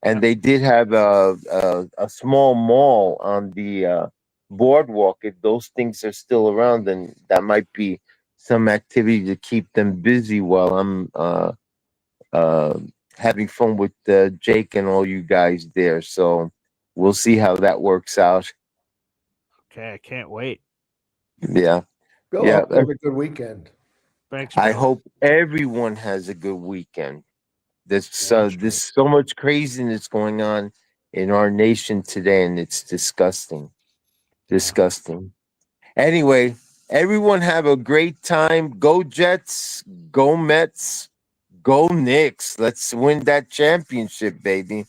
and they did have a small mall on the boardwalk. If those things are still around, then that might be some activity to keep them busy while I'm uh, having fun with Jake and all you guys there. So we'll see how that works out. Okay, I can't wait. Yeah. Bill, Yeah. hope you have a good weekend. Thanks, I Bill. hope everyone has a good weekend. That's There's so much craziness going on in our nation today, and it's disgusting. Disgusting. Anyway, everyone have a great time. Go Jets, go Mets, go Knicks. Let's win that championship, baby.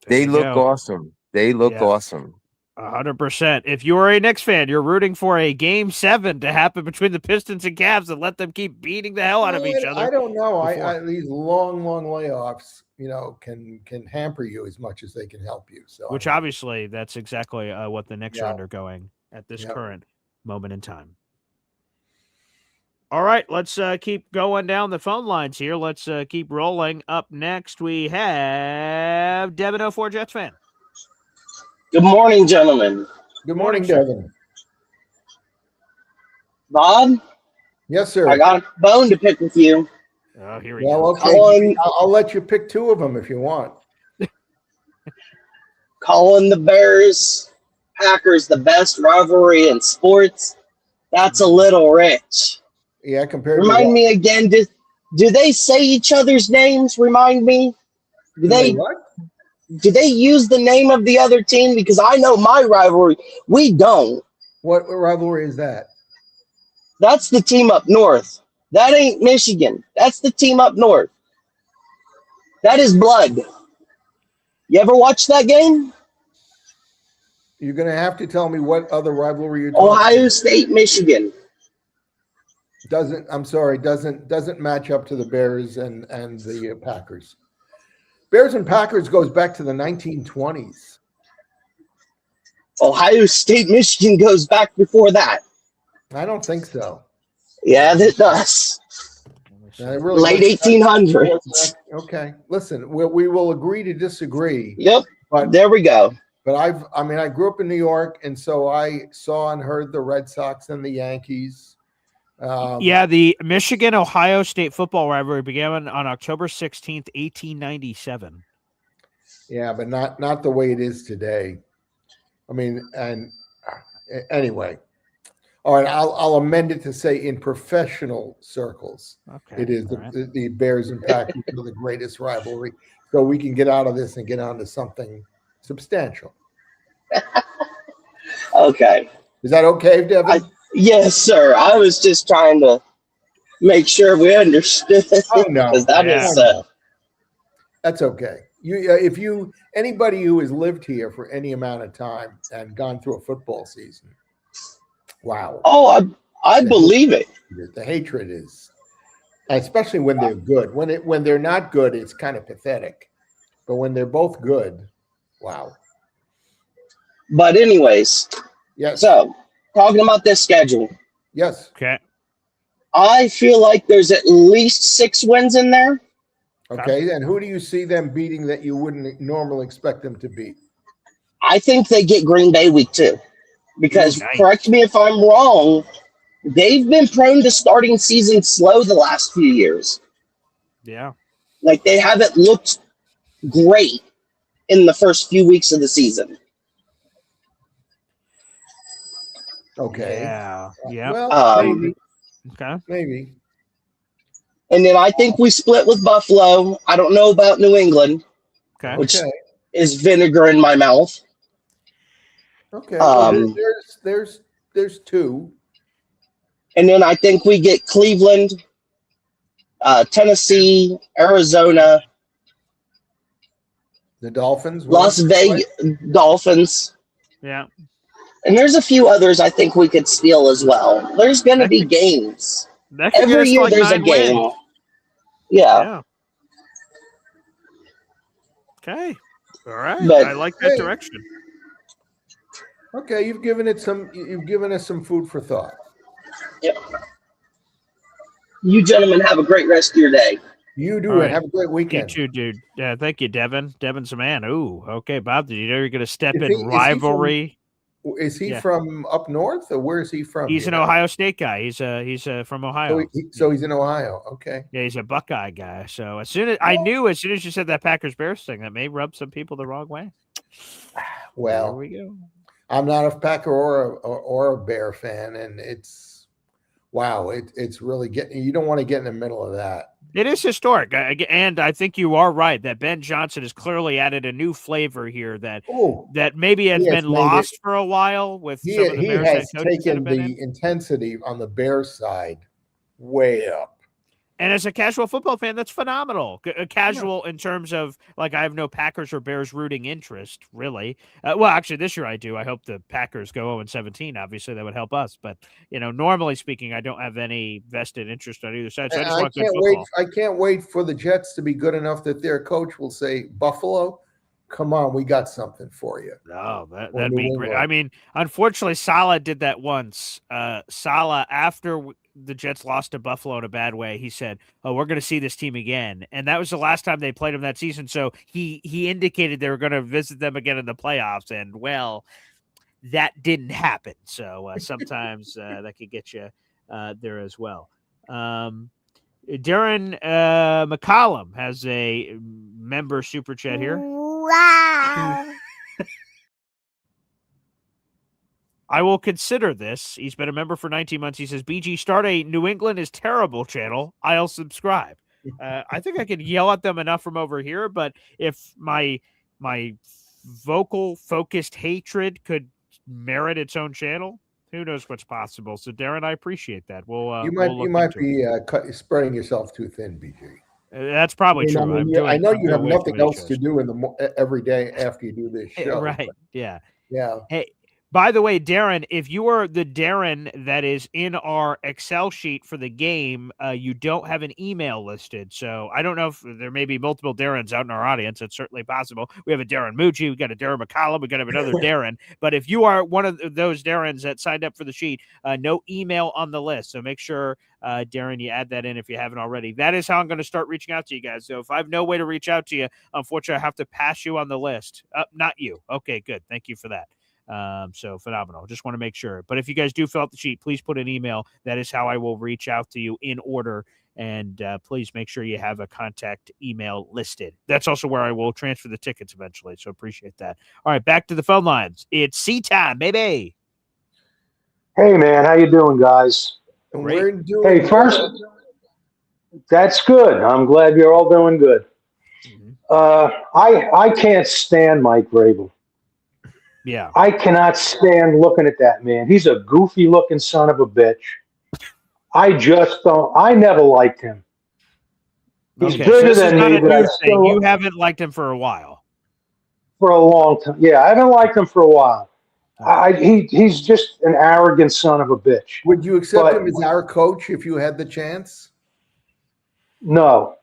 They you look go. awesome. They look Yeah. awesome. 100%. If you are a Knicks fan, you're rooting for a Game 7 to happen between the Pistons and Cavs and let them keep beating the hell out of each other. I don't know. before. These long layoffs, can hamper you as much as they can help you. So, Which obviously, that's exactly what the Knicks are Yeah. undergoing at this Yep. current moment in time. All right, let's keep going down the phone lines here. Let's keep rolling. Up next, we have Devin 04 Jets fan. Good morning, gentlemen. Good morning, sir. Devin. Bob, Yes, sir. I got a bone to pick with you. Oh, here we Well, go. okay. Colin, I'll let you pick two of them if you want. calling the Bears Packers the best rivalry in sports. That's a little rich. Yeah, compared to Remind what? me again. Do they say each other's names? Remind me. Do they what? do they use the name of the other team? Because I know my rivalry. We don't. What rivalry is that? That's the team up north. That ain't Michigan. That's the team up north. That is blood. You ever watch that game? You're going to have to tell me what other rivalry you're talking Ohio State, Michigan. Doesn't match up to the Bears and the Packers. Bears and Packers goes back to the 1920s. Ohio State, Michigan goes back before that. I don't think so. Yeah, it does. It really Late goes back- 1800s. Okay, listen, we will agree to disagree. Yep. But There we go. But I grew up in New York, and so I saw and heard the Red Sox and the Yankees. Yeah, the Michigan-Ohio State football rivalry began on October 16th, 1897. Yeah, but not the way it is today. I mean, and anyway, all right, I'll amend it to say in professional circles, Okay, it is right. the Bears and Packers are the greatest rivalry. So we can get out of this and get on to something substantial. Okay. Is that okay, Devin? Yes, sir. I was just trying to make sure we understood. Oh, no. Because that is That's okay. Anybody who has lived here for any amount of time and gone through a football season, wow. Oh, I believe it. The hatred is, especially when they're good. When they're not good, it's kind of pathetic. But when they're both good, wow. But anyways, Yes. so talking about this schedule, Yes. Okay. I feel like there's at least 6 wins in there. Okay. And who do you see them beating that you wouldn't normally expect them to beat? I think they get Green Bay week 2. Because, Nice. correct me if I'm wrong, they've been prone to starting season slow the last few years. Yeah. Like, they haven't looked great in the first few weeks of the season. Okay. Yeah. Yeah. Well, maybe. Okay. Maybe. And then I think we split with Buffalo. I don't know about New England, Okay. which Okay. is vinegar in my mouth. Okay. Well, there's 2. And then I think we get Cleveland, Tennessee, Arizona, The Dolphins. Las Vegas, Dolphins. Yeah. And there's a few others I think we could steal as well. There's going to be games. That could get Every us to year like there's a 9 game. wins. Yeah. Okay. All right. But- I like that Hey. direction. Okay, you've given us some food for thought. Yep. You gentlemen have a great rest of your day. You do. All right. Have a great You weekend. too, dude. Thank you, Devin. Devin's a man. Ooh, okay, Bob. Did you know you're going to step Is in he- rivalry? Is he Yeah. from up north, or where is he from? He's an Ohio State guy. He's from Ohio. So he's in Ohio. Okay. Yeah, he's a Buckeye guy. So as soon as you said that Packers Bears thing, that may rub some people the wrong way. Well, there we go. I'm not a Packer or a Bear fan, and it's really getting. You don't want to get in the middle of that. It is historic, and I think you are right that Ben Johnson has clearly added a new flavor here that maybe has been lost for a while with some of the Bears head coaches that have been in. Intensity on the Bears side way up. And as a casual football fan, that's phenomenal. Casual in terms of, like, I have no Packers or Bears rooting interest, really. Well, actually, this year I do. I hope the Packers go 0-17. Obviously, that would help us. But, normally speaking, I don't have any vested interest on either side. So I just want good football. I can't wait for the Jets to be good enough that their coach will say, Buffalo, come on, we got something for you. Oh, that'd be great. I mean, unfortunately, Saleh did that once. Saleh, after the Jets lost to Buffalo in a bad way, he said, "Oh, we're going to see this team again," and that was the last time they played him that season. So he indicated they were going to visit them again in the playoffs, and well, that didn't happen. So sometimes that could get you there as well. Darren McCollum has a member super chat here. Wow. I will consider this. He's been a member for 19 months. He says, BG, start a New England is terrible channel. I'll subscribe. I think I can yell at them enough from over here, but if my vocal focused hatred could merit its own channel, who knows what's possible. So Darren, I appreciate that. You might be spreading yourself too thin, BG. That's probably true. I know you have nothing else to do every day after you do this show. Right. Yeah. Yeah. Hey, by the way, Darren, if you are the Darren that is in our Excel sheet for the game, you don't have an email listed. So I don't know if there may be multiple Darrens out in our audience. It's certainly possible. We have a Darren Mucci. We got a Darren McCollum. We got to have another Darren. But if you are one of those Darrens that signed up for the sheet, no email on the list. So make sure, Darren, you add that in if you haven't already. That is how I'm going to start reaching out to you guys. So if I have no way to reach out to you, unfortunately, I have to pass you on the list. Not you. Okay, good. Thank you for that. So phenomenal. Just want to make sure. But if you guys do fill out the sheet, please put an email. That is how I will reach out to you in order. And please make sure you have a contact email listed. That's also where I will transfer the tickets eventually. So appreciate that. All right, back to the phone lines. It's C time, baby. Hey, man. How you doing, guys? We're doing first, that's good. I'm glad you're all doing good. I can't stand Mike Vrabel. Yeah. I cannot stand looking at that man. He's a goofy looking son of a bitch. I never liked him. He's bigger than me, but you haven't liked him for a while. For a long time. Yeah, I haven't liked him for a while. He's just an arrogant son of a bitch. Would you accept him as our coach if you had the chance? No.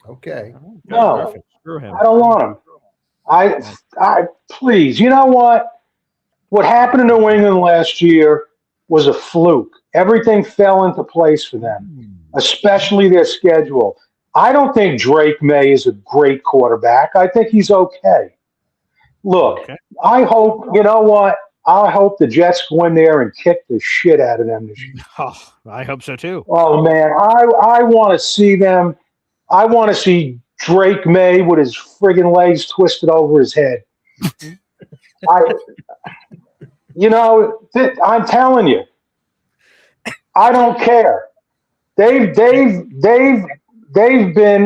Okay. No. Screw him. I don't want him. I please, you know what? What happened in New England last year was a fluke. Everything fell into place for them, especially their schedule. I don't think Drake May is a great quarterback. I think he's okay. Look, I hope, you know what? I hope the Jets go in there and kick the shit out of them this year. Oh, I hope so too. Oh, man, I want to see them. I want to see Drake May with his friggin' legs twisted over his head. I'm telling you, I don't care. They've been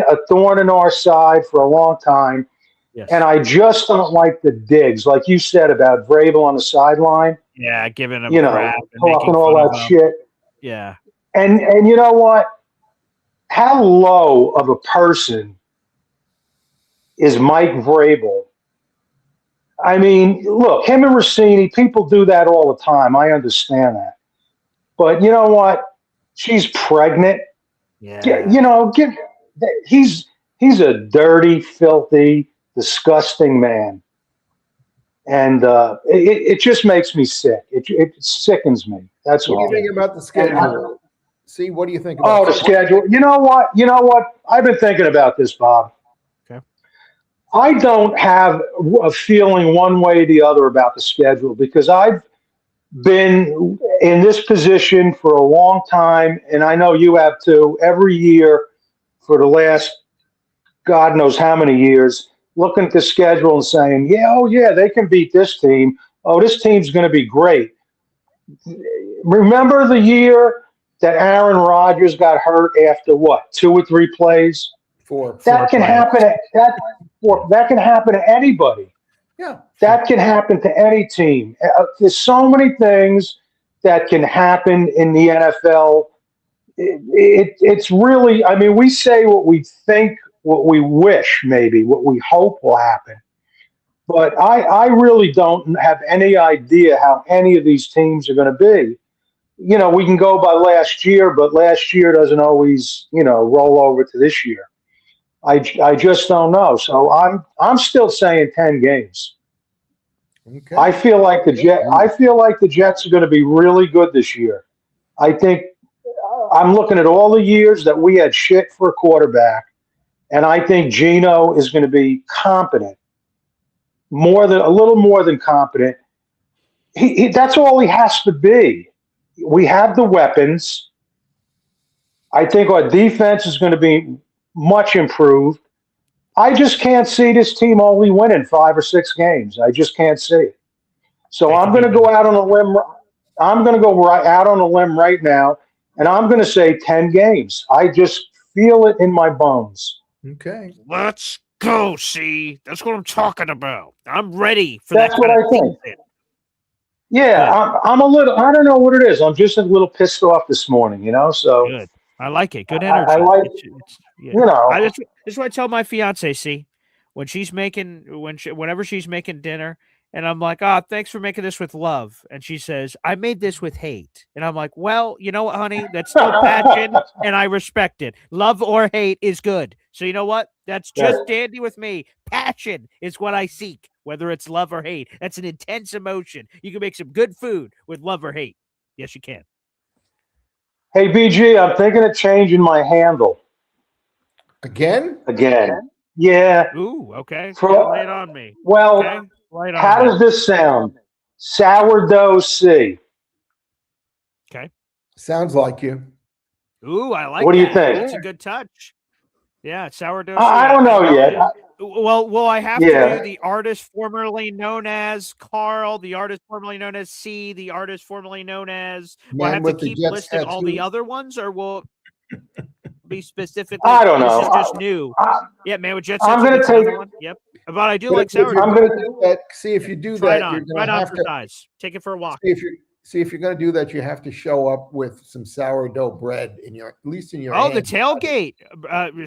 a thorn in our side for a long time, and I just don't like the digs, like you said about Vrabel on the sideline. Yeah, giving him crap, talking all that shit. Yeah, and you know what? How low of a person is Mike Vrabel? I mean, look, him and Rossini, people do that all the time. I understand that. But you know what? She's pregnant. Yeah. He's a dirty, filthy, disgusting man. And it just makes me sick. It sickens me. That's all. What do you think about the schedule? See, what do you think about the schedule? You know what? I've been thinking about this, Bob. Okay. I don't have a feeling one way or the other about the schedule because I've been in this position for a long time, and I know you have too. Every year for the last God knows how many years, looking at the schedule and saying, "Yeah, oh yeah, they can beat this team. Oh, this team's going to be great." Remember the year that Aaron Rodgers got hurt after what, 2 or 3 plays? That can happen. That can happen to anybody. Yeah, that can happen to any team. There's so many things that can happen in the NFL. It's really, I mean, we say what we think, what we wish, maybe what we hope will happen. But I really don't have any idea how any of these teams are going to be. You know, we can go by last year, but last year doesn't always, roll over to this year. I just don't know. So I'm still saying 10 games. Okay. I feel like the Jets are going to be really good this year. I think I'm looking at all the years that we had shit for a quarterback, and I think Geno is going to be competent, a little more than competent. That's all he has to be. We have the weapons. I think our defense is going to be much improved. I just can't see this team only winning 5 or 6 games. I just can't see it. So I'm going to go out on a limb. I'm going to go out on a limb right now, and I'm going to say 10 games. I just feel it in my bones. Okay. Let's go, see? That's what I'm talking about. I'm ready for That's that what kind I of think. season. Yeah, I'm a little, I don't know what it is. I'm just a little pissed off this morning, so. Good. I like it. Good energy. I like, This is what I tell my fiance, see? When she's making, whenever she's making dinner, and I'm like, thanks for making this with love. And she says, I made this with hate. And I'm like, well, you know what, honey? That's still passion, and I respect it. Love or hate is good. So you know what? That's just dandy with me. Passion is what I seek, whether it's love or hate. That's an intense emotion. You can make some good food with love or hate. Yes, you can. Hey, BG, I'm thinking of changing my handle. Again? Yeah. Ooh, okay. Lay it on me. Well, okay? How does this sound? Sourdough C. Okay. Sounds like you. Ooh, I like What do you that. think? That's a good touch. Yeah, sourdough. I don't know yet. Well, will I have to do the artist formerly known as Carl, the artist formerly known as C, the artist formerly known as? Will I have to keep listing all the other ones, or will it be specifically? I don't know. This is just new. Yeah, man with jet I'm tattoo. going to take. One. Yep. But I do like sourdough. I'm going to do that. See, if you do that, you're going to have to size. Take it for a walk. See, if you're going to do that, you have to show up with some sourdough bread in at least in your. Oh, the tailgate.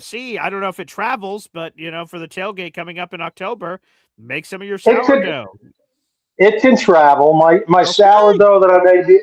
See, I don't know if it travels, but for the tailgate coming up in October, make some of your sourdough. It can travel. My sourdough that I made.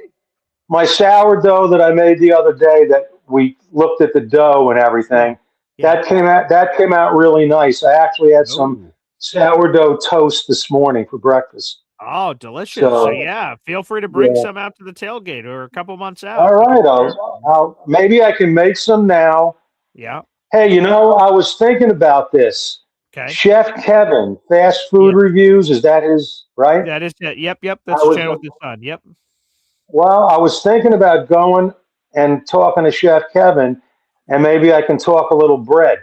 My sourdough that I made the other day, that we looked at the dough and everything. Yeah. That came out really nice. I actually had some sourdough toast this morning for breakfast. Oh, delicious. So yeah, feel free to bring some out to the tailgate or a couple months out. All right. I'll maybe I can make some now. Yeah. Hey, I was thinking about this. Okay. Chef Kevin, fast food reviews. Is that his, right? That is it. Yep. That's the channel with his son. Yep. Well, I was thinking about going and talking to Chef Kevin, and maybe I can talk a little bread.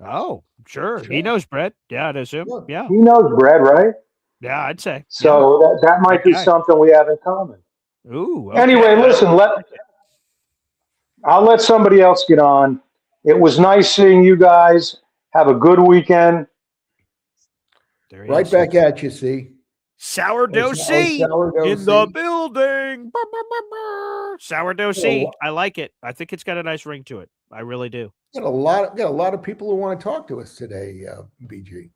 Oh, sure. He knows bread. Yeah, I'd assume. Yeah. He knows bread, right? Yeah, I'd say. So that might be something we have in common. Ooh. Okay. Anyway, listen, I'll let somebody else get on. It was nice seeing you guys. Have a good weekend. Right back at you, see. Sourdough C in the building. Sourdough C. I like it. I think it's got a nice ring to it. I really do. Got a lot of people who want to talk to us today, BG.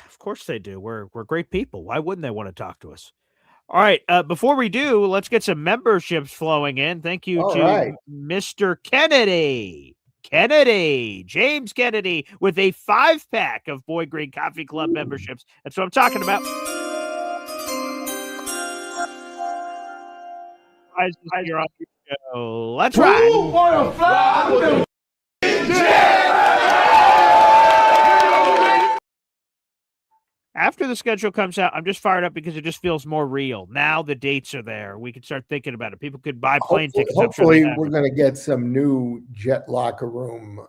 Of course they do. We're great people. Why wouldn't they want to talk to us? All right. Before we do, let's get some memberships flowing in. Thank you to Mr. Kennedy. James Kennedy, with a 5-pack of Boy Green Coffee Club memberships. That's what I'm talking about. Prizes here on the show. Let's ride. After the schedule comes out, I'm just fired up because it just feels more real. Now the dates are there. We can start thinking about it. People could buy plane tickets. Hopefully, we're going to get some new Jet locker room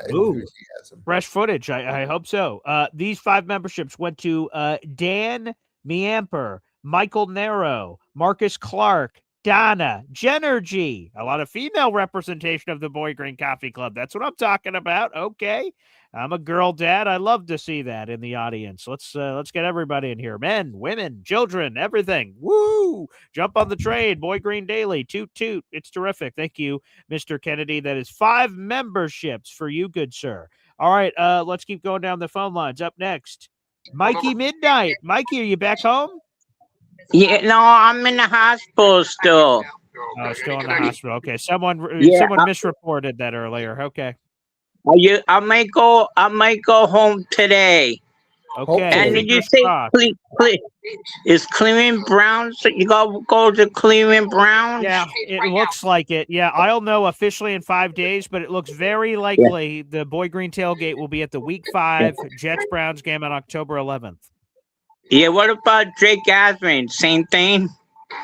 enthusiasm. Fresh footage. I hope so. These 5 memberships went to Dan Meamper, Michael Nero, Marcus Clark, Donna, Genergy. A lot of female representation of the Boy Green Coffee Club. That's what I'm talking about. Okay. I'm a girl dad. I love to see that in the audience. Let's get everybody in here. Men, women, children, everything. Woo! Jump on the train. Boy Green Daily. Toot toot. It's terrific. Thank you, Mr. Kennedy. That is 5 memberships for you, good sir. All right, let's keep going down the phone lines. Up next, Mikey Midnight. Mikey, are you back home? Yeah, no, I'm in the hospital still. Oh, still in the hospital. Okay, someone misreported that earlier. Okay. I might go home today. Okay. And did you say is Cleveland Browns? You go to Cleveland Browns? Yeah, it looks like it. Yeah, I'll know officially in 5 days, but it looks very likely the Boy Green tailgate will be at the Week 5 Jets-Browns game on October 11th. Yeah, what about Jake Asman? Same thing?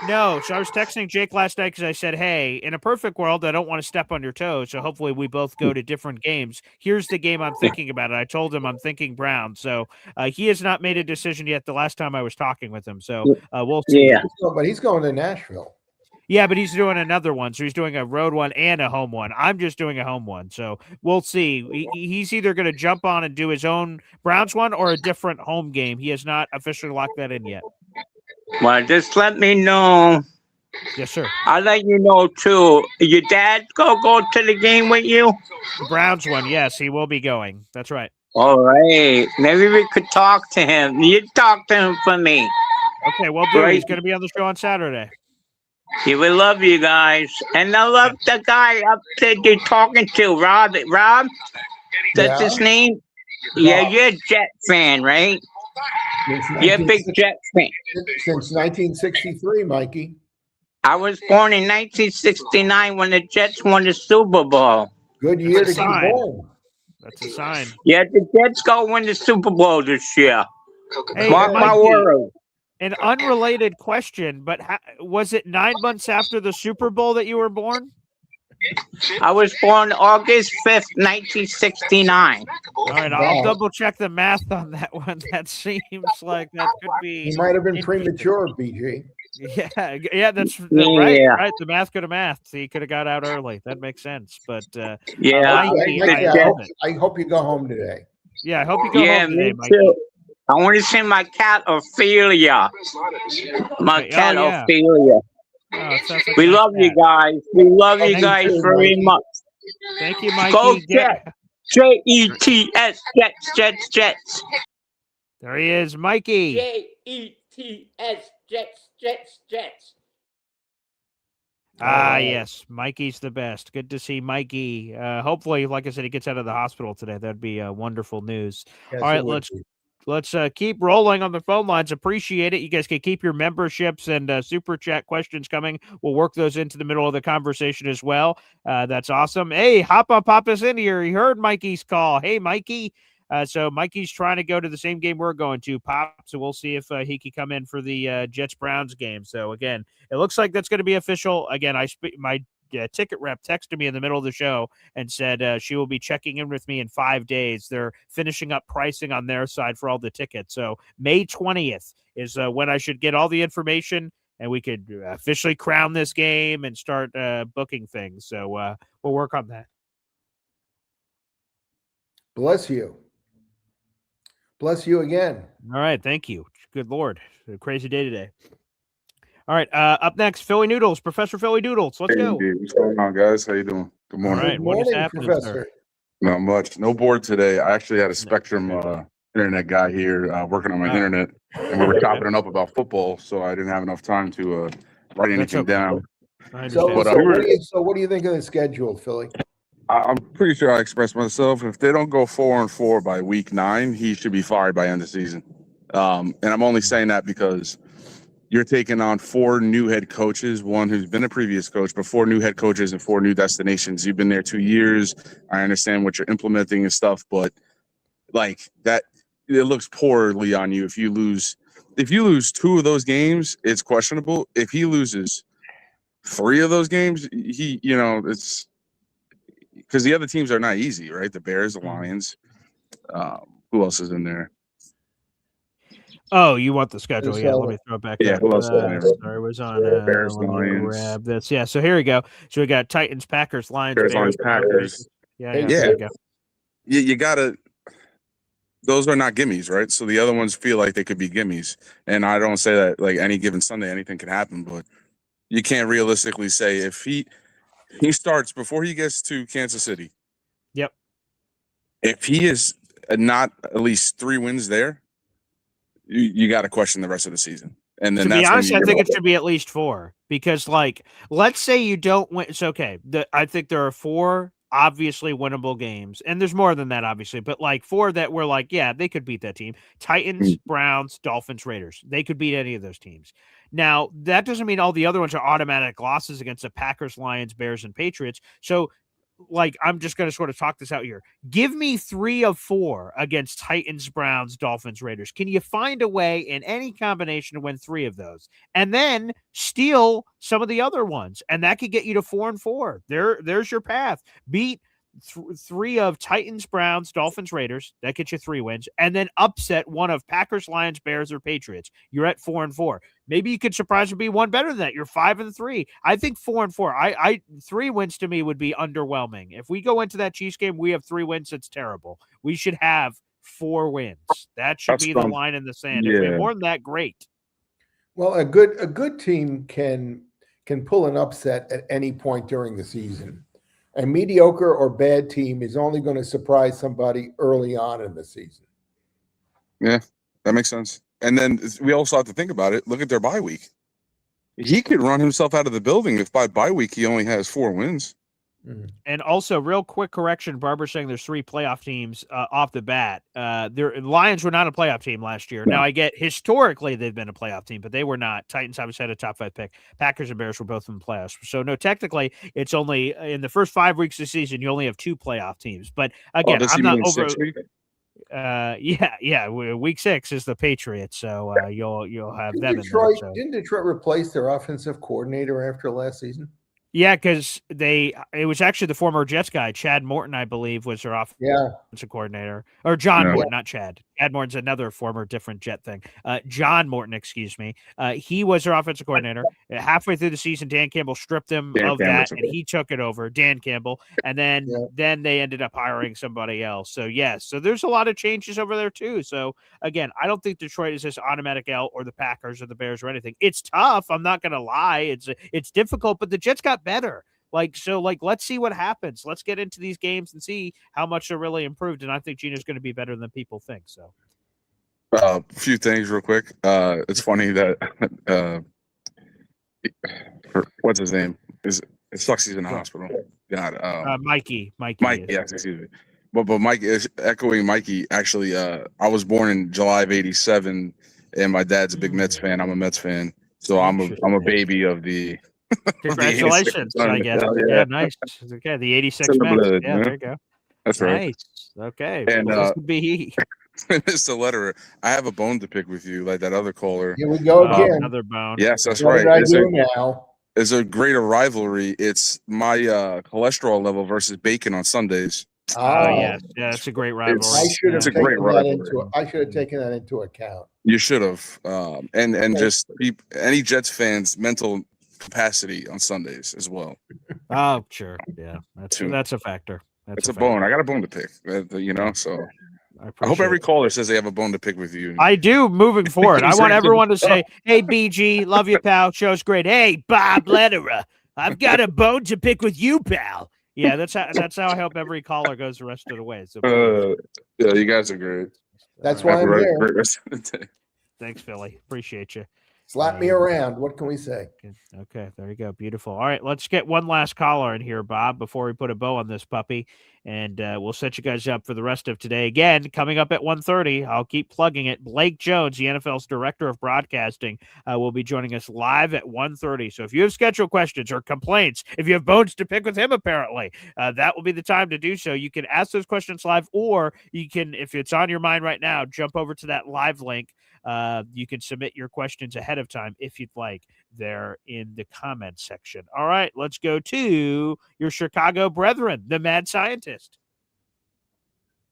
No, so I was texting Jake last night because I said, hey, in a perfect world, I don't want to step on your toes, so hopefully we both go to different games. Here's the game I'm thinking about. And I told him I'm thinking Browns. So he has not made a decision yet the last time I was talking with him. So we'll see. Yeah. But he's going to Nashville. Yeah, but he's doing another one. So he's doing a road one and a home one. I'm just doing a home one. So we'll see. He's either going to jump on and do his own Browns one or a different home game. He has not officially locked that in yet. Well, just let me know. Yes, sir. I'll let you know, too. Your dad go to the game with you? The Browns one, yes, he will be going. That's right. All right. Maybe we could talk to him. You talk to him for me. Okay, well, do. He's going to be on the show on Saturday. He will love you guys. And I love the guy up there you're talking to, Rob. Rob? That's his name? Yeah, you're a Jet fan, right? You're a big Jet fan. Since 1963, Mikey. I was born in 1969 when the Jets won the Super Bowl. Good year to be born. That's a sign. Yeah, the Jets go win the Super Bowl this year. Hey, mark my word. An unrelated question, but was it 9 months after the Super Bowl that you were born? I was born August 5th, 1969. All right, I'll double check the math on that one. That seems like that could be. He might have been premature, BG. Yeah, that's right. Right, the math could have mathed. He could have got out early. That makes sense. But I hope you go home today. Yeah, I hope you go home today, Mikey. Too. I want to see my cat Ophelia. Ophelia. Oh, like we love you guys. We love you guys very much. Thank you, Mikey. Go Jets. Jets. Jets. Jets. There he is, Mikey. Jets. Jets. Yes. Mikey's the best. Good to see Mikey. Hopefully, like I said, he gets out of the hospital today. That'd be wonderful news. Yes, all right, let's keep rolling on the phone lines. Appreciate it. You guys can keep your memberships and super chat questions coming. We'll work those into the middle of the conversation as well. That's awesome. Hey, pop us in here. You heard Mikey's call. Hey, Mikey. So Mikey's trying to go to the same game we're going to, Pop. So we'll see if he can come in for the Jets-Browns game. So, again, it looks like that's going to be official. Again, my ticket rep texted me in the middle of the show and said she will be checking in with me in 5 days. They're finishing up pricing on their side for all the tickets. So May 20th is when I should get all the information and we could officially crown this game and start booking things. So we'll work on that. Bless you. Bless you again. All right. Thank you. Good Lord. A crazy day today. All right. Up next, Philly Noodles, Professor Philly Doodles. Let's go. What's going on, guys? How you doing? Good morning. All right. What is happening, Professor? Not much. No board today. I actually had a Spectrum internet guy here working on my internet, and we were chopping it up about football, so I didn't have enough time to write anything down. So what do you think of the schedule, Philly? I'm pretty sure I expressed myself. If they don't go 4-4 by week 9, he should be fired by end of season. And I'm only saying that because you're taking on 4 new head coaches, one who's been a previous coach, but 4 new head coaches and 4 new destinations. You've been there 2 years. I understand what you're implementing and stuff, but like that, it looks poorly on you if you lose. If you lose 2 of those games, it's questionable. If he loses 3 of those games, it's because the other teams are not easy, right? The Bears, the Lions. Who else is in there? Oh, you want the schedule? Yeah, let me throw it back up. Who else is in there? Sorry, it was on. Bears, Let me Lions. grab this. Yeah, so here we go. So we got Titans, Packers, Lions, Bears, Lions, Packers. Yeah. There you go. You gotta. Those are not gimmies, right? So the other ones feel like they could be gimmies, and I don't say that like any given Sunday anything can happen, but you can't realistically say if he starts before he gets to Kansas City. Yep. If he is not at least 3 wins there, you got to question the rest of the season. And then to be honest, I think it should be at least 4 because, like, let's say you don't win. It's okay. I think there are 4 obviously winnable games, and there's more than that, obviously, but like 4 that were like, yeah, they could beat that team. Titans, Browns, Dolphins, Raiders. They could beat any of those teams. Now, that doesn't mean all the other ones are automatic losses against the Packers, Lions, Bears, and Patriots. So, like, I'm just going to sort of talk this out here. Give me 3 of 4 against Titans, Browns, Dolphins, Raiders. Can you find a way in any combination to win 3 of those and then steal some of the other ones? And that could get you to 4-4. There's your path. Beat 3 of Titans, Browns, Dolphins, Raiders. That gets you 3 wins. And then upset one of Packers, Lions, Bears, or Patriots. You're at 4-4. Maybe you could surprise and be one better than that. You're 5-3. I think 4-4. I 3 wins to me would be underwhelming. If we go into that Chiefs game, we have 3 wins. It's terrible. We should have 4 wins. That should be the line in the sand. If we have more than that, great. Well, a good team can pull an upset at any point during the season. A mediocre or bad team is only going to surprise somebody early on in the season. Yeah, that makes sense. And then we also have to think about it. Look at their bye week. He could run himself out of the building if by bye week he only has 4 wins. And also, real quick correction, Barbara's saying there's 3 playoff teams off the bat. The Lions were not a playoff team last year. No. Now, I get historically they've been a playoff team, but they were not. Titans obviously had a top 5 pick. Packers and Bears were both in the playoffs. So, no, technically, it's only in the first 5 weeks of the season, you only have 2 playoff teams. But again, I'm not over. Week 6 is the Patriots, so you'll have them in there. So. Didn't Detroit replace their offensive coordinator after last season? Yeah, because it was actually the former Jets guy, Chad Morton, I believe, was their offensive coordinator. Or John Morton, not Chad. Chad Morton's another former different Jet thing. John Morton, excuse me. He was their offensive coordinator. Halfway through the season, Dan Campbell stripped him of that, and he took it over, Dan Campbell. And then they ended up hiring somebody else. So, yes. So there's a lot of changes over there, too. So, again, I don't think Detroit is this automatic out or the Packers or the Bears or anything. It's tough. I'm not going to lie. It's difficult, but the Jets got better. Let's see what happens. Let's get into these games and see how much they're really improved. And I think Gino's going to be better than people think. So, a few things real quick. It's funny that what's his name? It sucks he's in the hospital. God, Mikey. Yes, excuse me. But Mike is echoing Mikey. Actually, I was born in July of '87, and my dad's a big Mets fan. I'm a Mets fan, so I'm a baby of the. Congratulations, I guess. Yeah, nice. Okay, the 86 Mets. Blood, yeah, there you go. That's nice. Right. Okay. And this could be he. Mr. Lederer, I have a bone to pick with you, like that other caller. Here we go again. Another bone. Yes, that's what right. Did I do now? It's a greater rivalry. It's my cholesterol level versus bacon on Sundays. Yeah, that's a great rivalry. I should have taken that into account. You should have, and just any Jets fans' mental capacity on Sundays as well. Oh, sure, yeah, that's a factor. It's a bone. I got a bone to pick, so. I hope every caller says they have a bone to pick with you. I do. Moving forward, I want everyone to say, "Hey, BG, love you, pal. Show's great. Hey, Bob Lederer, I've got a bone to pick with you, pal." Yeah, that's how I hope every caller goes the rest of the way. So, yeah, you guys are great. That's why I'm here. Great rest of the day. Thanks, Philly. Appreciate you. Slap me around. What can we say? Okay, there you go. Beautiful. All right, let's get one last caller in here, Bob, before we put a bow on this puppy. And we'll set you guys up for the rest of today. Again, coming up at 1:30, I'll keep plugging it. Blake Jones, the NFL's Director of Broadcasting, will be joining us live at 1:30. So if you have schedule questions or complaints, if you have bones to pick with him, apparently, that will be the time to do so. You can ask those questions live, or you can, if it's on your mind right now, jump over to that live link. You can submit your questions ahead of time if you'd like there in the comments section. All right, let's go to your Chicago brethren, the mad scientist.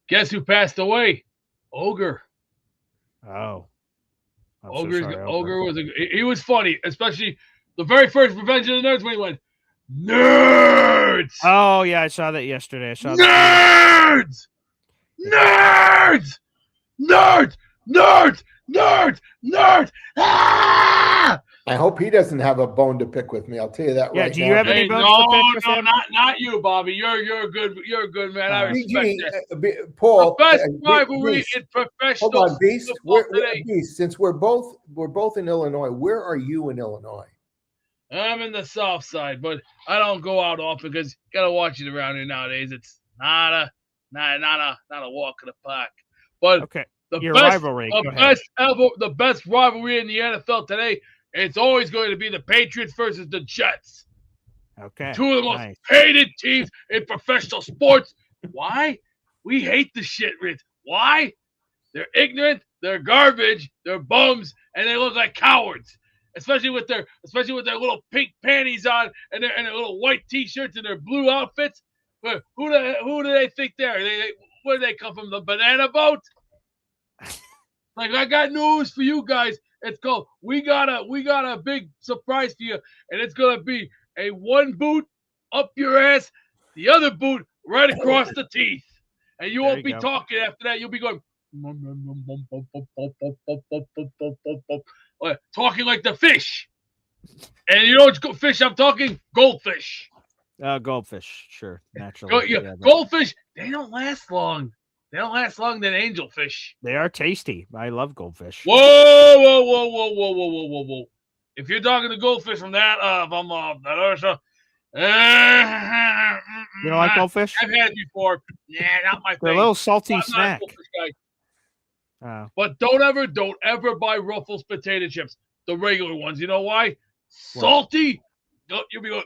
Guess who passed away? Ogre. Oh. Ogre was he was funny, especially the very first Revenge of the Nerds when he went, nerds! Oh, yeah, I saw that yesterday. I saw nerds! Nerds! Nerds! Nerds! Nerds! Nerds! Ah! I hope he doesn't have a bone to pick with me. I'll tell you that right now. Do you have any bones to pick with him? Not you, Bobby. You're a good man. I respect that. Paul, the best rivalry in professional hold on, Beast. football today. Beast, since we're both in Illinois, where are you in Illinois? I'm in the South Side, but I don't go out often because you gotta watch it around here nowadays. It's not a walk in the park. But okay. The best rivalry in the NFL today, it's always going to be the Patriots versus the Jets. Okay. Two of the most hated teams in professional sports. Why? We hate the shit, Rich. Why? They're ignorant, they're garbage, they're bums, and they look like cowards. Especially with their little pink panties on and their little white t-shirts and their blue outfits. But who do they think they are? Where do they come from? The banana boat? Like, I got news for you guys. It's called we got a big surprise for you, and it's gonna be a one boot up your ass, the other boot right across the teeth, and you won't be talking after that. You'll be going talking like the fish, and you know which fish I'm talking? Goldfish. Goldfish, sure, naturally. Goldfish. They don't last long. They don't last long than angelfish. They are tasty. I love goldfish. Whoa. If you're talking to goldfish from that other show, you don't like goldfish? I've had it before. Yeah, not my thing. They're a little salty snack. But don't ever buy Ruffles potato chips, the regular ones. You know why? Salty. You'll be going.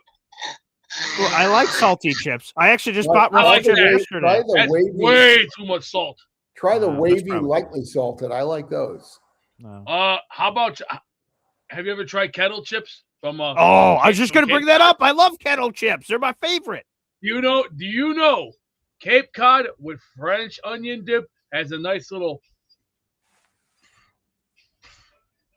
Well, I like salty chips. I actually just bought Ruffles chips yesterday. That's way too much salt. Try the wavy, lightly salted. I like those. How about? Have you ever tried kettle chips from? I was just going to bring that up. I love kettle chips. They're my favorite. Do you know Cape Cod with French onion dip has a nice little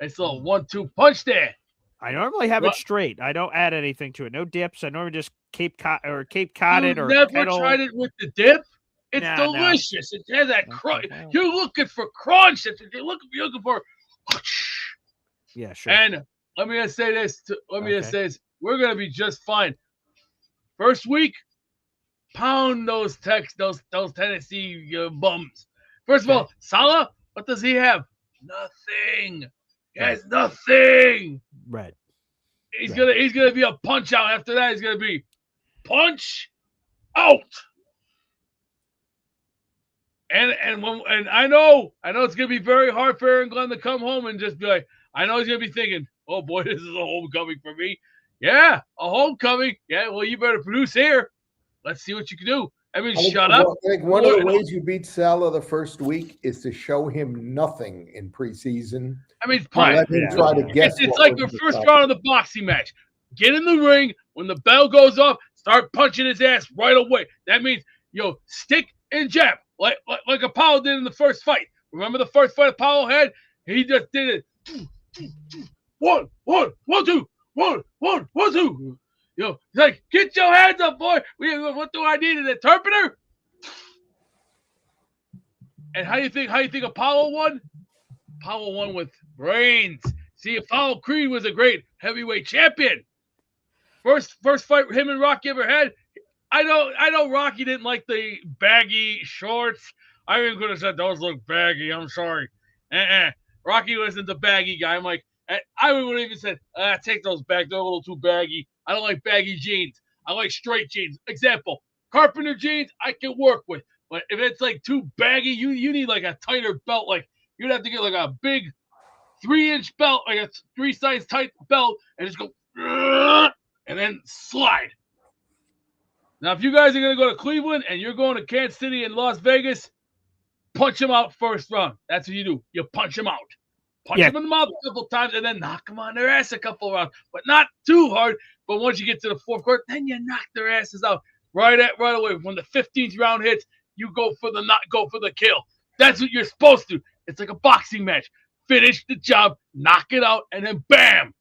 1-2 punch there. I normally have it straight. I don't add anything to it. No dips. I normally just Cape Cod it or never kettle. Tried it with the dip? It's delicious. It has that crunch. Well. You're looking for crunch. That's what you're looking for. Yeah, sure. And let me just say this. We're gonna be just fine. First week, pound those Tennessee bums. First of all, Salah, what does he have? Nothing. He has nothing. Right. He's gonna be a punch out. After that, he's gonna be punch out. And I know it's gonna be very hard for Aaron Glenn to come home and just be like, I know he's gonna be thinking, oh boy, this is a homecoming for me. Yeah, a homecoming. Yeah, well, you better produce here. Let's see what you can do. I mean, shut up. I think one of the ways you beat Salah the first week is to show him nothing in preseason. I mean, let him try to guess. It's like your first round of the boxing match. Get in the ring. When the bell goes off, start punching his ass right away. That means, stick and jab, like Apollo did in the first fight. Remember the first fight Apollo had? He just did it. 1, 1, 1, 2, 1, 1, 1, 2. He's like, get your hands up, boy. What do I need? An interpreter? And how do you think Apollo won? Apollo won with brains. See, Apollo Creed was a great heavyweight champion. First fight him and Rocky ever had. I know Rocky didn't like the baggy shorts. I even could have said those look baggy. I'm sorry. Rocky wasn't the baggy guy. I'm like, I would have even said, take those back. They're a little too baggy. I don't like baggy jeans. I like straight jeans. Example, carpenter jeans, I can work with. But if it's like too baggy, you need like a tighter belt. Like you'd have to get like a big 3-inch belt, like a 3-size tight belt, and just go and then slide. Now, if you guys are gonna go to Cleveland and you're going to Kansas City and Las Vegas, punch them out first round. That's what you do. You punch them out. Punch them in the mouth a couple times and then knock them on their ass a couple rounds, but not too hard. But once you get to the fourth quarter, then you knock their asses out right away. When the 15th round hits, you go for the kill. That's what you're supposed to. It's like a boxing match. Finish the job, knock it out, and then bam,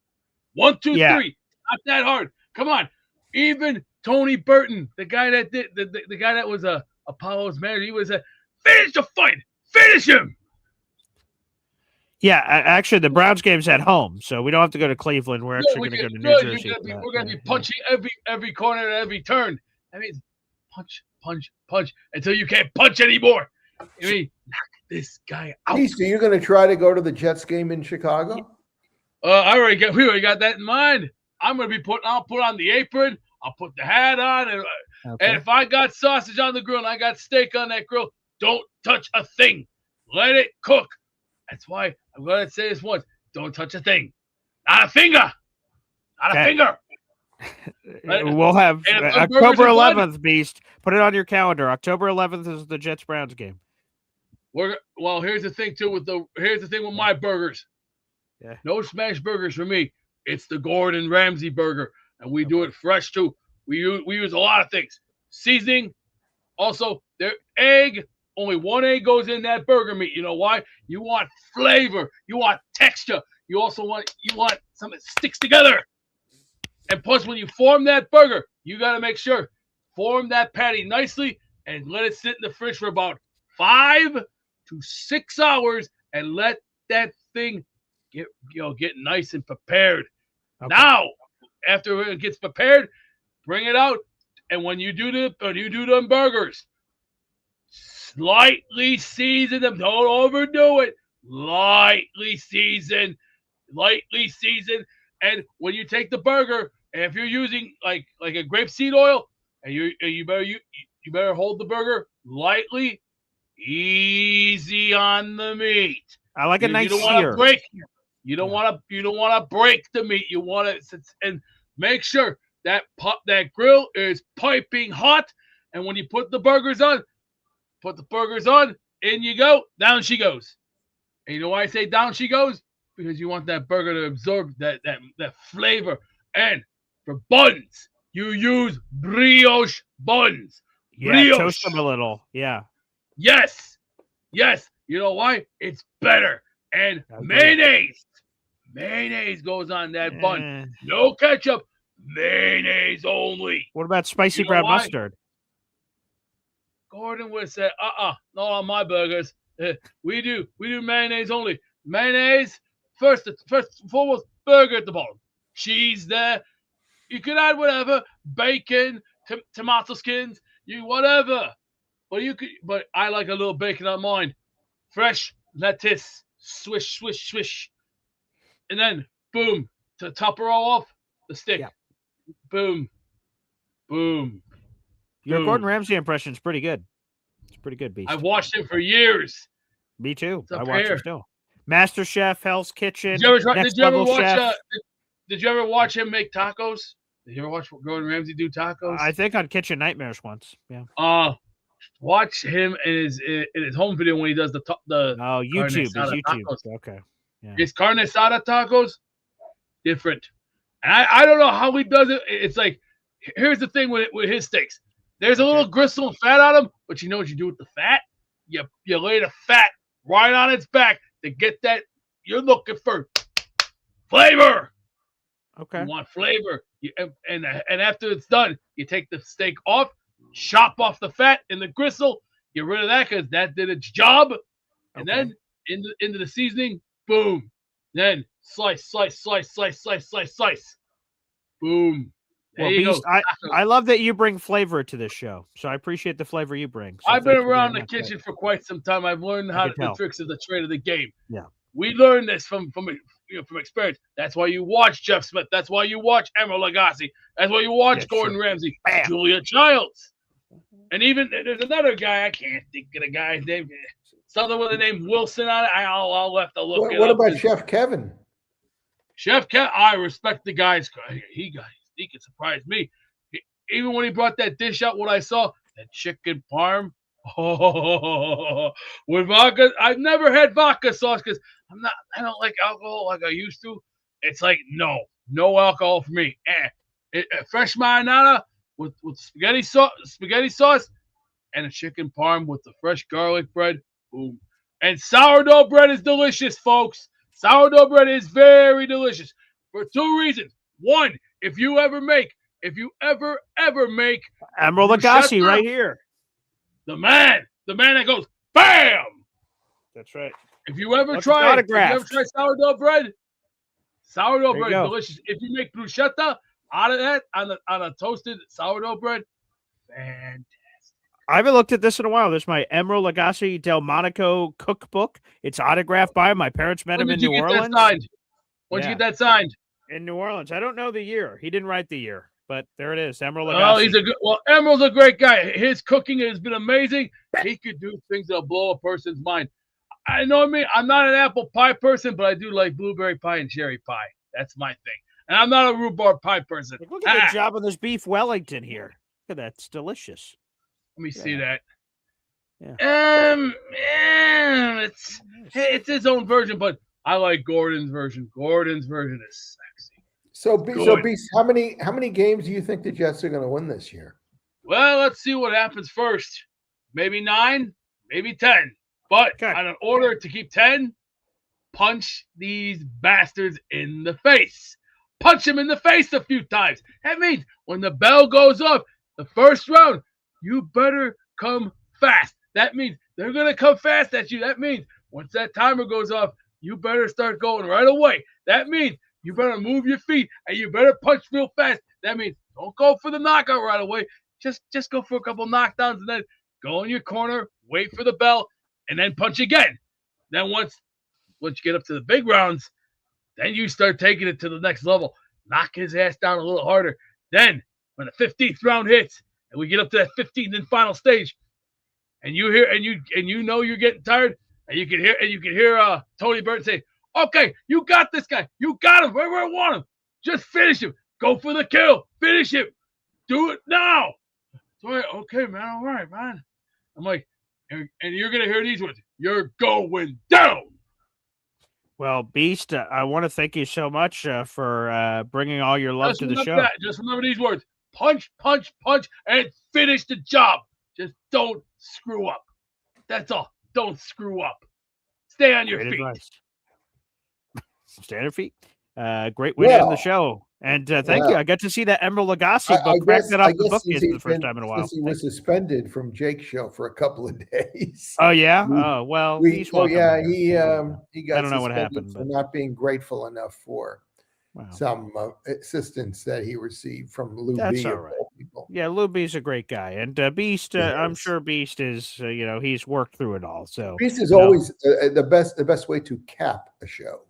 1, 2, 3. Not that hard. Come on. Even Tony Burton, the guy that did the guy that was Apollo's manager, he was finish the fight, finish him. Yeah, actually, the Browns game's at home, so we don't have to go to Cleveland. We're actually going to go to New Jersey. We're going to be punching every corner at every turn. I mean, punch, punch, punch until you can't punch anymore. I mean, knock this guy out. Hey, so you're going to try to go to the Jets game in Chicago? We already got that in mind. I'll put on the apron. I'll put the hat on, and if I got sausage on the grill and I got steak on that grill, don't touch a thing. Let it cook. That's why I'm going to say this once. Don't touch a thing. Not a finger. Not a finger. We'll have October 11th, Beast. Put it on your calendar. October 11th is the Jets-Browns game. Well, here's the thing, too. Here's the thing with my burgers. Yeah. No smash burgers for me. It's the Gordon Ramsay burger, and we do it fresh, too. We use a lot of things. Seasoning. Also, their egg. Only one egg goes in that burger meat. You know why? You want flavor. You want texture. You also want something that sticks together. And plus, when you form that burger, you got to make sure form that patty nicely and let it sit in the fridge for about 5 to 6 hours and let that thing get nice and prepared. Okay. Now, after it gets prepared, bring it out. And when you do them burgers, lightly season them. Don't overdo it. Lightly season. And when you take the burger, if you're using like a grapeseed oil, and you better hold the burger lightly, easy on the meat. I like a nice sear. You don't want to break the meat. You want to and make sure that grill is piping hot. And when you put the burgers on, in you go, down she goes. And you know why I say down she goes? Because you want that burger to absorb that flavor. And for buns, you use brioche buns. Yeah, brioche. Toast them a little. Yeah. Yes. You know why? It's better. And mayonnaise. Mayonnaise goes on that bun. No ketchup. Mayonnaise only. What about spicy brown mustard? Gordon would have said, not on my burgers. We do mayonnaise only. Mayonnaise, first and foremost, burger at the bottom. Cheese there. You could add whatever, bacon, tomato skins, whatever. But I like a little bacon on mine. Fresh lettuce, swish, swish, swish. And then, boom, to top her all off, the stick. Yeah. Boom. Your Gordon Ramsay impression is pretty good. It's pretty good, Beast. I've watched him for years. Me too. I watch him still. Master Chef, Hell's Kitchen. Did you ever watch him make tacos? Did you ever watch Gordon Ramsay do tacos? I think on Kitchen Nightmares once. Yeah. Watch him in his home video when he does the YouTube. Tacos. Okay. Yeah. His carne asada tacos, different. And I don't know how he does it. It's like, here's the thing with his steaks. There's a little gristle and fat on them, but you know what you do with the fat? You lay the fat right on its back to get that. You're looking for flavor. Okay. You want flavor. And after it's done, you take the steak off, chop off the fat and the gristle, get rid of that because that did its job. And then into the seasoning, boom. Then slice. Boom. Well, Beast, I love that you bring flavor to this show. So I appreciate the flavor you bring. So I've been around the kitchen for quite some time. I've learned the tricks of the trade of the game. Yeah. We learned this from experience. That's why you watch Jeff Smith. That's why you watch Emeril Lagasse. That's why you watch Gordon Ramsay. Julia Childs. And even there's another guy, I can't think of the guy's name. Something with the name Wilson on it. I'll have to look it What up. about Chef Kevin? Chef Kevin, I respect the guy's. He can surprise me. Even when he brought that dish out, what I saw, that chicken parm. Oh, with vodka. I've never had vodka sauce because I don't like alcohol like I used to. It's like no alcohol for me. Fresh marinara with spaghetti sauce, and a chicken parm with the fresh garlic bread. Boom. And sourdough bread is delicious, folks. Sourdough bread is very delicious for two reasons. One, if you ever ever make Emerald Lagasse right here. The man that goes bam. That's right. If you ever try sourdough bread delicious. If you make bruschetta out of that on a toasted sourdough bread, fantastic. I haven't looked at this in a while. This is my Emerald Lagasse del Monaco cookbook. It's autographed by him. My parents met him in New Orleans. When'd you get that signed? In New Orleans. I don't know the year. He didn't write the year, but there it is. Emerald Lagasse. Emerald's a great guy. His cooking has been amazing. He could do things that'll blow a person's mind. I know me. I'm not an apple pie person, but I do like blueberry pie and cherry pie. That's my thing. And I'm not a rhubarb pie person. Look at the job of this beef Wellington here. Look at that. It's delicious. Let me see that. Yeah. It's his own version, but I like Gordon's version. Gordon's version is sexy. So Beast, how many games do you think the Jets are going to win this year? Well, let's see what happens first. Maybe 9, maybe 10. But on an order to keep 10, punch these bastards in the face. Punch them in the face a few times. That means when the bell goes off, the first round, you better come fast. That means they're going to come fast at you. That means once that timer goes off, you better start going right away. That means you better move your feet and you better punch real fast. That means don't go for the knockout right away. Just go for a couple knockdowns and then go in your corner, wait for the bell, and then punch again. Then once you get up to the big rounds, then you start taking it to the next level. Knock his ass down a little harder. Then when the 15th round hits and we get up to that 15th and final stage, and you hear and you know you're getting tired, and you can hear Tony Burton say, "Okay, you got this guy. You got him right where I want him. Just finish him. Go for the kill. Finish him. Do it now." So okay, man. All right, man. I'm like, and you're gonna hear these words. You're going down. Well, Beast, I want to thank you so much for bringing all your love to the show. Just remember these words: punch, punch, punch, and finish the job. Just don't screw up. That's all. Don't screw up. Stay on your feet. Advice. Stay on your feet. Great way to end the show. And thank you. I got to see that Emerald Lagasse book. Crack that off the book is the first time in a while. He was suspended from Jake's show for a couple of days. Oh yeah. Oh well. He's welcome. He got. I don't know what happened for not being grateful enough for some assistance that he received from Lou That's B. all right. Yeah, Lou B's a great guy, and Beast. I'm sure Beast is. He's worked through it all. So Beast is always the best way to cap a show.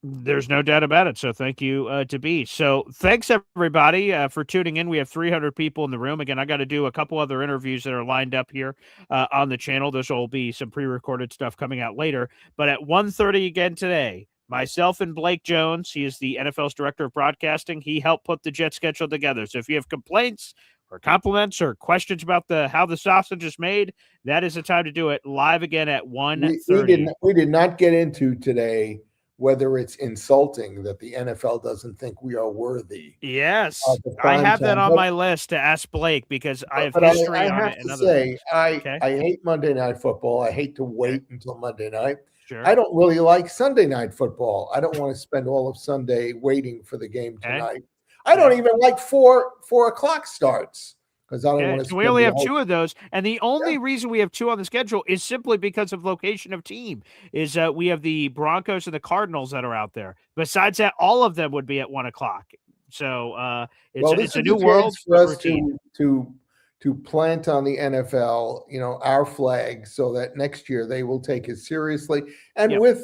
There's no doubt about it. So thank you to Beast. So thanks everybody for tuning in. We have 300 people in the room. Again, I got to do a couple other interviews that are lined up here on the channel. This will be some pre-recorded stuff coming out later. But at 1:30 again today, myself and Blake Jones, he is the NFL's director of broadcasting. He helped put the Jet schedule together. So if you have complaints or compliments or questions about how the sausage is made, that is the time to do it. Live again at 1:30. We did not get into today whether it's insulting that the NFL doesn't think we are worthy. Yes, I have that on my list to ask Blake because I have history on it. I have to say, I hate Monday Night Football. I hate to wait until Monday night. Sure. I don't really like Sunday Night Football. I don't want to spend all of Sunday waiting for the game tonight. I don't even like 4 o'clock starts. Because I don't want to. So we only have 2 of those, and the only reason we have 2 on the schedule is simply because of location of team. Is we have the Broncos and the Cardinals that are out there. Besides that, all of them would be at 1 o'clock. So it's a new world for us to plant on the NFL, our flag, so that next year they will take it seriously, and with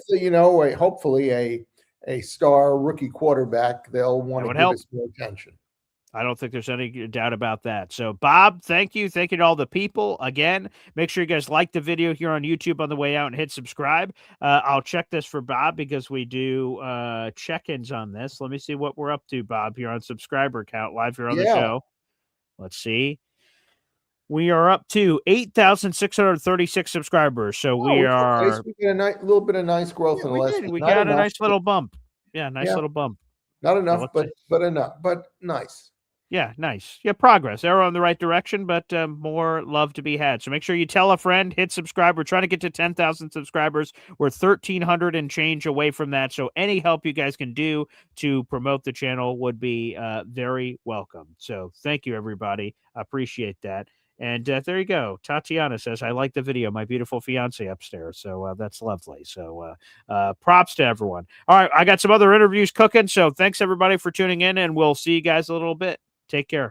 hopefully a star rookie quarterback, they'll want to give us more attention. I don't think there's any doubt about that. So, Bob, thank you. Thank you to all the people. Again, make sure you guys like the video here on YouTube on the way out and hit subscribe. I'll check this for Bob because we do check-ins on this. Let me see what we're up to, Bob, here on subscriber count live here on the show. Let's see. We are up to 8,636 subscribers. So we are. Nice. We get a little bit of nice growth in the last. We got a nice little bump. Yeah, little bump. Not enough, but enough. But nice. Yeah, nice. Yeah, progress. Arrow in the right direction, but more love to be had. So make sure you tell a friend, hit subscribe. We're trying to get to 10,000 subscribers. We're 1,300 and change away from that. So any help you guys can do to promote the channel would be very welcome. So thank you, everybody. I appreciate that. And there you go. Tatiana says, I like the video. My beautiful fiance upstairs. So that's lovely. So props to everyone. All right. I got some other interviews cooking. So thanks, everybody, for tuning in. And we'll see you guys a little bit. Take care.